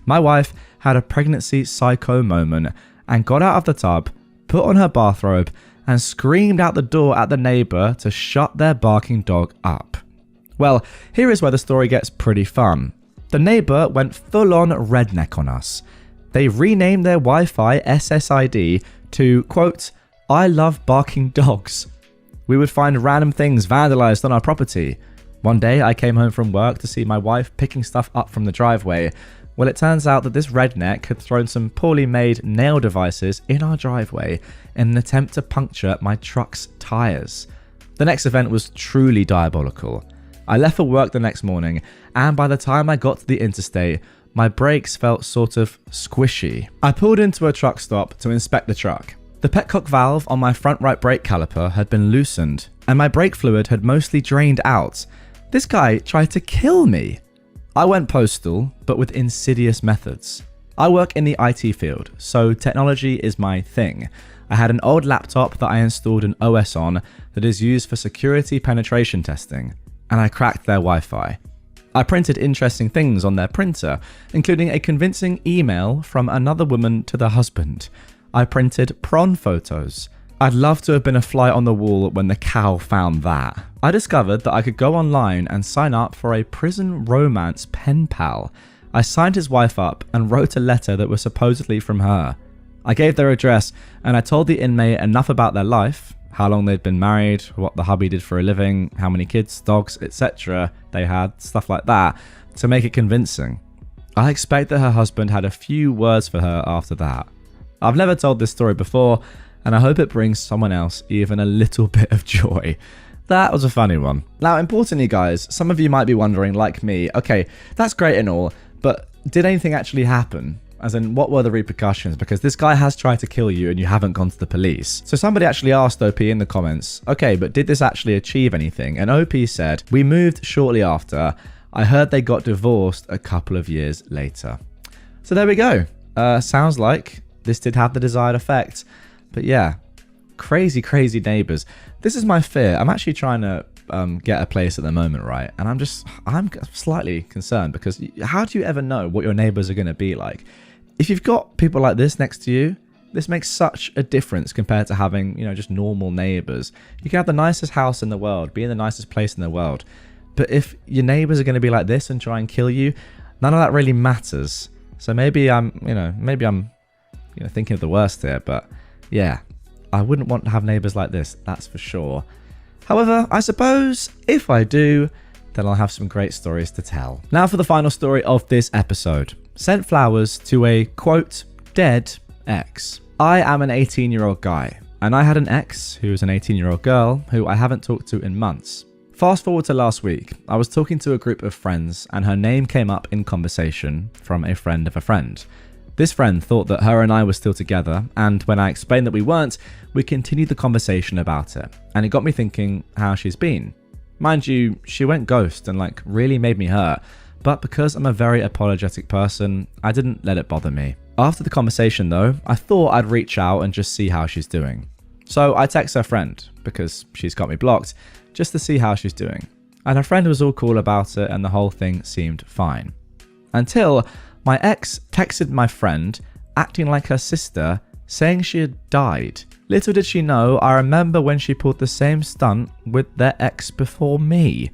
My wife had a pregnancy psycho moment and got out of the tub, put on her bathrobe, and screamed out the door at the neighbor to shut their barking dog up. Well, here is where the story gets pretty fun. The neighbor went full-on redneck on us. They renamed their Wi-Fi SSID to, quote, "I love barking dogs." We would find random things vandalized on our property. One day I came home from work to see my wife picking stuff up from the driveway. Well, it turns out that this redneck had thrown some poorly made nail devices in our driveway in an attempt to puncture my truck's tires. The next event was truly diabolical. I left for work the next morning, and by the time I got to the interstate, my brakes felt sort of squishy. I pulled into a truck stop to inspect the truck. The petcock valve on my front right brake caliper had been loosened, and my brake fluid had mostly drained out. This guy tried to kill me. I went postal, but with insidious methods. I work in the IT field, so technology is my thing. I had an old laptop that I installed an OS on that is used for security penetration testing, and I cracked their Wi-Fi. I printed interesting things on their printer, including a convincing email from another woman to the husband. I printed prawn photos. I'd love to have been a fly on the wall when the cow found that. I discovered that I could go online and sign up for a prison romance pen pal. I signed his wife up and wrote a letter that was supposedly from her. I gave their address and I told the inmate enough about their life, how long they'd been married, what the hubby did for a living, how many kids, dogs, etc. they had, stuff like that, to make it convincing. I expect that her husband had a few words for her after that. I've never told this story before, and I hope it brings someone else even a little bit of joy. That was a funny one. Now, importantly, guys, some of you might be wondering, like me, okay, that's great and all, but did anything actually happen? As in, what were the repercussions? Because this guy has tried to kill you and you haven't gone to the police. So somebody actually asked OP in the comments, okay, but did this actually achieve anything? And OP said, we moved shortly after. I heard they got divorced a couple of years later. So there we go. Sounds like this did have the desired effect. But yeah, crazy, crazy neighbors. This is my fear. I'm actually trying to get a place at the moment, right? And I'm slightly concerned because how do you ever know what your neighbors are going to be like? If you've got people like this next to you, this makes such a difference compared to having, just normal neighbors. You can have the nicest house in the world, be in the nicest place in the world. But if your neighbors are going to be like this and try and kill you, none of that really matters. So maybe I'm thinking of the worst here, but yeah, I wouldn't want to have neighbors like this, that's for sure. However, I suppose if I do, then I'll have some great stories to tell. Now for the final story of this episode. Sent flowers to a, quote, dead ex. I am an 18-year-old guy, and I had an ex who was an 18-year-old girl who I haven't talked to in months. Fast forward to last week, I was talking to a group of friends and her name came up in conversation from a friend of a friend. This friend thought that her and I were still together, and when I explained that we weren't, we continued the conversation about it, and it got me thinking how she's been. Mind you, she went ghost and really made me hurt, but because I'm a very apologetic person, I didn't let it bother me. After the conversation though, I thought I'd reach out and just see how she's doing. So I text her friend, because she's got me blocked, just to see how she's doing. And her friend was all cool about it and the whole thing seemed fine. Until my ex texted my friend, acting like her sister, saying she had died. Little did she know, I remember when she pulled the same stunt with their ex before me.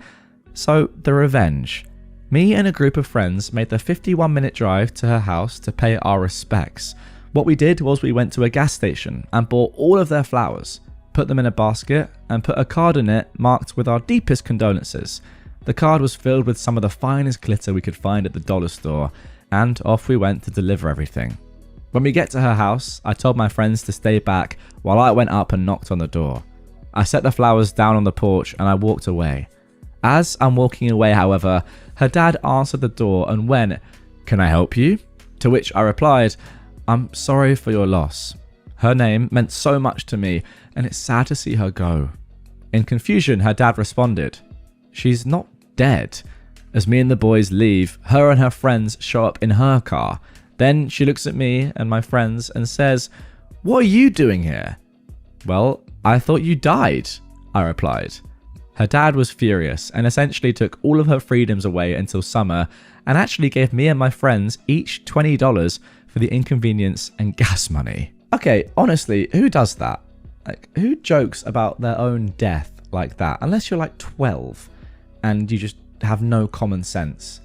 So, the revenge. Me and a group of friends made the 51-minute drive to her house to pay our respects. What we did was we went to a gas station and bought all of their flowers, put them in a basket, and put a card in it marked with our deepest condolences. The card was filled with some of the finest glitter we could find at the dollar store, and off we went to deliver everything. When we get to her house, I told my friends to stay back while I went up and knocked on the door. I set the flowers down on the porch and I walked away. As I'm walking away, however, her dad answered the door and went, "Can I help you?" To which I replied, "I'm sorry for your loss. Her name meant so much to me and it's sad to see her go." In confusion, her dad responded, "She's not dead." As me and the boys leave, her and her friends show up in her car. Then she looks at me and my friends and says, "What are you doing here?" "Well, I thought you died," I replied. Her dad was furious and essentially took all of her freedoms away until summer and actually gave me and my friends each $20 for the inconvenience and gas money. Okay, honestly, who does that? Like, who jokes about their own death like that? Unless you're like 12 and you just have no common sense.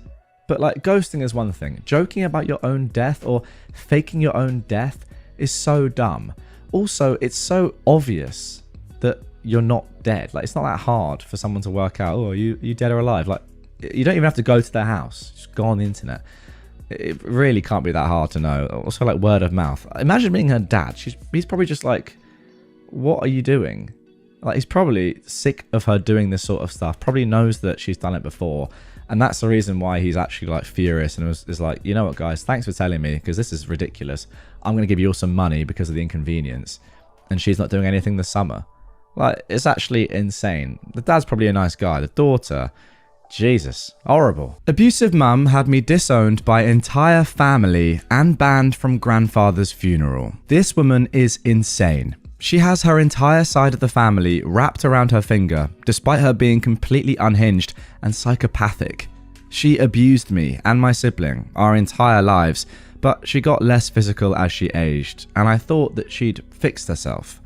But like, ghosting is one thing. Joking about your own death or faking your own death is so dumb. Also, it's so obvious that you're not dead. Like, it's not that hard for someone to work out, oh, you dead or alive? Like, you don't even have to go to their house. Just go on the internet. It really can't be that hard to know. Also, like, word of mouth. Imagine being her dad. He's probably just like, what are you doing? Like, he's probably sick of her doing this sort of stuff. Probably knows that she's done it before. And that's the reason why he's actually like furious and is like, you know what, guys, thanks for telling me because this is ridiculous. I'm going to give you all some money because of the inconvenience. And she's not doing anything this summer. Like, it's actually insane. The dad's probably a nice guy. The daughter, Jesus, horrible. Abusive mum had me disowned by entire family and banned from grandfather's funeral. This woman is insane. She has her entire side of the family wrapped around her finger, despite her being completely unhinged and psychopathic. She abused me and my sibling our entire lives, but she got less physical as she aged, and I thought that she'd fixed herself.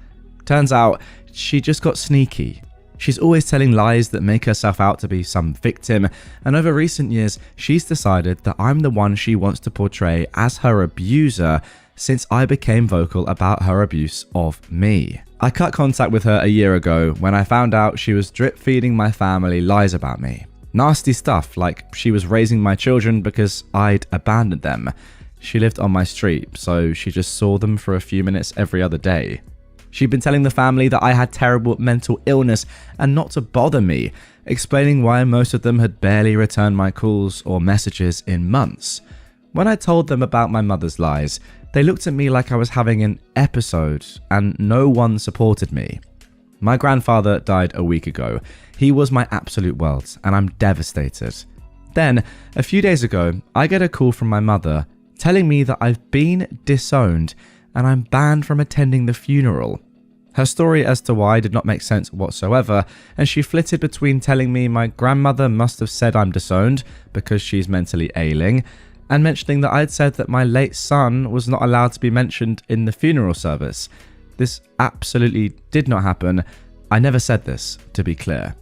Turns out, she just got sneaky. She's always telling lies that make herself out to be some victim, and over recent years, she's decided that I'm the one she wants to portray as her abuser since I became vocal about her abuse of me. I cut contact with her a year ago when I found out she was drip feeding my family lies about me. Nasty stuff like she was raising my children because I'd abandoned them. She lived on my street, so she just saw them for a few minutes every other day. She'd been telling the family that I had terrible mental illness and not to bother me, explaining why most of them had barely returned my calls or messages in months. When I told them about my mother's lies, they looked at me like I was having an episode and no one supported me. My grandfather died a week ago. He was my absolute world and I'm devastated. Then, a few days ago, I get a call from my mother telling me that I've been disowned and I'm banned from attending the funeral. Her story as to why did not make sense whatsoever, and she flitted between telling me my grandmother must have said I'm disowned because she's mentally ailing, and mentioning that I'd said that my late son was not allowed to be mentioned in the funeral service. This absolutely did not happen. I never said this, to be clear.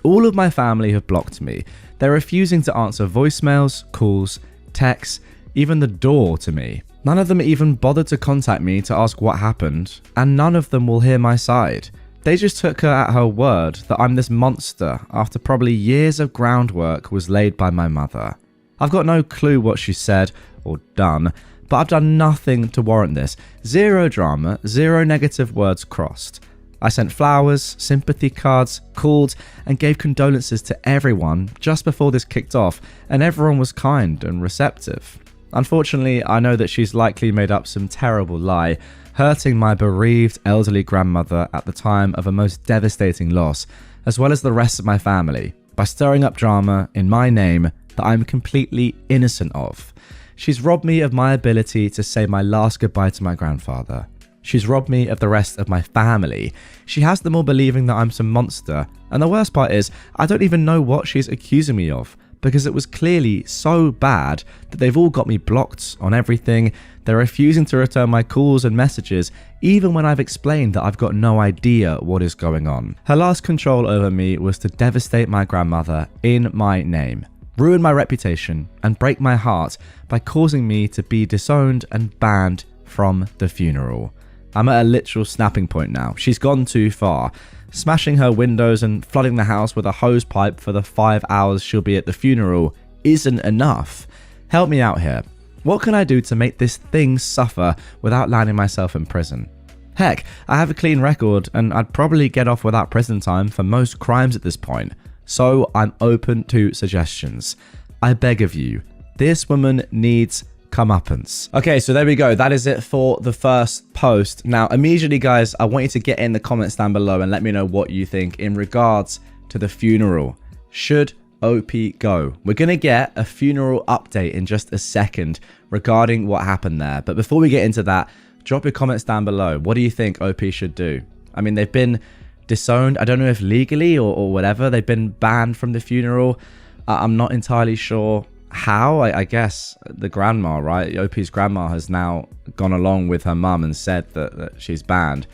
All of my family have blocked me. They're refusing to answer voicemails, calls, texts, even the door to me. None of them even bothered to contact me to ask what happened, and none of them will hear my side. They just took her at her word that I'm this monster after probably years of groundwork was laid by my mother. I've got no clue what she said or done, but I've done nothing to warrant this. Zero drama, zero negative words crossed. I sent flowers, sympathy cards, called, and gave condolences to everyone just before this kicked off, and everyone was kind and receptive. Unfortunately, I know that she's likely made up some terrible lie, hurting my bereaved elderly grandmother at the time of a most devastating loss, as well as the rest of my family, by stirring up drama in my name that I'm completely innocent of. She's robbed me of my ability to say my last goodbye to my grandfather. She's robbed me of the rest of my family. She has them all believing that I'm some monster, and the worst part is, I don't even know what she's accusing me of, because it was clearly so bad that they've all got me blocked on everything. They're refusing to return my calls and messages, even when I've explained that I've got no idea what is going on. Her last control over me was to devastate my grandmother in my name, ruin my reputation, and break my heart by causing me to be disowned and banned from the funeral. I'm at a literal snapping point now. She's gone too far. Smashing her windows and flooding the house with a hose pipe for the 5 hours she'll be at the funeral isn't enough. Help me out here. What can I do to make this thing suffer without landing myself in prison? Heck, I have a clean record and I'd probably get off without prison time for most crimes at this point. So I'm open to suggestions. I beg of you, this woman needs comeuppance. Okay, so there we go. That is it for the first post. Now, immediately, guys, I want you to get in the comments down below and let me know what you think in regards to the funeral. Should OP go? We're going to get a funeral update in just a second regarding what happened there. But before we get into that, drop your comments down below. What do you think OP should do? I mean, they've been disowned. I don't know if legally or whatever. They've been banned from the funeral. I'm not entirely sure how. I guess the grandma, right? OP's grandma has now gone along with her mum and said that she's banned.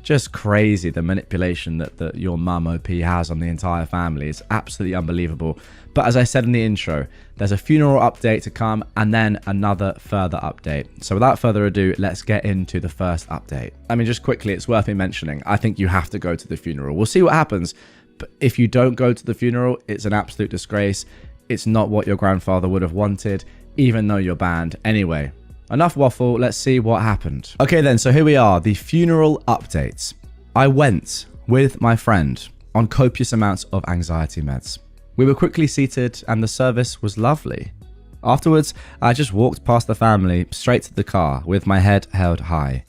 Just crazy, the manipulation that your mum OP has on the entire family. It's absolutely unbelievable. But as I said in the intro, there's a funeral update to come and then another further update. So without further ado, let's get into the first update. I mean, just quickly, it's worth me mentioning, I think you have to go to the funeral. We'll see what happens. But if you don't go to the funeral, it's an absolute disgrace. It's not what your grandfather would have wanted, even though you're banned. Anyway, enough waffle, let's see what happened. Okay then, so here we are, the funeral updates. I went with my friend on copious amounts of anxiety meds. We were quickly seated and the service was lovely. Afterwards, I just walked past the family straight to the car with my head held high.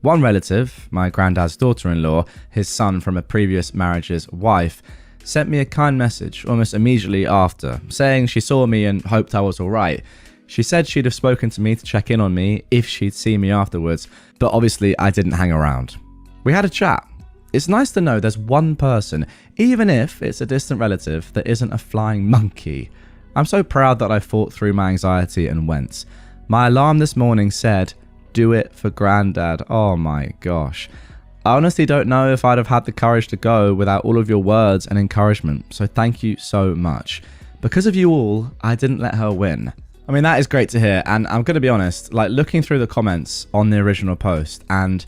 One relative, my granddad's daughter-in-law, his son from a previous marriage's wife, sent me a kind message almost immediately after, saying she saw me and hoped I was alright. She said she'd have spoken to me to check in on me if she'd see me afterwards, but obviously I didn't hang around. We had a chat. It's nice to know there's one person, even if it's a distant relative, that isn't a flying monkey. I'm so proud that I fought through my anxiety and went. My alarm this morning said, "Do it for Granddad." Oh my gosh. I honestly don't know if I'd have had the courage to go without all of your words and encouragement, so thank you so much. Because of you all, I didn't let her win. I mean, that is great to hear, and I'm going to be honest, like looking through the comments on the original post and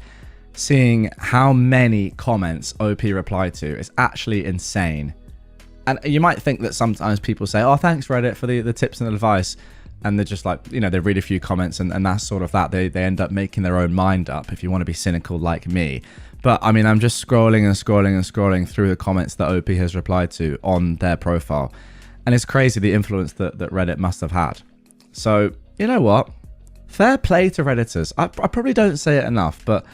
seeing how many comments OP replied to is actually insane. And you might think that sometimes people say, "Oh, thanks Reddit for the tips and advice," and they're just like, you know, they read a few comments and that's sort of that. They end up making their own mind up, if you want to be cynical like me. But I mean, I'm just scrolling and scrolling and scrolling through the comments that OP has replied to on their profile. And it's crazy the influence that Reddit must have had. So, you know what? Fair play to Redditors. I probably don't say it enough, but,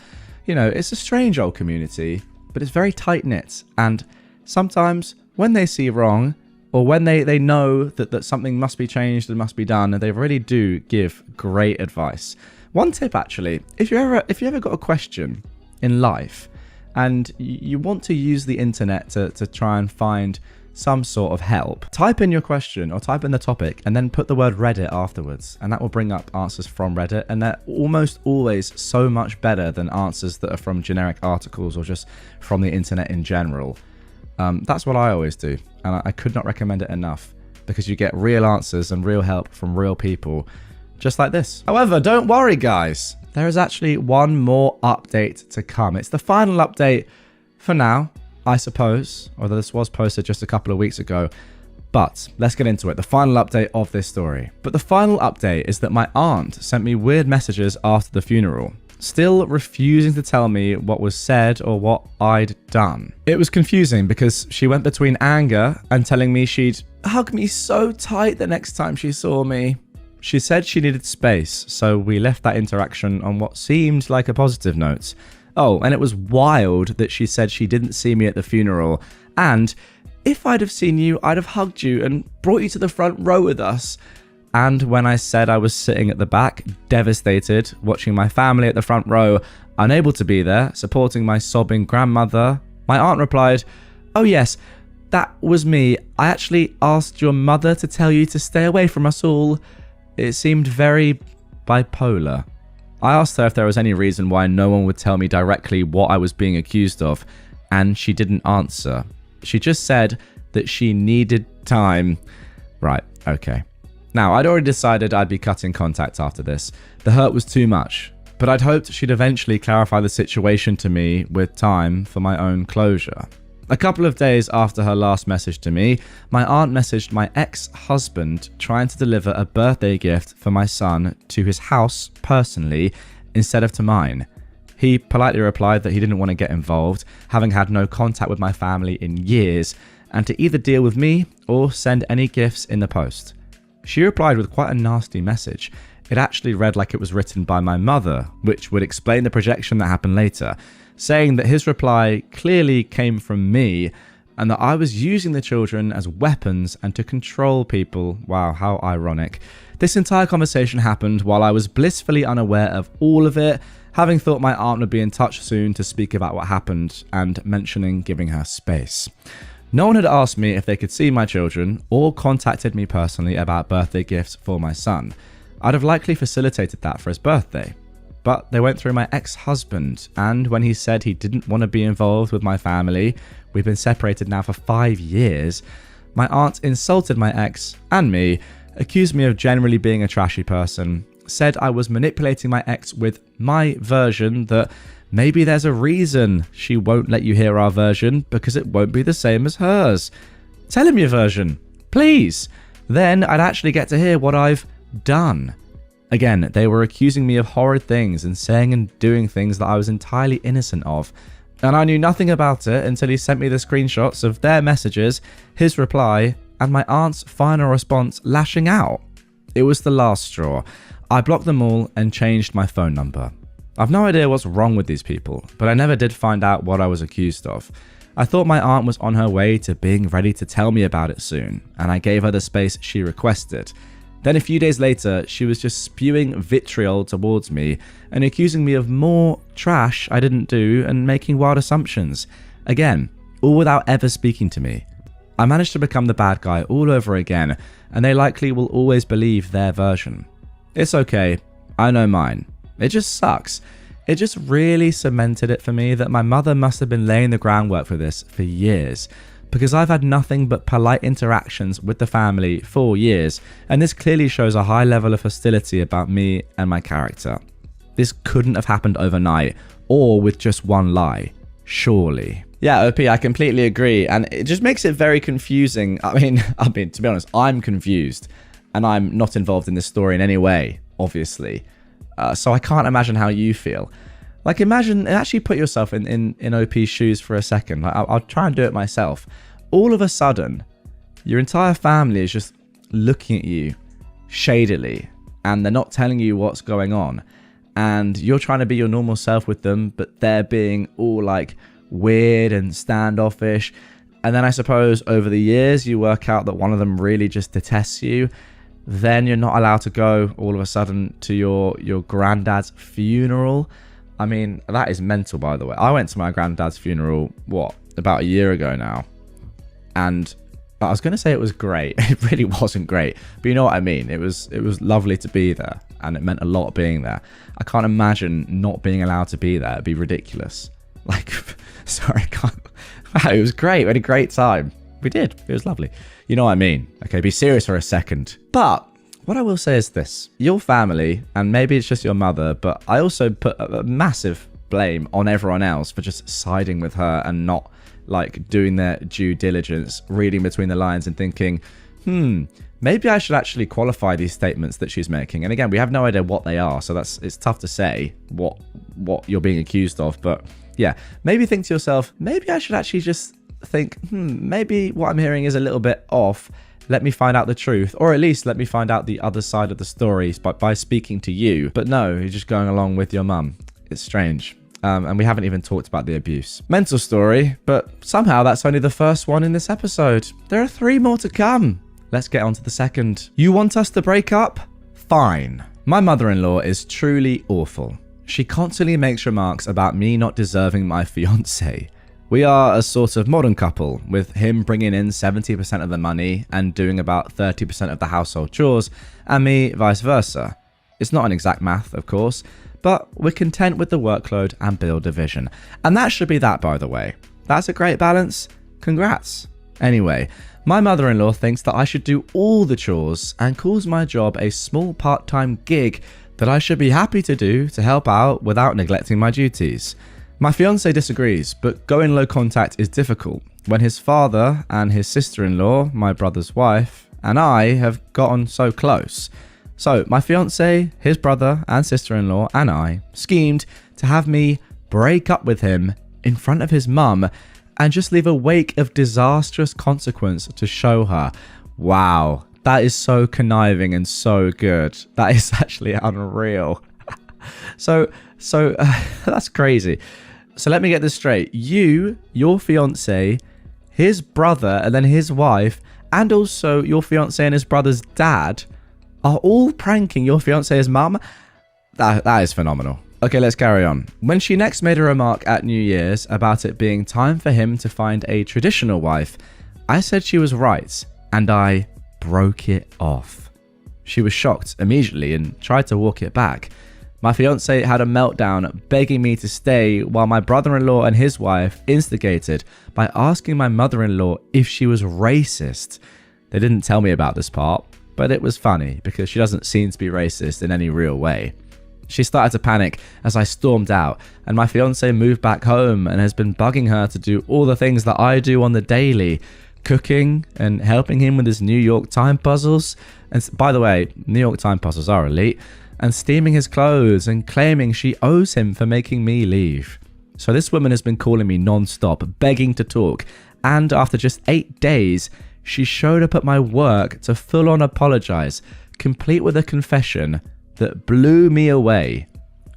you know, it's a strange old community, but it's very tight-knit. And sometimes when they see wrong, or when they know that something must be changed and must be done, and they really do give great advice. One tip, actually, if you ever got a question in life and you want to use the internet to try and find some sort of help, type in your question or type in the topic and then put the word Reddit afterwards, and that will bring up answers from Reddit, and they're almost always so much better than answers that are from generic articles or just from the internet in general. That's what I always do, and I could not recommend it enough, because you get real answers and real help from real people just like this. However, don't worry guys, there is actually one more update to come. It's the final update for now, I suppose, although this was posted just a couple of weeks ago. But let's get into it, the final update of this story. But the final update is that my aunt sent me weird messages after the funeral, still refusing to tell me what was said or what I'd done. It was confusing because she went between anger and telling me she'd hug me so tight the next time she saw me. She said she needed space, so we left that interaction on what seemed like a positive note. Oh, and it was wild that she said she didn't see me at the funeral, and if I'd have seen you, I'd have hugged you and brought you to the front row with us. And when I said I was sitting at the back, devastated, watching my family at the front row, unable to be there, supporting my sobbing grandmother, my aunt replied, "Oh yes, that was me. I actually asked your mother to tell you to stay away from us all." It seemed very bipolar. I asked her if there was any reason why no one would tell me directly what I was being accused of, and she didn't answer. She just said that she needed time. Right, okay. Now, I'd already decided I'd be cutting contact after this. The hurt was too much, but I'd hoped she'd eventually clarify the situation to me with time for my own closure. A couple of days after her last message to me, my aunt messaged my ex-husband trying to deliver a birthday gift for my son to his house personally instead of to mine. He politely replied that he didn't want to get involved, having had no contact with my family in years, and to either deal with me or send any gifts in the post. She replied with quite a nasty message. It actually read like it was written by my mother, which would explain the projection that happened later, saying that his reply clearly came from me and that I was using the children as weapons and to control people. Wow, how ironic. This entire conversation happened while I was blissfully unaware of all of it, having thought my aunt would be in touch soon to speak about what happened and mentioning giving her space. No one had asked me if they could see my children or contacted me personally about birthday gifts for my son. I'd have likely facilitated that for his birthday. But they went through my ex-husband, and when he said he didn't want to be involved with my family, we've been separated now for 5 years, my aunt insulted my ex and me, accused me of generally being a trashy person, said I was manipulating my ex with my version, that maybe there's a reason she won't let you hear our version because it won't be the same as hers. Tell him your version, please. Then I'd actually get to hear what I've done. Again, they were accusing me of horrid things and saying and doing things that I was entirely innocent of. And I knew nothing about it until he sent me the screenshots of their messages, his reply, and my aunt's final response lashing out. It was the last straw. I blocked them all and changed my phone number. I've no idea what's wrong with these people, but I never did find out what I was accused of. I thought my aunt was on her way to being ready to tell me about it soon, and I gave her the space she requested. Then a few days later, she was just spewing vitriol towards me and accusing me of more trash I didn't do and making wild assumptions. Again, all without ever speaking to me. I managed to become the bad guy all over again, and they likely will always believe their version. It's okay, I know mine. It just sucks. It just really cemented it for me that my mother must have been laying the groundwork for this for years, because I've had nothing but polite interactions with the family for years, and this clearly shows a high level of hostility about me and my character. This couldn't have happened overnight, or with just one lie, surely. Yeah, OP, I completely agree, and it just makes it very confusing. I mean, to be honest, I'm confused, and I'm not involved in this story in any way, obviously. So I can't imagine how you feel. Like, imagine, actually put yourself in OP's shoes for a second. Like, I'll try and do it myself. All of a sudden, your entire family is just looking at you shadily, and they're not telling you what's going on. And you're trying to be your normal self with them, but they're being all like weird and standoffish. And then I suppose over the years, you work out that one of them really just detests you. Then you're not allowed to go all of a sudden to your granddad's funeral. I mean, that is mental, by the way. I went to my granddad's funeral, about a year ago now. And I was going to say it was great. It really wasn't great. But you know what I mean? It was lovely to be there. And it meant a lot being there. I can't imagine not being allowed to be there. It'd be ridiculous. Like, sorry, I can't. Wow, it was great. We had a great time. We did. It was lovely. You know what I mean? Okay, be serious for a second. But what I will say is this. Your family, and maybe it's just your mother, but I also put a massive blame on everyone else for just siding with her and not, like, doing their due diligence, reading between the lines and thinking, maybe I should actually qualify these statements that she's making. And again, we have no idea what they are, so it's tough to say what you're being accused of. But yeah, maybe think to yourself, maybe I should actually just think, maybe what I'm hearing is a little bit off. Let me find out the truth, or at least let me find out the other side of the story by speaking to you. But no, you're just going along with your mum. It's strange. And we haven't even talked about the abuse. Mental story, but somehow that's only the first one in this episode. There are 3 more to come. Let's get on to the second. You want us to break up? Fine. My mother-in-law is truly awful. She constantly makes remarks about me not deserving my fiancé. We are a sort of modern couple, with him bringing in 70% of the money and doing about 30% of the household chores, and me vice versa. It's not an exact math, of course, but we're content with the workload and bill division. And that should be that, by the way. That's a great balance. Congrats. Anyway, my mother-in-law thinks that I should do all the chores and calls my job a small part-time gig that I should be happy to do to help out without neglecting my duties. My fiance disagrees, but going low contact is difficult when his father and his sister-in-law, my brother's wife, and I have gotten so close. So my fiance, his brother and sister-in-law and I schemed to have me break up with him in front of his mum and just leave a wake of disastrous consequence to show her. Wow, that is so conniving and so good. That is actually unreal. So that's crazy. So let me get this straight. You, your fiance, his brother, and then his wife, and also your fiance and his brother's dad are all pranking your fiance's mum? That is phenomenal. Okay, let's carry on. When she next made a remark at New Year's about it being time for him to find a traditional wife, I said she was right, and I broke it off. She was shocked immediately and tried to walk it back. My fiance had a meltdown begging me to stay while my brother-in-law and his wife instigated by asking my mother-in-law if she was racist. They didn't tell me about this part, but it was funny because she doesn't seem to be racist in any real way. She started to panic as I stormed out, and my fiance moved back home and has been bugging her to do all the things that I do on the daily, cooking and helping him with his New York time puzzles. And by the way, New York time puzzles are elite. And steaming his clothes and claiming she owes him for making me leave. So this woman has been calling me non-stop, begging to talk, and after just 8 days, she showed up at my work to full-on apologize, complete with a confession that blew me away.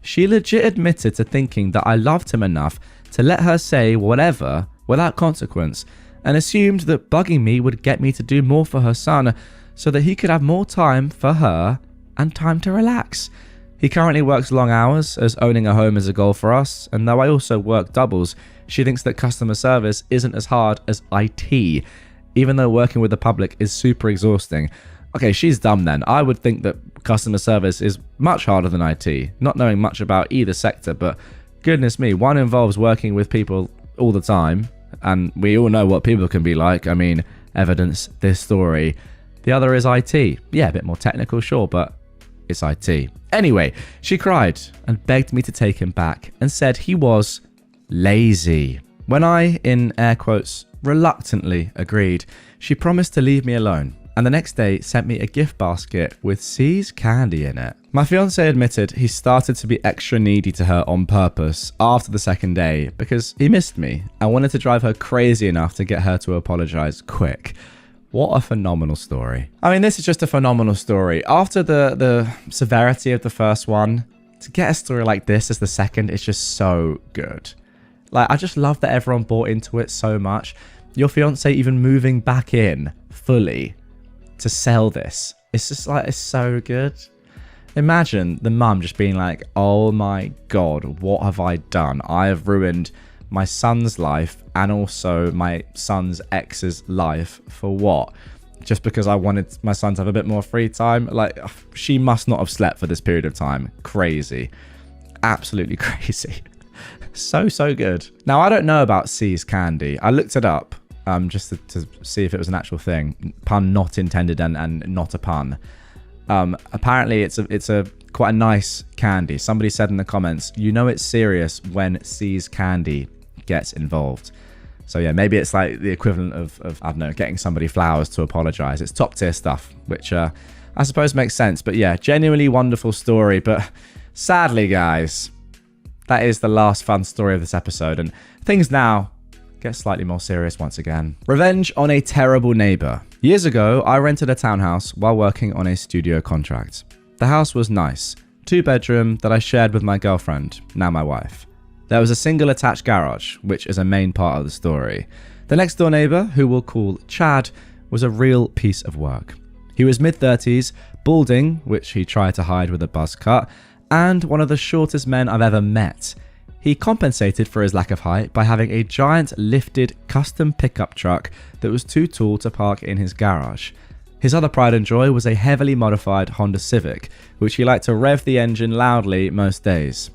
She legit admitted to thinking that I loved him enough to let her say whatever without consequence, and assumed that bugging me would get me to do more for her son so that he could have more time for her and time to relax. He currently works long hours, as owning a home is a goal for us, and though I also work doubles, she thinks that customer service isn't as hard as IT, even though working with the public is super exhausting. Okay, she's dumb then. I would think that customer service is much harder than IT, not knowing much about either sector, but goodness me, one involves working with people all the time, and we all know what people can be like. I mean, evidence this story. The other is IT. Yeah, a bit more technical, sure, but it's IT. Anyway, she cried and begged me to take him back and said he was lazy. When I, in air quotes, reluctantly agreed, she promised to leave me alone, and the next day sent me a gift basket with C's candy in it. My fiance admitted he started to be extra needy to her on purpose after the second day because he missed me and wanted to drive her crazy enough to get her to apologize quick. What a phenomenal story. I mean, this is just a phenomenal story. After the severity of the first one, to get a story like this as the second is just so good. Like, I just love that everyone bought into it so much. Your fiance even moving back in fully to sell this. It's just like, it's so good. Imagine the mum just being like, oh my God, what have I done? I have ruined my son's life and also my son's ex's life for what? Just because I wanted my son to have a bit more free time? Like, she must not have slept for this period of time. Crazy. Absolutely crazy. So good. Now, I don't know about C's candy. I looked it up just to see if it was an actual thing. Pun not intended and not a pun. Apparently, it's a quite a nice candy. Somebody said in the comments, you know it's serious when C's candy gets involved. So yeah, maybe it's like the equivalent of I don't know, getting somebody flowers to apologize. It's top tier stuff, which I suppose makes sense. But yeah, genuinely wonderful story. But sadly, guys, that is the last fun story of this episode, and things now get slightly more serious once again. Revenge on a terrible neighbor. Years ago, I rented a townhouse while working on a studio contract. The house was nice, 2-bedroom that I shared with my girlfriend, now my wife. There was a single attached garage, which is a main part of the story. The next door neighbor, who we'll call Chad, was a real piece of work. He was mid-30s, balding, which he tried to hide with a buzz cut, and one of the shortest men I've ever met. He compensated for his lack of height by having a giant lifted custom pickup truck that was too tall to park in his garage. His other pride and joy was a heavily modified Honda Civic, which he liked to rev the engine loudly most days.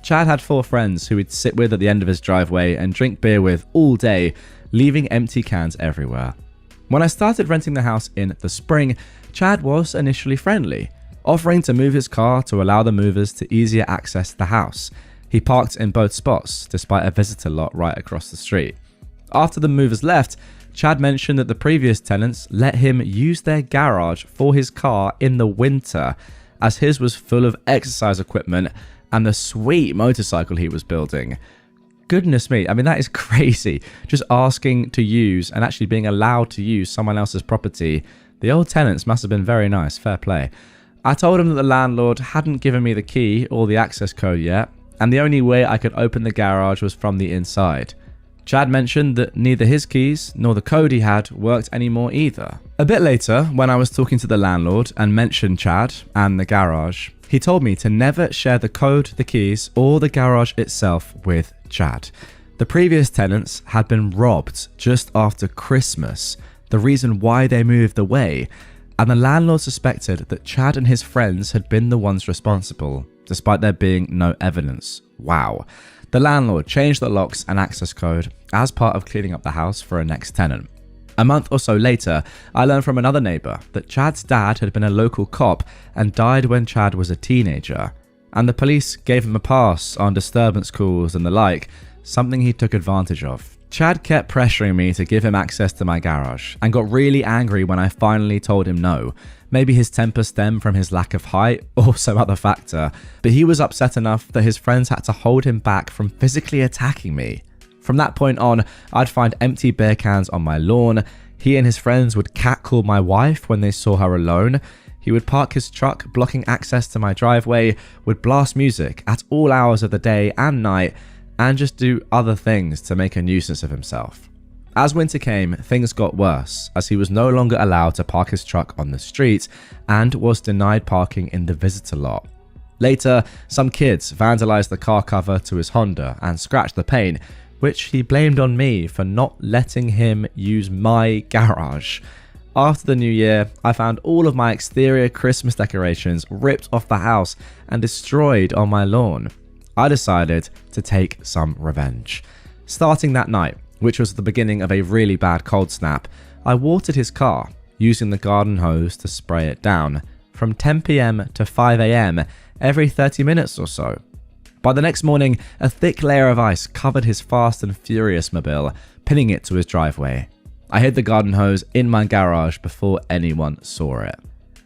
Chad had 4 friends who he'd sit with at the end of his driveway and drink beer with all day, leaving empty cans everywhere. When I started renting the house in the spring, Chad was initially friendly, offering to move his car to allow the movers to easier access the house. He parked in both spots, despite a visitor lot right across the street. After the movers left, Chad mentioned that the previous tenants let him use their garage for his car in the winter, as his was full of exercise equipment and the sweet motorcycle he was building. Goodness me, I mean, that is crazy. Just asking to use and actually being allowed to use someone else's property. The old tenants must have been very nice, fair play. I told him that the landlord hadn't given me the key or the access code yet, and the only way I could open the garage was from the inside. Chad mentioned that neither his keys nor the code he had worked anymore either. A bit later, when I was talking to the landlord and mentioned Chad and the garage, he told me to never share the code, the keys, or the garage itself with Chad. The previous tenants had been robbed just after Christmas, the reason why they moved away, and the landlord suspected that Chad and his friends had been the ones responsible, despite there being no evidence. Wow. The landlord changed the locks and access code as part of cleaning up the house for a next tenant. A month or so later, I learned from another neighbor that Chad's dad had been a local cop and died when Chad was a teenager, and the police gave him a pass on disturbance calls and the like, something he took advantage of. Chad kept pressuring me to give him access to my garage and got really angry when I finally told him no. Maybe his temper stemmed from his lack of height or some other factor, but he was upset enough that his friends had to hold him back from physically attacking me. From that point on, I'd find empty beer cans on my lawn. He and his friends would catcall my wife when they saw her alone. He would park his truck blocking access to my driveway, would blast music at all hours of the day and night, and just do other things to make a nuisance of himself. As winter came, things got worse, as he was no longer allowed to park his truck on the street and was denied parking in the visitor lot. Later, some kids vandalized the car cover to his Honda and scratched the paint, which he blamed on me for not letting him use my garage. After the new year, I found all of my exterior Christmas decorations ripped off the house and destroyed on my lawn. I decided to take some revenge. Starting that night, which was the beginning of a really bad cold snap, I watered his car, using the garden hose to spray it down, from 10 PM to 5 AM every 30 minutes or so. By the next morning, a thick layer of ice covered his Fast and Furious mobile, pinning it to his driveway. I hid the garden hose in my garage before anyone saw it.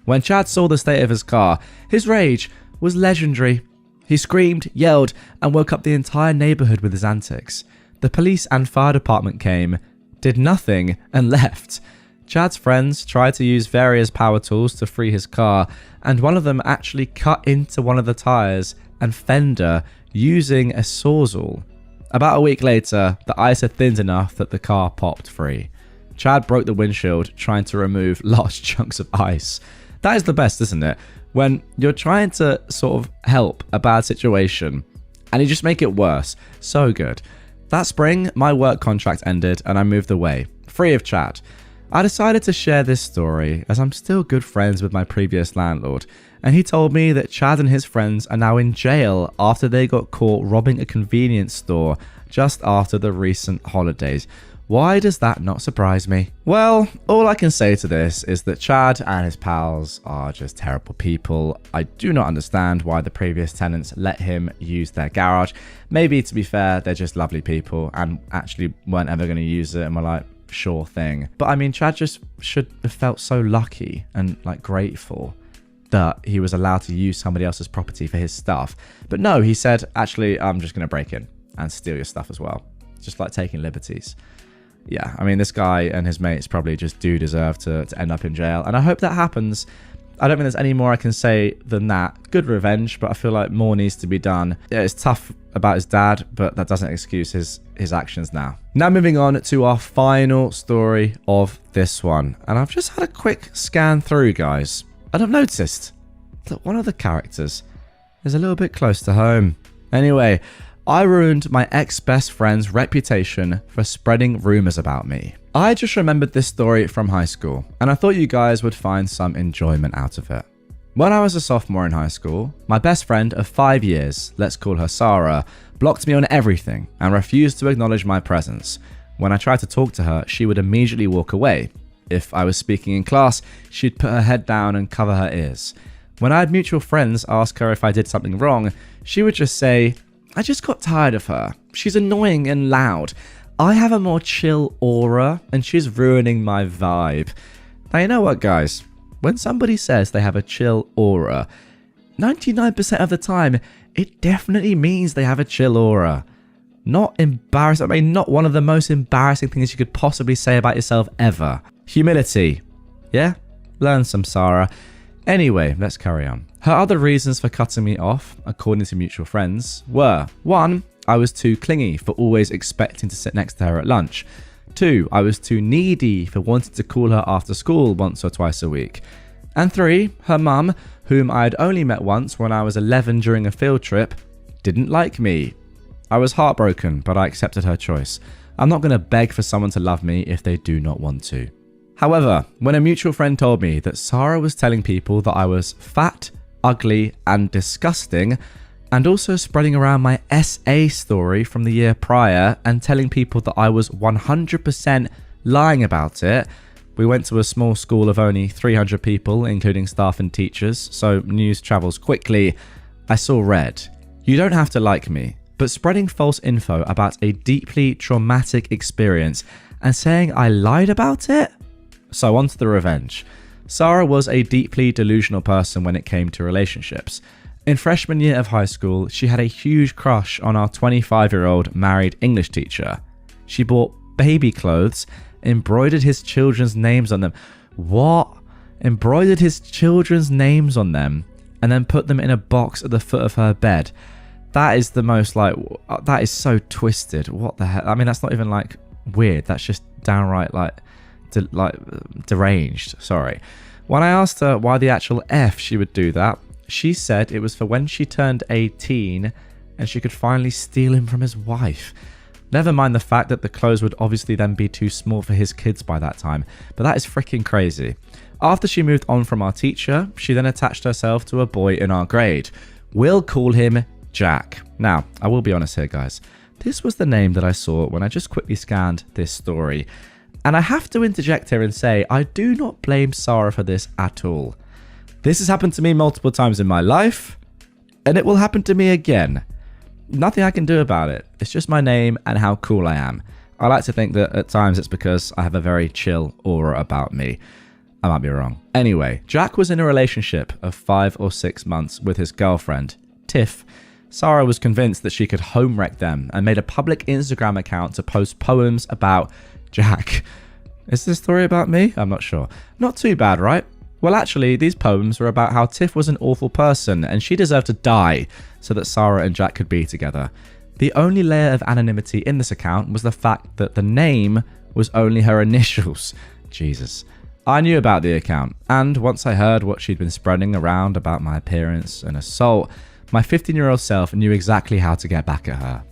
When Chad saw the state of his car, his rage was legendary. He screamed, yelled, and woke up the entire neighborhood with his antics. The police and fire department came, did nothing, and left. Chad's friends tried to use various power tools to free his car, and one of them actually cut into one of the tires and fender using a sawzall. About a week later, the ice had thinned enough that the car popped free. Chad broke the windshield trying to remove large chunks of ice. That is the best, isn't it? When you're trying to sort of help a bad situation and you just make it worse. So good. That spring, my work contract ended and I moved away, free of Chad. I decided to share this story as I'm still good friends with my previous landlord, and he told me that Chad and his friends are now in jail after they got caught robbing a convenience store just after the recent holidays. Why does that not surprise me? Well, all I can say to this is that Chad and his pals are just terrible people. I do not understand why the previous tenants let him use their garage. Maybe, to be fair, they're just lovely people and actually weren't ever going to use it and were like, sure thing. But I mean, Chad just should have felt so lucky and like grateful that he was allowed to use somebody else's property for his stuff. But no, he said, actually, I'm just going to break in and steal your stuff as well. Just like taking liberties. Yeah, I mean, this guy and his mates probably just do deserve to end up in jail, and I hope that happens. I don't think there's any more I can say than that. Good revenge, but I feel like more needs to be done. Yeah, it's tough about his dad, but that doesn't excuse his actions now. Now moving on to our final story of this one, and I've just had a quick scan through, guys, and I've noticed that one of the characters is a little bit close to home. Anyway, I ruined my ex-best friend's reputation for spreading rumors about me. I just remembered this story from high school, and I thought you guys would find some enjoyment out of it. When I was a sophomore in high school, my best friend of 5 years, let's call her Sarah, blocked me on everything and refused to acknowledge my presence. When I tried to talk to her, she would immediately walk away. If I was speaking in class, she'd put her head down and cover her ears. When I had mutual friends ask her if I did something wrong, she would just say, I just got tired of her. She's annoying and loud. I have a more chill aura, and she's ruining my vibe. Now, you know what, guys? When somebody says they have a chill aura, 99% of the time, it definitely means they have a chill aura. Not embarrassing. I mean, not one of the most embarrassing things you could possibly say about yourself ever. Humility. Yeah? Learn some, Sarah. Anyway, let's carry on. Her other reasons for cutting me off, according to mutual friends, were 1. I was too clingy for always expecting to sit next to her at lunch. 2. I was too needy for wanting to call her after school once or twice a week. And 3. Her mum, whom I had only met once when I was 11 during a field trip, didn't like me. I was heartbroken, but I accepted her choice. I'm not going to beg for someone to love me if they do not want to. However, when a mutual friend told me that Sarah was telling people that I was fat, ugly, and disgusting, and also spreading around my SA story from the year prior and telling people that I was 100% lying about it, we went to a small school of only 300 people, including staff and teachers, so news travels quickly. I saw red. You don't have to like me, but spreading false info about a deeply traumatic experience and saying I lied about it? So on to the revenge. Sarah was a deeply delusional person when it came to relationships. In freshman year of high school, she had a huge crush on our 25-year-old married English teacher. She bought baby clothes, embroidered his children's names on them. What? Embroidered his children's names on them and then put them in a box at the foot of her bed. That is the most that is so twisted. What the hell? I mean, that's not even weird. That's just downright deranged. Sorry. When I asked her why the actual F she would do that, she said it was for when she turned 18 and she could finally steal him from his wife. Never mind the fact that the clothes would obviously then be too small for his kids by that time, but that is freaking crazy. After she moved on from our teacher, she then attached herself to a boy in our grade. We'll call him Jack. Now, I will be honest here, guys. This was the name that I saw when I just quickly scanned this story. And I have to interject here and say, I do not blame Sarah for this at all. This has happened to me multiple times in my life, and it will happen to me again. Nothing I can do about it. It's just my name and how cool I am. I like to think that at times it's because I have a very chill aura about me. I might be wrong. Anyway, Jack was in a relationship of 5 or 6 months with his girlfriend, Tiff. Sarah was convinced that she could home wreck them and made a public Instagram account to post poems about Jack. Is this story about me? I'm not sure. Not too bad, right? Well, actually, these poems were about how Tiff was an awful person and she deserved to die so that Sarah and Jack could be together. The only layer of anonymity in this account was the fact that the name was only her initials. Jesus. I knew about the account, and once I heard what she'd been spreading around about my appearance and assault, my 15-year-old self knew exactly how to get back at her.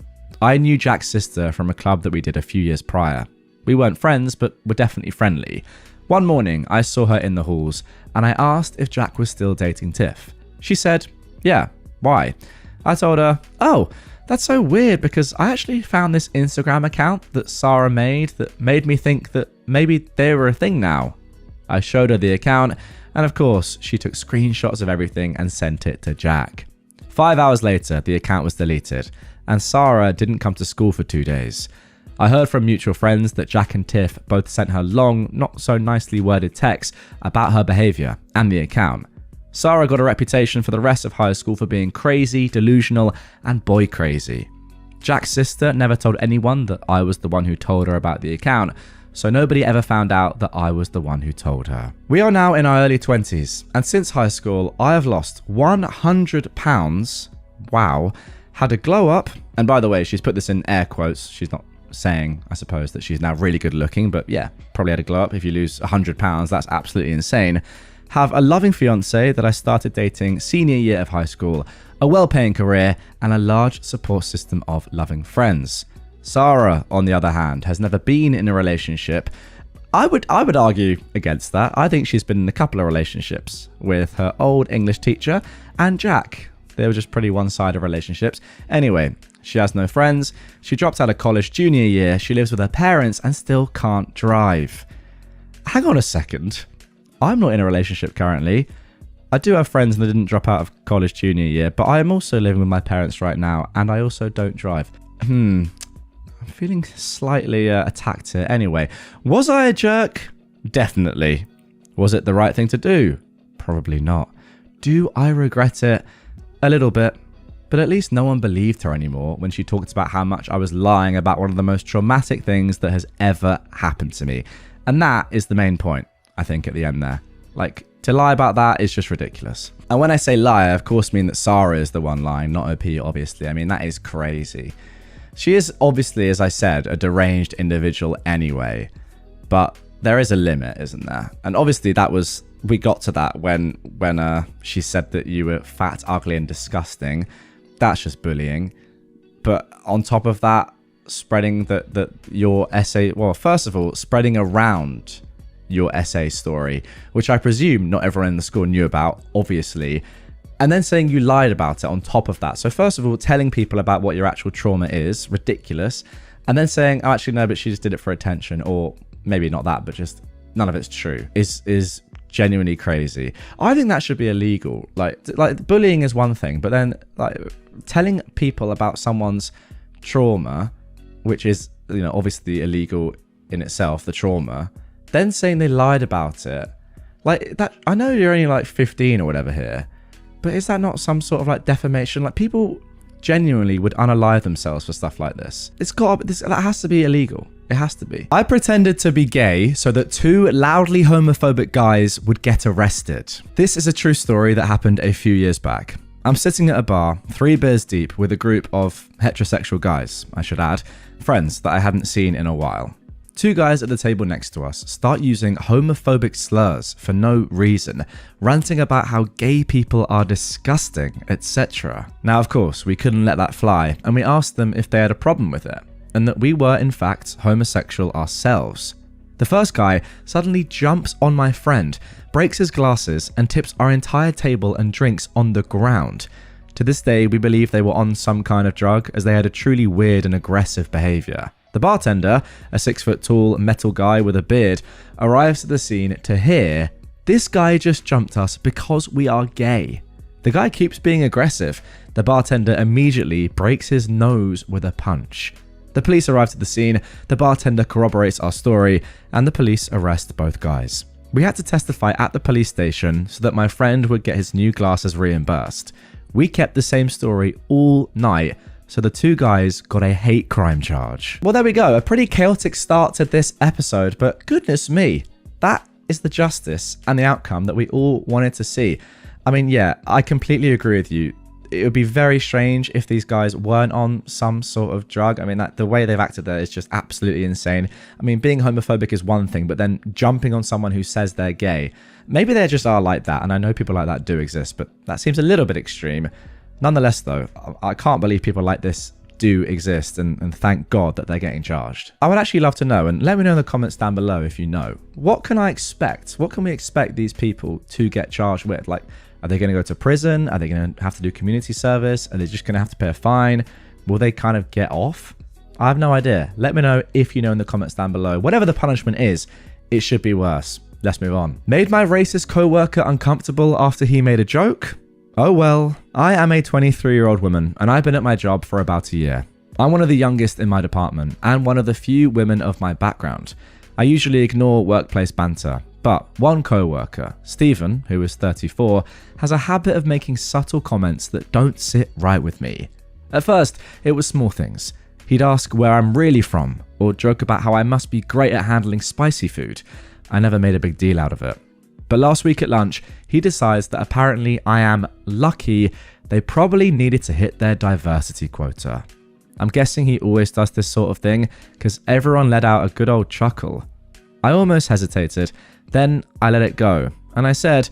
I knew Jack's sister from a club that we did a few years prior. We weren't friends, but were definitely friendly. One morning, I saw her in the halls, and I asked if Jack was still dating Tiff. She said, yeah, why? I told her, oh, that's so weird because I actually found this Instagram account that Sarah made that made me think that maybe they were a thing now. I showed her the account, and of course, she took screenshots of everything and sent it to Jack. 5 hours later, the account was deleted, and Sarah didn't come to school for 2 days. I heard from mutual friends that Jack and Tiff both sent her long, not so nicely worded texts about her behaviour and the account. Sarah got a reputation for the rest of high school for being crazy, delusional, and boy crazy. Jack's sister never told anyone that I was the one who told her about the account, so nobody ever found out that I was the one who told her. We are now in our early 20s, and since high school, I have lost 100 pounds. Wow. Had a glow up, and by the way, she's put this in air quotes. She's not saying, I suppose, that she's now really good looking, but yeah, probably had a glow up. If you lose 100 pounds, that's absolutely insane. Have a loving fiance that I started dating senior year of high school, a well-paying career, and a large support system of loving friends. Sarah, on the other hand, has never been in a relationship. I would argue against that. I think she's been in a couple of relationships with her old English teacher and Jack. They were just pretty one-sided relationships. Anyway, she has no friends. She dropped out of college junior year. She lives with her parents and still can't drive. Hang on a second. I'm not in a relationship currently. I do have friends that didn't drop out of college junior year, but I am also living with my parents right now, and I also don't drive. I'm feeling slightly attacked here. Anyway, was I a jerk? Definitely. Was it the right thing to do? Probably not. Do I regret it? A little bit. But at least no one believed her anymore when she talked about how much I was lying about one of the most traumatic things that has ever happened to me. And that is the main point, I think, at the end there. Like, to lie about that is just ridiculous. And when I say lie, I of course mean that Sarah is the one lying, not OP, obviously. I mean, that is crazy. She is obviously, as I said, a deranged individual anyway. But there is a limit, isn't there? And obviously we got to that when she said that you were fat, ugly, and disgusting. That's just bullying. But on top of that, spreading that your essay, well, first of all, spreading around your essay story, which I presume not everyone in the school knew about, obviously, and then saying you lied about it on top of that. So first of all, telling people about what your actual trauma is, ridiculous, and then saying, oh, actually, no, but she just did it for attention, or maybe not that, but just none of it's true, is genuinely crazy. I think that should be illegal. Like bullying is one thing, but then like telling people about someone's trauma, which is, you know, obviously illegal in itself, the trauma, then saying they lied about it. Like that, I know you're only like 15 or whatever here, but is that not some sort of like defamation? Like people genuinely would unalive themselves for stuff like this. That has to be illegal. It has to be. I pretended to be gay so that two loudly homophobic guys would get arrested. This is a true story that happened a few years back. I'm sitting at a bar, 3 beers deep, with a group of heterosexual guys, I should add, friends that I hadn't seen in a while. 2 guys at the table next to us start using homophobic slurs for no reason, ranting about how gay people are disgusting, etc. Now, of course, we couldn't let that fly, and we asked them if they had a problem with it, and that we were, in fact, homosexual ourselves. The first guy suddenly jumps on my friend, breaks his glasses, and tips our entire table and drinks on the ground. To this day, we believe they were on some kind of drug, as they had a truly weird and aggressive behaviour. The bartender, a 6-foot-tall metal guy with a beard, arrives at the scene to hear, "This guy just jumped us because we are gay." The guy keeps being aggressive. The bartender immediately breaks his nose with a punch. The police arrive at the scene, the bartender corroborates our story, and the police arrest both guys. We had to testify at the police station so that my friend would get his new glasses reimbursed. We kept the same story all night, so the 2 guys got a hate crime charge. Well, there we go. A pretty chaotic start to this episode, but goodness me, that is the justice and the outcome that we all wanted to see. I mean, yeah, I completely agree with you. It would be very strange if these guys weren't on some sort of drug. I mean, the way they've acted there is just absolutely insane. I mean, being homophobic is one thing, but then jumping on someone who says they're gay, maybe they just are like that, and I know people like that do exist, but that seems a little bit extreme. Nonetheless, though, I can't believe people like this do exist, and thank God that they're getting charged. I would actually love to know, and let me know in the comments down below if you know. What can I expect? What can we expect these people to get charged with? Like, are they going to go to prison? Are they going to have to do community service? Are they just going to have to pay a fine? Will they kind of get off? I have no idea. Let me know if you know in the comments down below. Whatever the punishment is, it should be worse. Let's move on. Made my racist coworker uncomfortable after he made a joke? Oh well, I am a 23-year-old woman, and I've been at my job for about a year. I'm one of the youngest in my department, and one of the few women of my background. I usually ignore workplace banter, but one coworker, Stephen, who is 34, has a habit of making subtle comments that don't sit right with me. At first, it was small things. He'd ask where I'm really from, or joke about how I must be great at handling spicy food. I never made a big deal out of it. But last week at lunch, he decides that apparently I am lucky they probably needed to hit their diversity quota. I'm guessing he always does this sort of thing, because everyone let out a good old chuckle. I almost hesitated, then I let it go, and I said,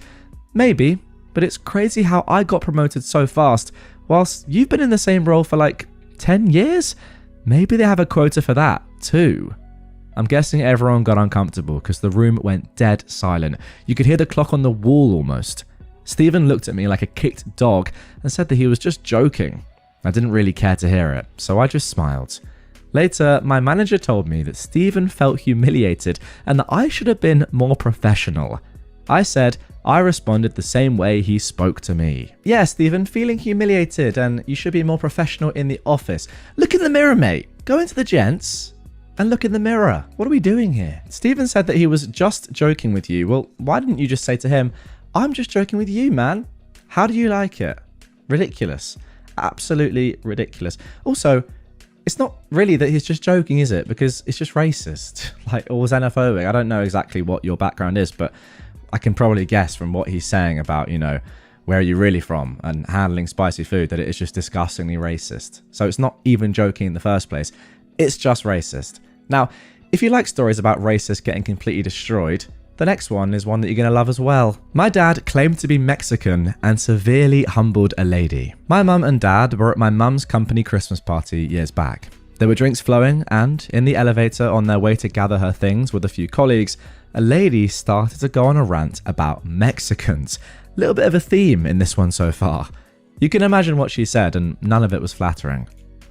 maybe, but it's crazy how I got promoted so fast, whilst you've been in the same role for like 10 years? Maybe they have a quota for that, too. I'm guessing everyone got uncomfortable because the room went dead silent. You could hear the clock on the wall almost. Stephen looked at me like a kicked dog and said that he was just joking. I didn't really care to hear it, so I just smiled. Later, my manager told me that Stephen felt humiliated and that I should have been more professional. I said I responded the same way he spoke to me. Yeah, Stephen, feeling humiliated and you should be more professional in the office. Look in the mirror, mate. Go into the gents and look in the mirror. What are we doing here? Stephen said that he was just joking with you. Well, why didn't you just say to him, I'm just joking with you, man. How do you like it? Ridiculous. Absolutely ridiculous. Also, it's not really that he's just joking, is it? Because it's just racist, like, or xenophobic. I don't know exactly what your background is, but I can probably guess from what he's saying about, you know, where are you really from and handling spicy food, that it is just disgustingly racist. So it's not even joking in the first place. It's just racist. Now, if you like stories about racists getting completely destroyed, the next one is one that you're going to love as well. My dad claimed to be Mexican and severely humbled a lady. My mum and dad were at my mum's company Christmas party years back. There were drinks flowing, and in the elevator on their way to gather her things with a few colleagues, a lady started to go on a rant about Mexicans. A little bit of a theme in this one so far. You can imagine what she said, and none of it was flattering.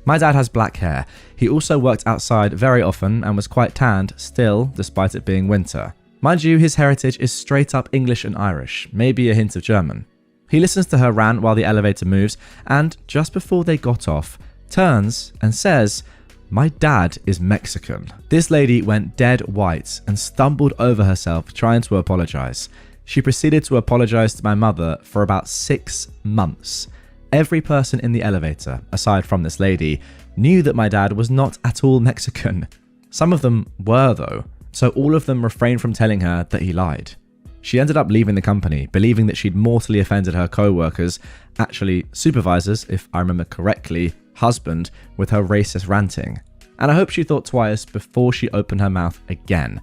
My dad has black hair. He also worked outside very often and was quite tanned still, despite it being winter. Mind you, his heritage is straight up English and Irish, maybe a hint of German. He listens to her rant while the elevator moves, and just before they got off, turns and says, "My dad is Mexican." This lady went dead white and stumbled over herself trying to apologize. She proceeded to apologize to my mother for about 6 months. Every person in the elevator, aside from this lady, knew that my dad was not at all Mexican. Some of them were though. So all of them refrained from telling her that he lied. She ended up leaving the company, believing that she'd mortally offended her co-workers, actually supervisors, if I remember correctly, husband, with her racist ranting. And I hope she thought twice before she opened her mouth again.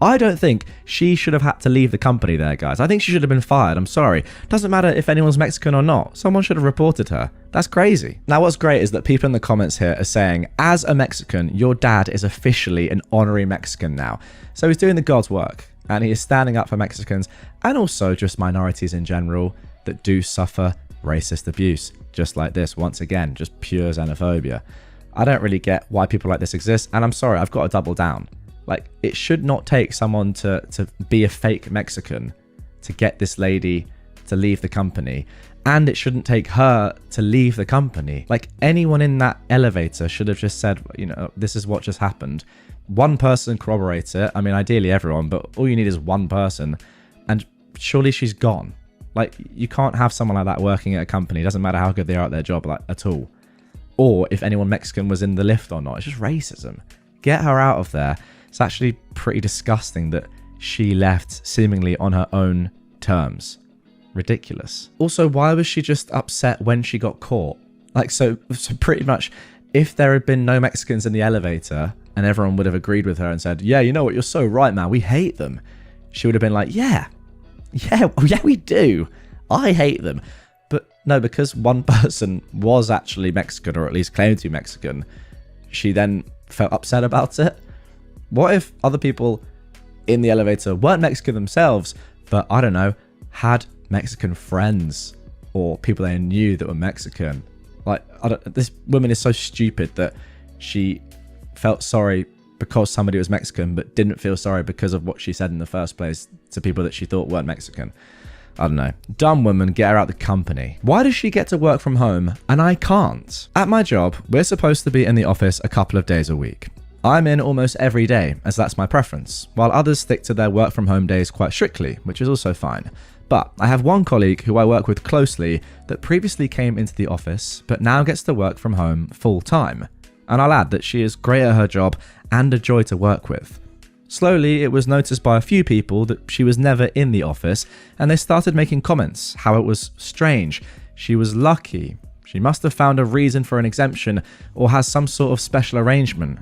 I don't think she should have had to leave the company there, guys. I think she should have been fired. I'm sorry. Doesn't matter if anyone's Mexican or not. Someone should have reported her. That's crazy. Now, what's great is that people in the comments here are saying, as a Mexican, your dad is officially an honorary Mexican now. So he's doing the God's work, and he is standing up for Mexicans and also just minorities in general that do suffer racist abuse. Just like this, once again, just pure xenophobia. I don't really get why people like this exist, and I'm sorry, I've got to double down. Like, it should not take someone to be a fake Mexican to get this lady to leave the company. And it shouldn't take her to leave the company. Like, anyone in that elevator should have just said, you know, this is what just happened. One person corroborates it. I mean, ideally everyone, but all you need is one person. And surely she's gone. Like, you can't have someone like that working at a company. It doesn't matter how good they are at their job, like, at all. Or if anyone Mexican was in the lift or not. It's just racism. Get her out of there. It's actually pretty disgusting that she left seemingly on her own terms. Ridiculous. Also, why was she just upset when she got caught? Like, so pretty much, if there had been no Mexicans in the elevator and everyone would have agreed with her and said, yeah, you know what, you're so right, man, we hate them. She would have been like, yeah, we do. I hate them. But no, because one person was actually Mexican, or at least claimed to be Mexican, she then felt upset about it. What if other people in the elevator weren't Mexican themselves, but, I don't know, had Mexican friends or people they knew that were Mexican? Like, this woman is so stupid that she felt sorry because somebody was Mexican, but didn't feel sorry because of what she said in the first place to people that she thought weren't Mexican. I don't know. Dumb woman, get her out the company. Why does she get to work from home and I can't? At my job, we're supposed to be in the office a couple of days a week. I'm in almost every day, as that's my preference, while others stick to their work from home days quite strictly, which is also fine. But I have one colleague who I work with closely that previously came into the office, but now gets to work from home full time. And I'll add that she is great at her job and a joy to work with. Slowly, it was noticed by a few people that she was never in the office, and they started making comments how it was strange, she was lucky, she must have found a reason for an exemption, or has some sort of special arrangement.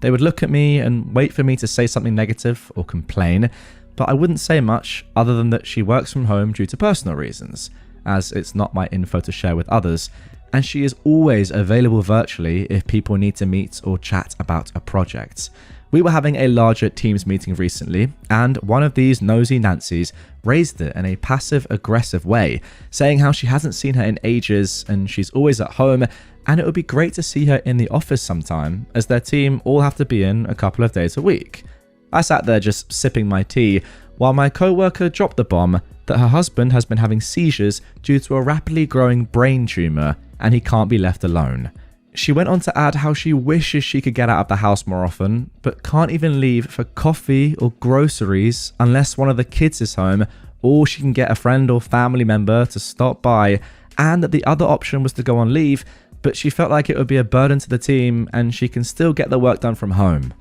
They would look at me and wait for me to say something negative or complain, but I wouldn't say much other than that she works from home due to personal reasons, as it's not my info to share with others, and she is always available virtually if people need to meet or chat about a project. We were having a larger Teams meeting recently, and one of these nosy Nancys raised it in a passive-aggressive way, saying how she hasn't seen her in ages and she's always at home, and it would be great to see her in the office sometime, as their team all have to be in a couple of days a week. I sat there just sipping my tea while my coworker dropped the bomb that her husband has been having seizures due to a rapidly growing brain tumor and he can't be left alone. She went on to add how she wishes she could get out of the house more often, but can't even leave for coffee or groceries unless one of the kids is home, or she can get a friend or family member to stop by, and that the other option was to go on leave, but she felt like it would be a burden to the team and she can still get the work done from home.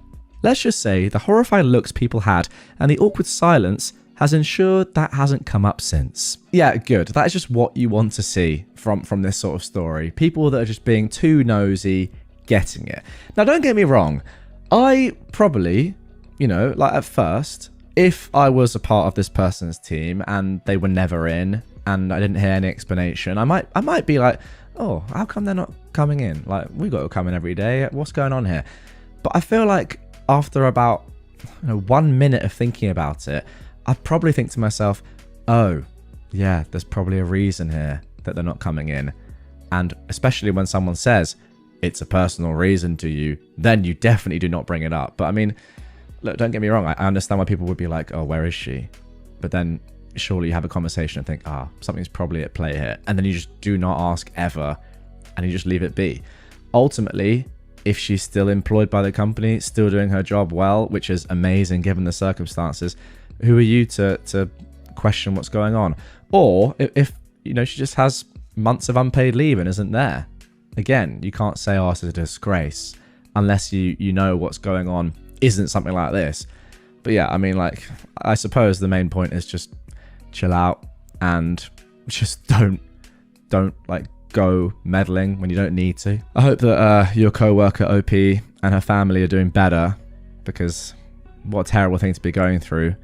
Let's just say the horrified looks people had and the awkward silence has ensured that hasn't come up since. Yeah, good. That is just what you want to see from this sort of story. People that are just being too nosy, getting it. Now, don't get me wrong. I probably, like at first, if I was a part of this person's team and they were never in and I didn't hear any explanation, I might be like, oh, how come they're not coming in? Like, we got to come in every day. What's going on here? But I feel like after about 1 minute of thinking about it, I'd probably think to myself, oh, yeah, there's probably a reason here that they're not coming in. And especially when someone says it's a personal reason to you, then you definitely do not bring it up. But I mean, look, don't get me wrong. I understand why people would be like, oh, where is she? But then surely you have a conversation and think, something's probably at play here. And then you just do not ask ever and you just leave it be. Ultimately, if she's still employed by the company, still doing her job well, which is amazing given the circumstances, who are you to question what's going on? Or if she just has months of unpaid leave and isn't there. Again, you can't say, oh, it's a disgrace unless you know what's going on isn't something like this. But yeah, I mean, like, I suppose the main point is just chill out and just don't like go meddling when you don't need to. I hope that your coworker OP and her family are doing better, because what a terrible thing to be going through.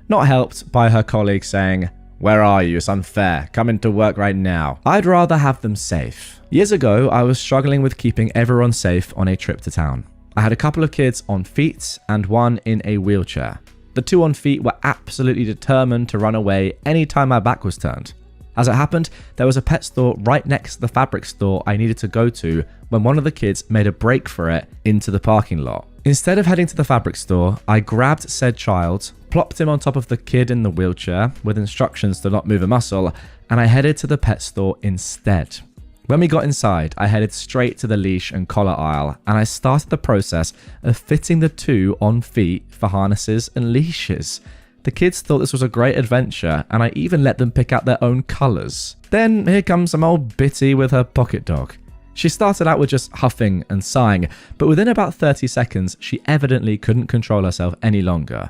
Not helped by her colleagues saying, where are you? It's unfair. Come into work right now. I'd rather have them safe. Years ago, I was struggling with keeping everyone safe on a trip to town. I had a couple of kids on feet and one in a wheelchair. The two on feet were absolutely determined to run away anytime my back was turned. As it happened, there was a pet store right next to the fabric store I needed to go to when one of the kids made a break for it into the parking lot. Instead of heading to the fabric store, I grabbed said child, plopped him on top of the kid in the wheelchair with instructions to not move a muscle, and I headed to the pet store instead. When we got inside, I headed straight to the leash and collar aisle, and I started the process of fitting the two on feet for harnesses and leashes. The kids thought this was a great adventure, and I even let them pick out their own colours. Then here comes some old Bitty with her pocket dog. She started out with just huffing and sighing, but within about 30 seconds, she evidently couldn't control herself any longer.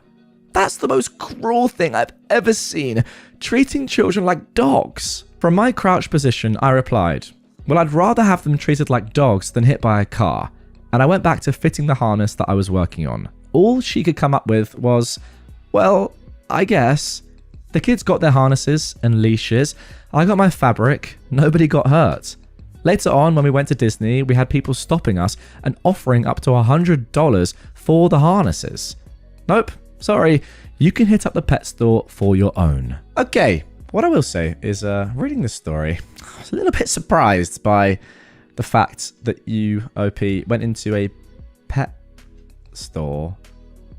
That's the most cruel thing I've ever seen, treating children like dogs. From my crouched position, I replied, well, I'd rather have them treated like dogs than hit by a car, and I went back to fitting the harness that I was working on. All she could come up with was, well, I guess. The kids got their harnesses and leashes, I got my fabric, nobody got hurt. Later on, when we went to Disney, we had people stopping us and offering up to $100 for the harnesses. Nope, sorry, you can hit up the pet store for your own. Okay, what I will say is, reading this story, I was a little bit surprised by the fact that you, OP, went into a pet store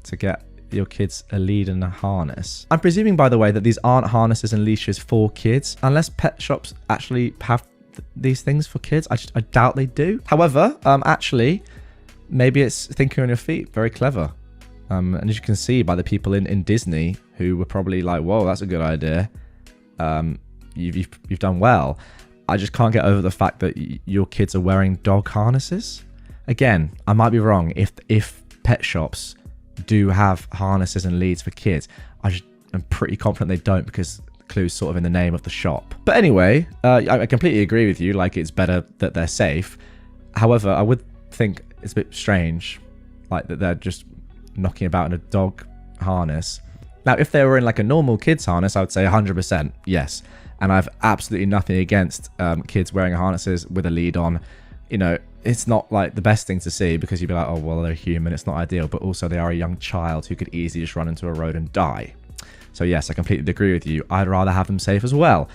to get your kids a lead and a harness. I'm presuming, by the way, that these aren't harnesses and leashes for kids, unless pet shops actually have these things for kids. I doubt they do. However, actually, maybe it's thinking on your feet. Very clever. And as you can see by the people in Disney who were probably like, whoa, that's a good idea. You've done well. I just can't get over the fact that your kids are wearing dog harnesses. Again, I might be wrong. If pet shops do have harnesses and leads for kids, I'm pretty confident they don't, because clues sort of in the name of the shop. But anyway, I completely agree with you. Like, it's better that they're safe. However, I would think it's a bit strange, like, that they're just knocking about in a dog harness. Now, if they were in like a normal kids harness, I would say 100% yes. And I have absolutely nothing against kids wearing harnesses with a lead on. It's not like the best thing to see, because you'd be like, oh, well, they're human. It's not ideal. But also they are a young child who could easily just run into a road and die. So yes, I completely agree with you. I'd rather have them safe as well.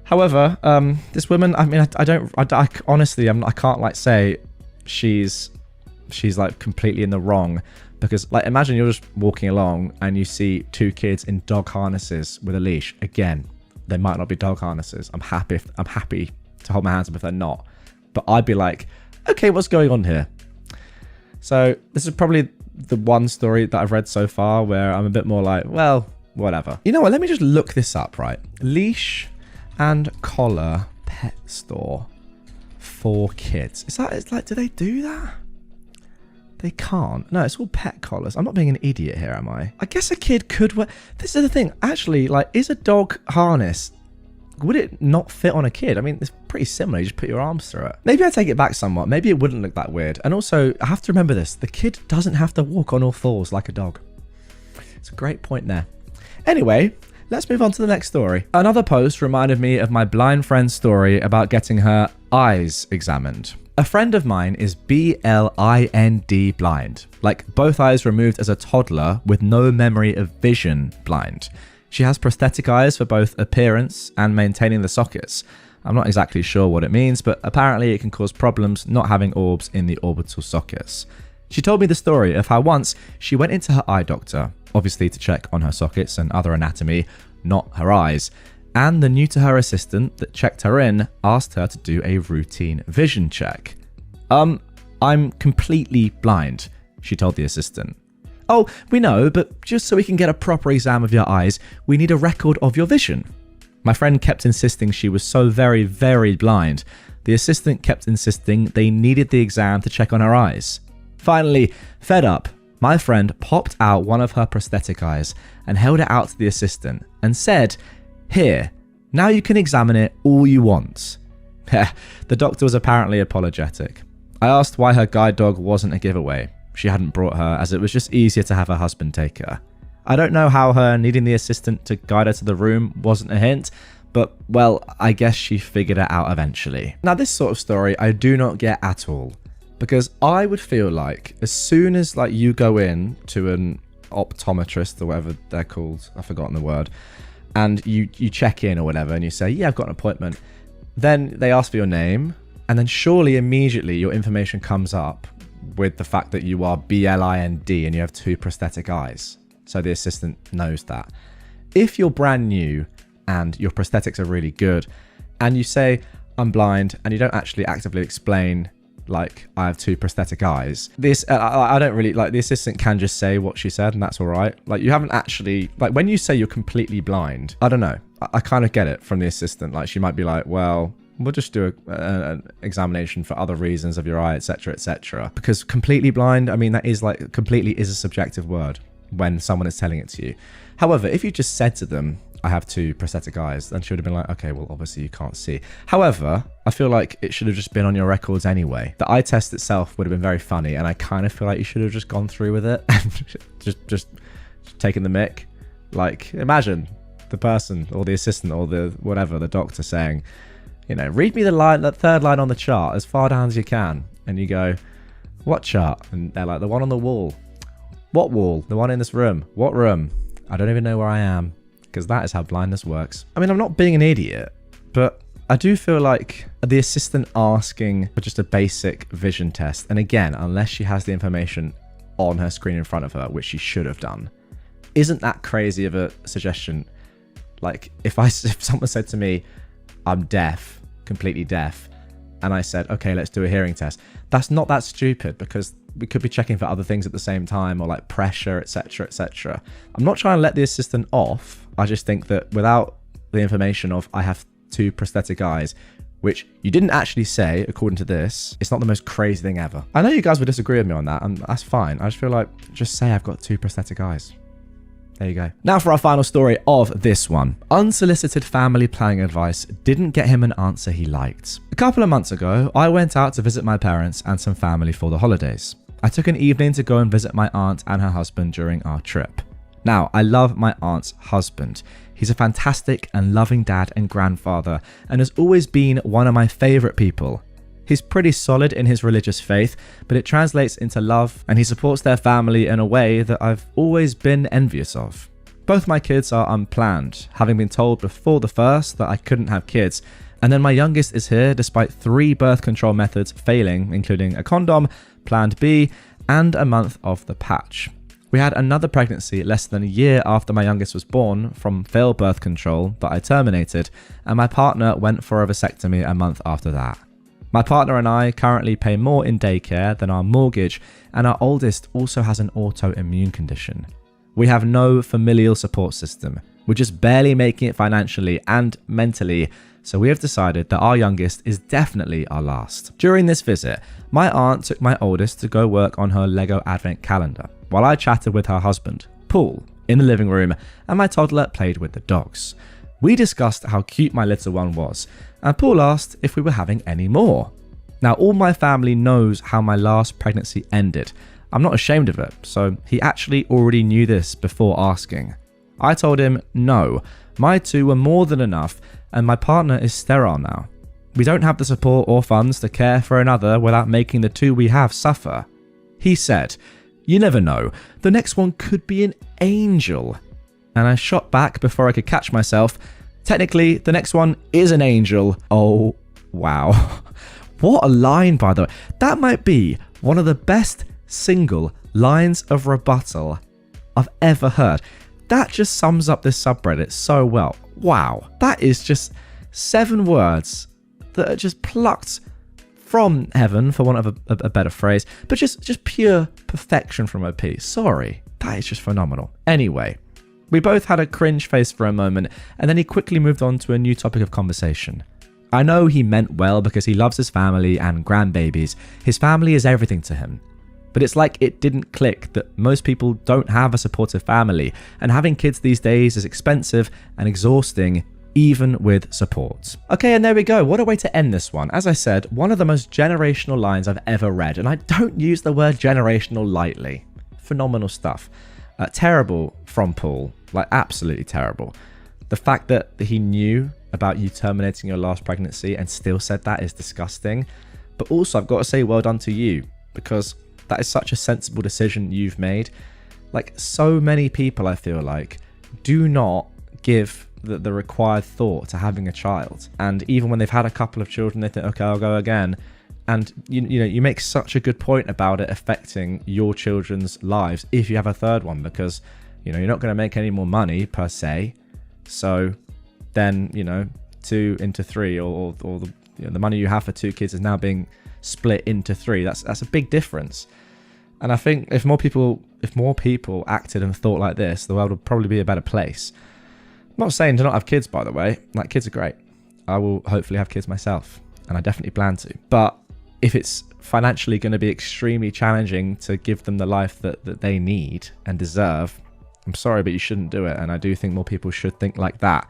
However, this woman, I mean, I honestly, I can't like say she's she's like completely in the wrong. Because like, imagine you're just walking along and you see two kids in dog harnesses with a leash. Again, they might not be dog harnesses. I'm happy to hold my hands up if they're not. But I'd be like, okay, what's going on here? So this is probably the one story that I've read so far where I'm a bit more like, well, whatever. You know what? Let me just look this up, right? Leash and collar pet store for kids. It's like, do they do that? They can't. No, it's all pet collars. I'm not being an idiot here, am I? I guess a kid could wear... This is the thing. Actually, like, is a dog harness... Would it not fit on a kid? I mean, it's pretty similar. You just put your arms through it. Maybe I take it back somewhat. Maybe it wouldn't look that weird. And also, I have to remember this. The kid doesn't have to walk on all fours like a dog. It's a great point there. Anyway, let's move on to the next story. Another post reminded me of my blind friend's story about getting her eyes examined. A friend of mine is BLIND blind, like both eyes removed as a toddler with no memory of vision blind. She has prosthetic eyes for both appearance and maintaining the sockets. I'm not exactly sure what it means, but apparently it can cause problems not having orbs in the orbital sockets. She told me the story of how once she went into her eye doctor, obviously to check on her sockets and other anatomy, not her eyes. And the new to her assistant that checked her in asked her to do a routine vision check. I'm completely blind, she told the assistant. Oh, we know, but just so we can get a proper exam of your eyes, we need a record of your vision. My friend kept insisting she was so very, very blind. The assistant kept insisting they needed the exam to check on her eyes. Finally, fed up, my friend popped out one of her prosthetic eyes and held it out to the assistant and said, "Here, now you can examine it all you want." The doctor was apparently apologetic. I asked why her guide dog wasn't a giveaway. She hadn't brought her as it was just easier to have her husband take her. I don't know how her needing the assistant to guide her to the room wasn't a hint, but well, I guess she figured it out eventually. Now this sort of story I do not get at all, because I would feel like as soon as like you go in to an optometrist or whatever they're called, I've forgotten the word, and you check in or whatever and you say, yeah, I've got an appointment. Then they ask for your name and then surely immediately your information comes up with the fact that you are BLIND and you have two prosthetic eyes. So the assistant knows that. If you're brand new and your prosthetics are really good and you say, I'm blind, and you don't actually actively explain, like, I have two prosthetic eyes, I don't really, like, the assistant can just say what she said and that's all right. Like, you haven't actually, like, when you say you're completely blind, I don't know. I kind of get it from the assistant. Like, she might be like, well, we'll just do an examination for other reasons of your eye, etc., etc. Because completely blind, I mean, that is like, completely is a subjective word when someone is telling it to you. However, if you just said to them, I have two prosthetic eyes, then she would have been like, okay, well, obviously you can't see. However, I feel like it should have just been on your records anyway. The eye test itself would have been very funny, and I kind of feel like you should have just gone through with it and just taken the mick. Like, imagine the person or the assistant or the whatever, the doctor saying, you know, read me that third line on the chart as far down as you can. And you go, what chart? And they're like, the one on the wall. What wall? The one in this room. What room? I don't even know where I am, because that is how blindness works. I mean, I'm not being an idiot, but I do feel like the assistant asking for just a basic vision test, and again, unless she has the information on her screen in front of her, which she should have done, isn't that crazy of a suggestion? Like, if someone said to me, I'm deaf, completely deaf, and I said, okay, let's do a hearing test, that's not that stupid, because we could be checking for other things at the same time, or like pressure, etc., etc. I'm not trying to let the assistant off. I just think that without the information of I have two prosthetic eyes, which you didn't actually say, according to this, it's not the most crazy thing ever. I know you guys would disagree with me on that, and that's fine. I just feel like, just say I've got two prosthetic eyes. There you go. Now for our final story of this one. Unsolicited family planning advice didn't get him an answer he liked. A couple of months ago, I went out to visit my parents and some family for the holidays. I took an evening to go and visit my aunt and her husband during our trip. Now, I love my aunt's husband. He's a fantastic and loving dad and grandfather, and has always been one of my favourite people. He's pretty solid in his religious faith, but it translates into love, and he supports their family in a way that I've always been envious of. Both my kids are unplanned, having been told before the first that I couldn't have kids, and then my youngest is here despite 3 birth control methods failing, including a condom, planned B, and a month of the patch. We had another pregnancy less than a year after my youngest was born from failed birth control that I terminated, and my partner went for a vasectomy a month after that. My partner and I currently pay more in daycare than our mortgage, and our oldest also has an autoimmune condition. We have no familial support system. We're just barely making it financially and mentally, so we have decided that our youngest is definitely our last. During this visit, my aunt took my oldest to go work on her Lego advent calendar, while I chatted with her husband, Paul, in the living room, and my toddler played with the dogs. We discussed how cute my little one was, and Paul asked if we were having any more. Now, all my family knows how my last pregnancy ended. I'm not ashamed of it, so he actually already knew this before asking. I told him, no, my 2 were more than enough, and my partner is sterile now. We don't have the support or funds to care for another without making the 2 we have suffer. He said, you never know, the next one could be an angel. And I shot back before I could catch myself. Technically, the next one is an angel. Oh, wow. What a line, by the way. That might be one of the best single lines of rebuttal I've ever heard. That just sums up this subreddit so well. Wow. That is just 7 words that are just plucked from heaven, for want of a better phrase, but just pure perfection from OP. Sorry. That is just phenomenal. Anyway, we both had a cringe face for a moment, and then he quickly moved on to a new topic of conversation. I know he meant well because he loves his family and grandbabies. His family is everything to him. But it's like it didn't click that most people don't have a supportive family, and having kids these days is expensive and exhausting, even with support. Okay, and there we go. What a way to end this one. As I said, one of the most generational lines I've ever read, and I don't use the word generational lightly. Phenomenal stuff. Terrible from Paul, like absolutely terrible. The fact that he knew about you terminating your last pregnancy and still said that is disgusting. But also, I've got to say well done to you, because that is such a sensible decision you've made. Like, so many people, I feel like, do not give the required thought to having a child. And even when they've had a couple of children, they think, okay, I'll go again. And you make such a good point about it affecting your children's lives if you have a third one, because you're not going to make any more money per se. So then 2 into 3, or the money you have for 2 kids is now being split into 3. That's a big difference. And I think if more people acted and thought like this, the world would probably be a better place. I'm not saying to not have kids, by the way. Like, kids are great. I will hopefully have kids myself, and I definitely plan to. But if it's financially going to be extremely challenging to give them the life that they need and deserve, I'm sorry, but you shouldn't do it. And I do think more people should think like that.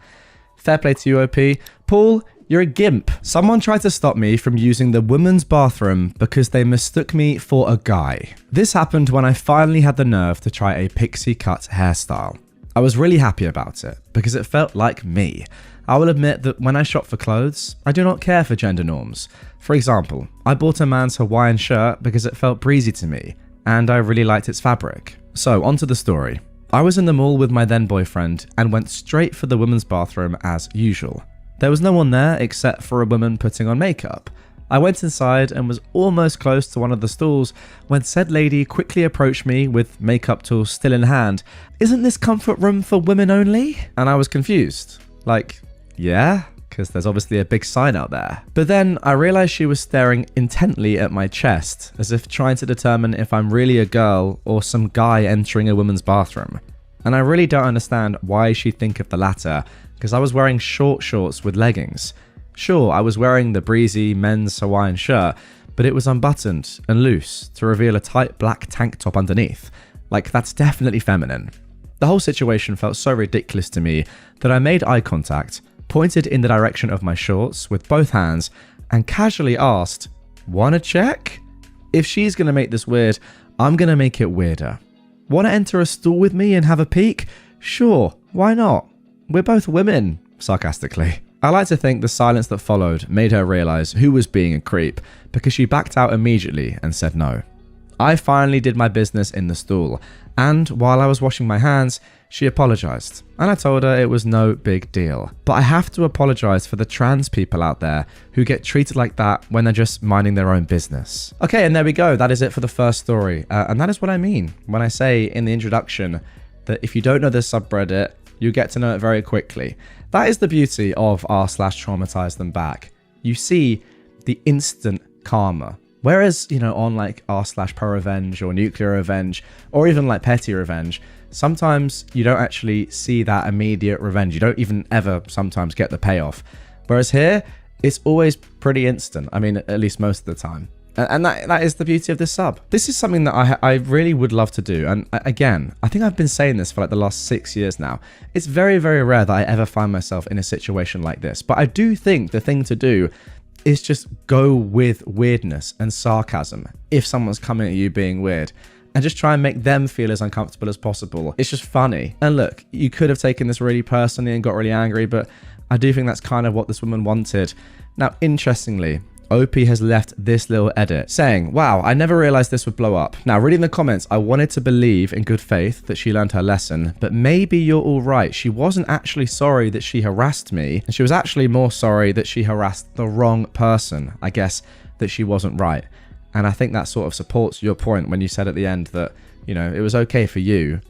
Fair play to you, OP. Paul, you're a gimp. Someone tried to stop me from using the women's bathroom because they mistook me for a guy. This happened when I finally had the nerve to try a pixie cut hairstyle. I was really happy about it because it felt like me. I will admit that when I shop for clothes, I do not care for gender norms. For example, I bought a man's Hawaiian shirt because it felt breezy to me, and I really liked its fabric. So, onto the story. I was in the mall with my then boyfriend and went straight for the women's bathroom as usual. There was no one there except for a woman putting on makeup. I went inside and was almost close to one of the stalls when said lady quickly approached me with makeup tools still in hand. Isn't this comfort room for women only? And I was confused. Like, yeah? Because there's obviously a big sign out there. But then I realized she was staring intently at my chest, as if trying to determine if I'm really a girl or some guy entering a women's bathroom. And I really don't understand why she'd think of the latter, because I was wearing short shorts with leggings. Sure, I was wearing the breezy men's Hawaiian shirt, but it was unbuttoned and loose to reveal a tight black tank top underneath. Like, that's definitely feminine. The whole situation felt so ridiculous to me that I made eye contact, pointed in the direction of my shorts with both hands, and casually asked, "Wanna check?" If she's gonna make this weird, I'm gonna make it weirder. Wanna enter a stall with me and have a peek? Sure, why not? We're both women, sarcastically. I like to think the silence that followed made her realize who was being a creep, because she backed out immediately and said no. I finally did my business in the stall, and while I was washing my hands, She apologized, and I told her it was no big deal. But I have to apologize for the trans people out there who get treated like that when they're just minding their own business. Okay, and there we go. That is it for the first story. And that is what I mean when I say in the introduction that if you don't know this subreddit, you get to know it very quickly. That is the beauty of r/traumatize them back. You see the instant karma. Whereas, on like r/ProRevenge or nuclear revenge, or even like petty revenge, sometimes you don't actually see that immediate revenge. You don't even ever sometimes get the payoff. Whereas here, it's always pretty instant. I mean, at least most of the time. And that is the beauty of this sub. This is something that I really would love to do. And again, I think I've been saying this for like the last 6 years now. It's very, very rare that I ever find myself in a situation like this. But I do think the thing to do is just go with weirdness and sarcasm if someone's coming at you being weird. And just try and make them feel as uncomfortable as possible. It's just funny. And look, you could have taken this really personally and got really angry, but I do think that's kind of what this woman wanted. Now, interestingly, OP has left this little edit saying, wow, I never realized this would blow up. Now, reading the comments, I wanted to believe in good faith that she learned her lesson, but maybe you're all right. She wasn't actually sorry that she harassed me, and she was actually more sorry that she harassed the wrong person. I guess that she wasn't right. And I think that sort of supports your point when you said at the end that, it was okay for you,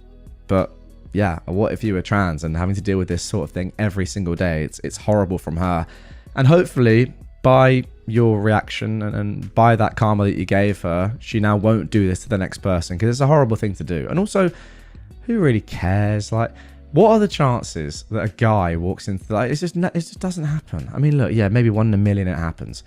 but yeah, what if you were trans and having to deal with this sort of thing every single day? It's horrible from her. And hopefully, by your reaction and by that karma that you gave her, she now won't do this to the next person, because it's a horrible thing to do. And also, who really cares? Like, what are the chances that a guy walks into it just doesn't happen? I mean, look, yeah, maybe 1 in a million it happens.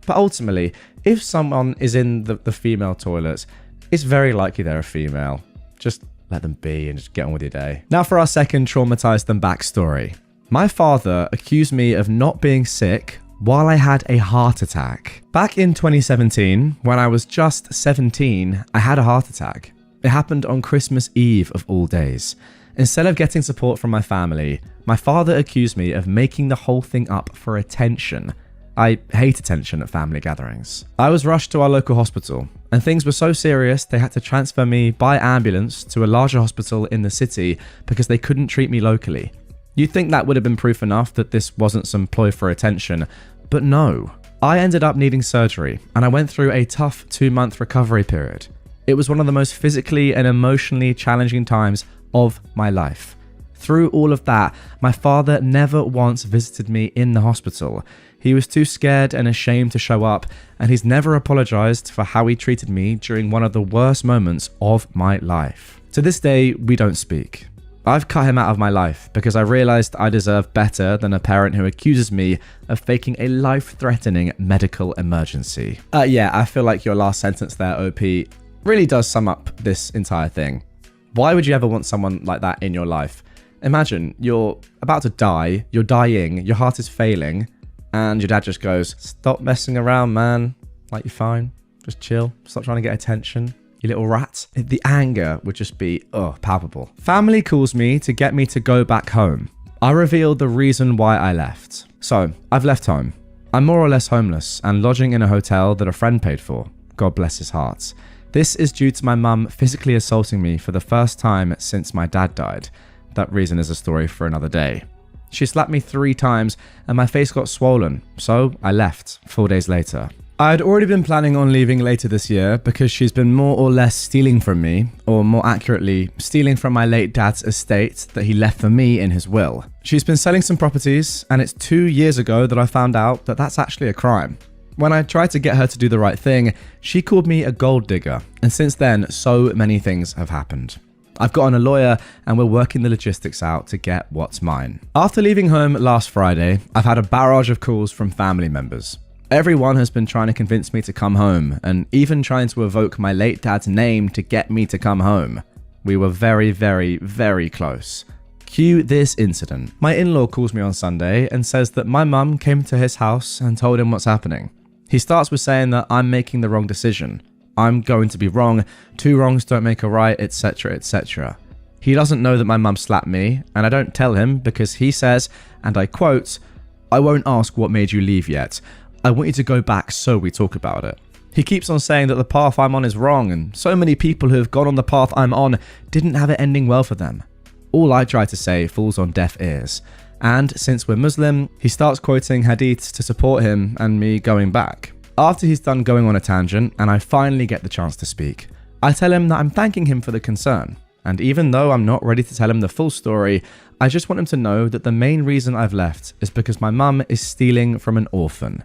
But ultimately, if someone is in the female toilets, it's very likely they're a female. Just let them be and just get on with your day. Now for our second traumatize them back story. My father accused me of not being sick while I had a heart attack. Back in 2017, when I was just 17, I had a heart attack. It happened on Christmas Eve of all days. Instead of getting support from my family, my father accused me of making the whole thing up for attention. I hate attention at family gatherings. I was rushed to our local hospital, and things were so serious they had to transfer me by ambulance to a larger hospital in the city because they couldn't treat me locally. You'd think that would have been proof enough that this wasn't some ploy for attention, but no. I ended up needing surgery, and I went through a tough 2-month recovery period. It was one of the most physically and emotionally challenging times of my life. Through all of that, my father never once visited me in the hospital. He was too scared and ashamed to show up, and he's never apologized for how he treated me during one of the worst moments of my life. To this day, we don't speak. I've cut him out of my life because I realized I deserve better than a parent who accuses me of faking a life-threatening medical emergency. Yeah, I feel like your last sentence there, OP, really does sum up this entire thing. Why would you ever want someone like that in your life? Imagine you're about to die, you're dying, your heart is failing, and your dad just goes, stop messing around, man. Like, you're fine. Just chill. Stop trying to get attention. You little rat. The anger would just be, palpable. Family calls me to get me to go back home. I revealed the reason why I left. So, I've left home. I'm more or less homeless and lodging in a hotel that a friend paid for. God bless his heart. This is due to my mum physically assaulting me for the first time since my dad died. That reason is a story for another day. She slapped me 3 times and my face got swollen, so I left 4 days later. I had already been planning on leaving later this year because she's been more or less stealing from me, or more accurately, stealing from my late dad's estate that he left for me in his will. She's been selling some properties, and it's 2 years ago that I found out that that's actually a crime. When I tried to get her to do the right thing, she called me a gold digger, and since then, so many things have happened. I've gotten a lawyer and we're working the logistics out to get what's mine. After leaving home last Friday, I've had a barrage of calls from family members. Everyone has been trying to convince me to come home and even trying to evoke my late dad's name to get me to come home. We were very, very, very close. Cue this incident. My in-law calls me on Sunday and says that my mum came to his house and told him what's happening. He starts with saying that I'm making the wrong decision. I'm going to be wrong, 2 wrongs don't make a right, etc, etc. He doesn't know that my mum slapped me, and I don't tell him because he says, and I quote, "I won't ask what made you leave yet. I want you to go back so we talk about it." He keeps on saying that the path I'm on is wrong, and so many people who have gone on the path I'm on didn't have it ending well for them. all I try to say falls on deaf ears. And since we're Muslim, he starts quoting hadiths to support him and me going back. After he's done going on a tangent and I finally get the chance to speak, I tell him that I'm thanking him for the concern. And even though I'm not ready to tell him the full story, I just want him to know that the main reason I've left is because my mum is stealing from an orphan.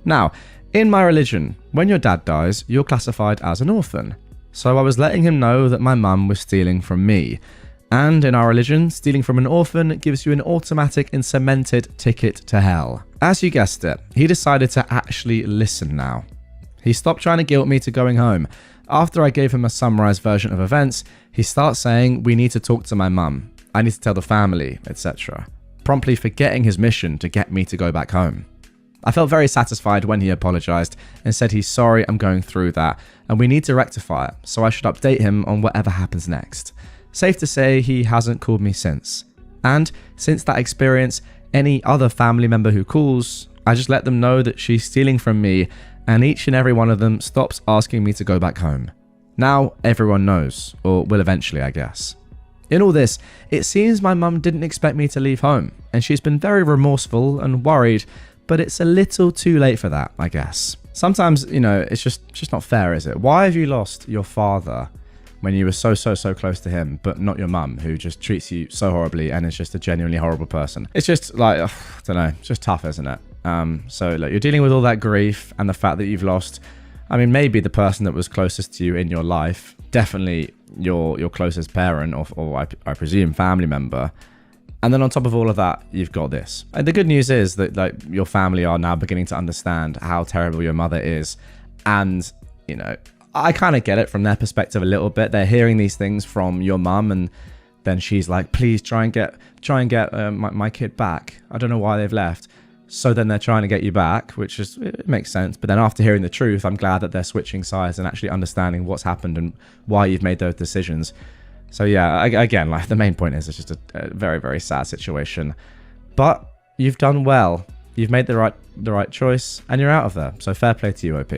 Now, in my religion, when your dad dies, you're classified as an orphan. So I was letting him know that my mum was stealing from me. And in our religion, stealing from an orphan gives you an automatic and cemented ticket to hell. As you guessed it, he decided to actually listen now. He stopped trying to guilt me to going home. After I gave him a summarized version of events, he starts saying we need to talk to my mum, I need to tell the family, etc., promptly forgetting his mission to get me to go back home. I felt very satisfied when he apologized and said he's sorry I'm going through that and we need to rectify it, so I should update him on whatever happens next. Safe to say he hasn't called me since. And since that experience, any other family member who calls, I just let them know that she's stealing from me, and each and every one of them stops asking me to go back home. Now everyone knows, or will eventually, I guess. In all this, it seems my mum didn't expect me to leave home, and she's been very remorseful and worried, but it's a little too late for that, I guess. Sometimes, it's just not fair, is it? Why have you lost your father when you were so close to him, but not your mum, who just treats you so horribly and is just a genuinely horrible person? It's just like, I don't know, it's just tough, isn't it? So look, you're dealing with all that grief and the fact that you've lost, maybe the person that was closest to you in your life, definitely your closest parent or I presume family member. And then on top of all of that, you've got this. And the good news is that your family are now beginning to understand how terrible your mother is. And, I kind of get it from their perspective a little bit. They're hearing these things from your mum, and then she's like, please try and get my kid back. I don't know why they've left. So then they're trying to get you back, which it makes sense. But then after hearing the truth, I'm glad that they're switching sides and actually understanding what's happened and why you've made those decisions. So yeah, again, the main point is it's just a very, very sad situation. But you've done well. You've made the right choice and you're out of there. So fair play to you, OP.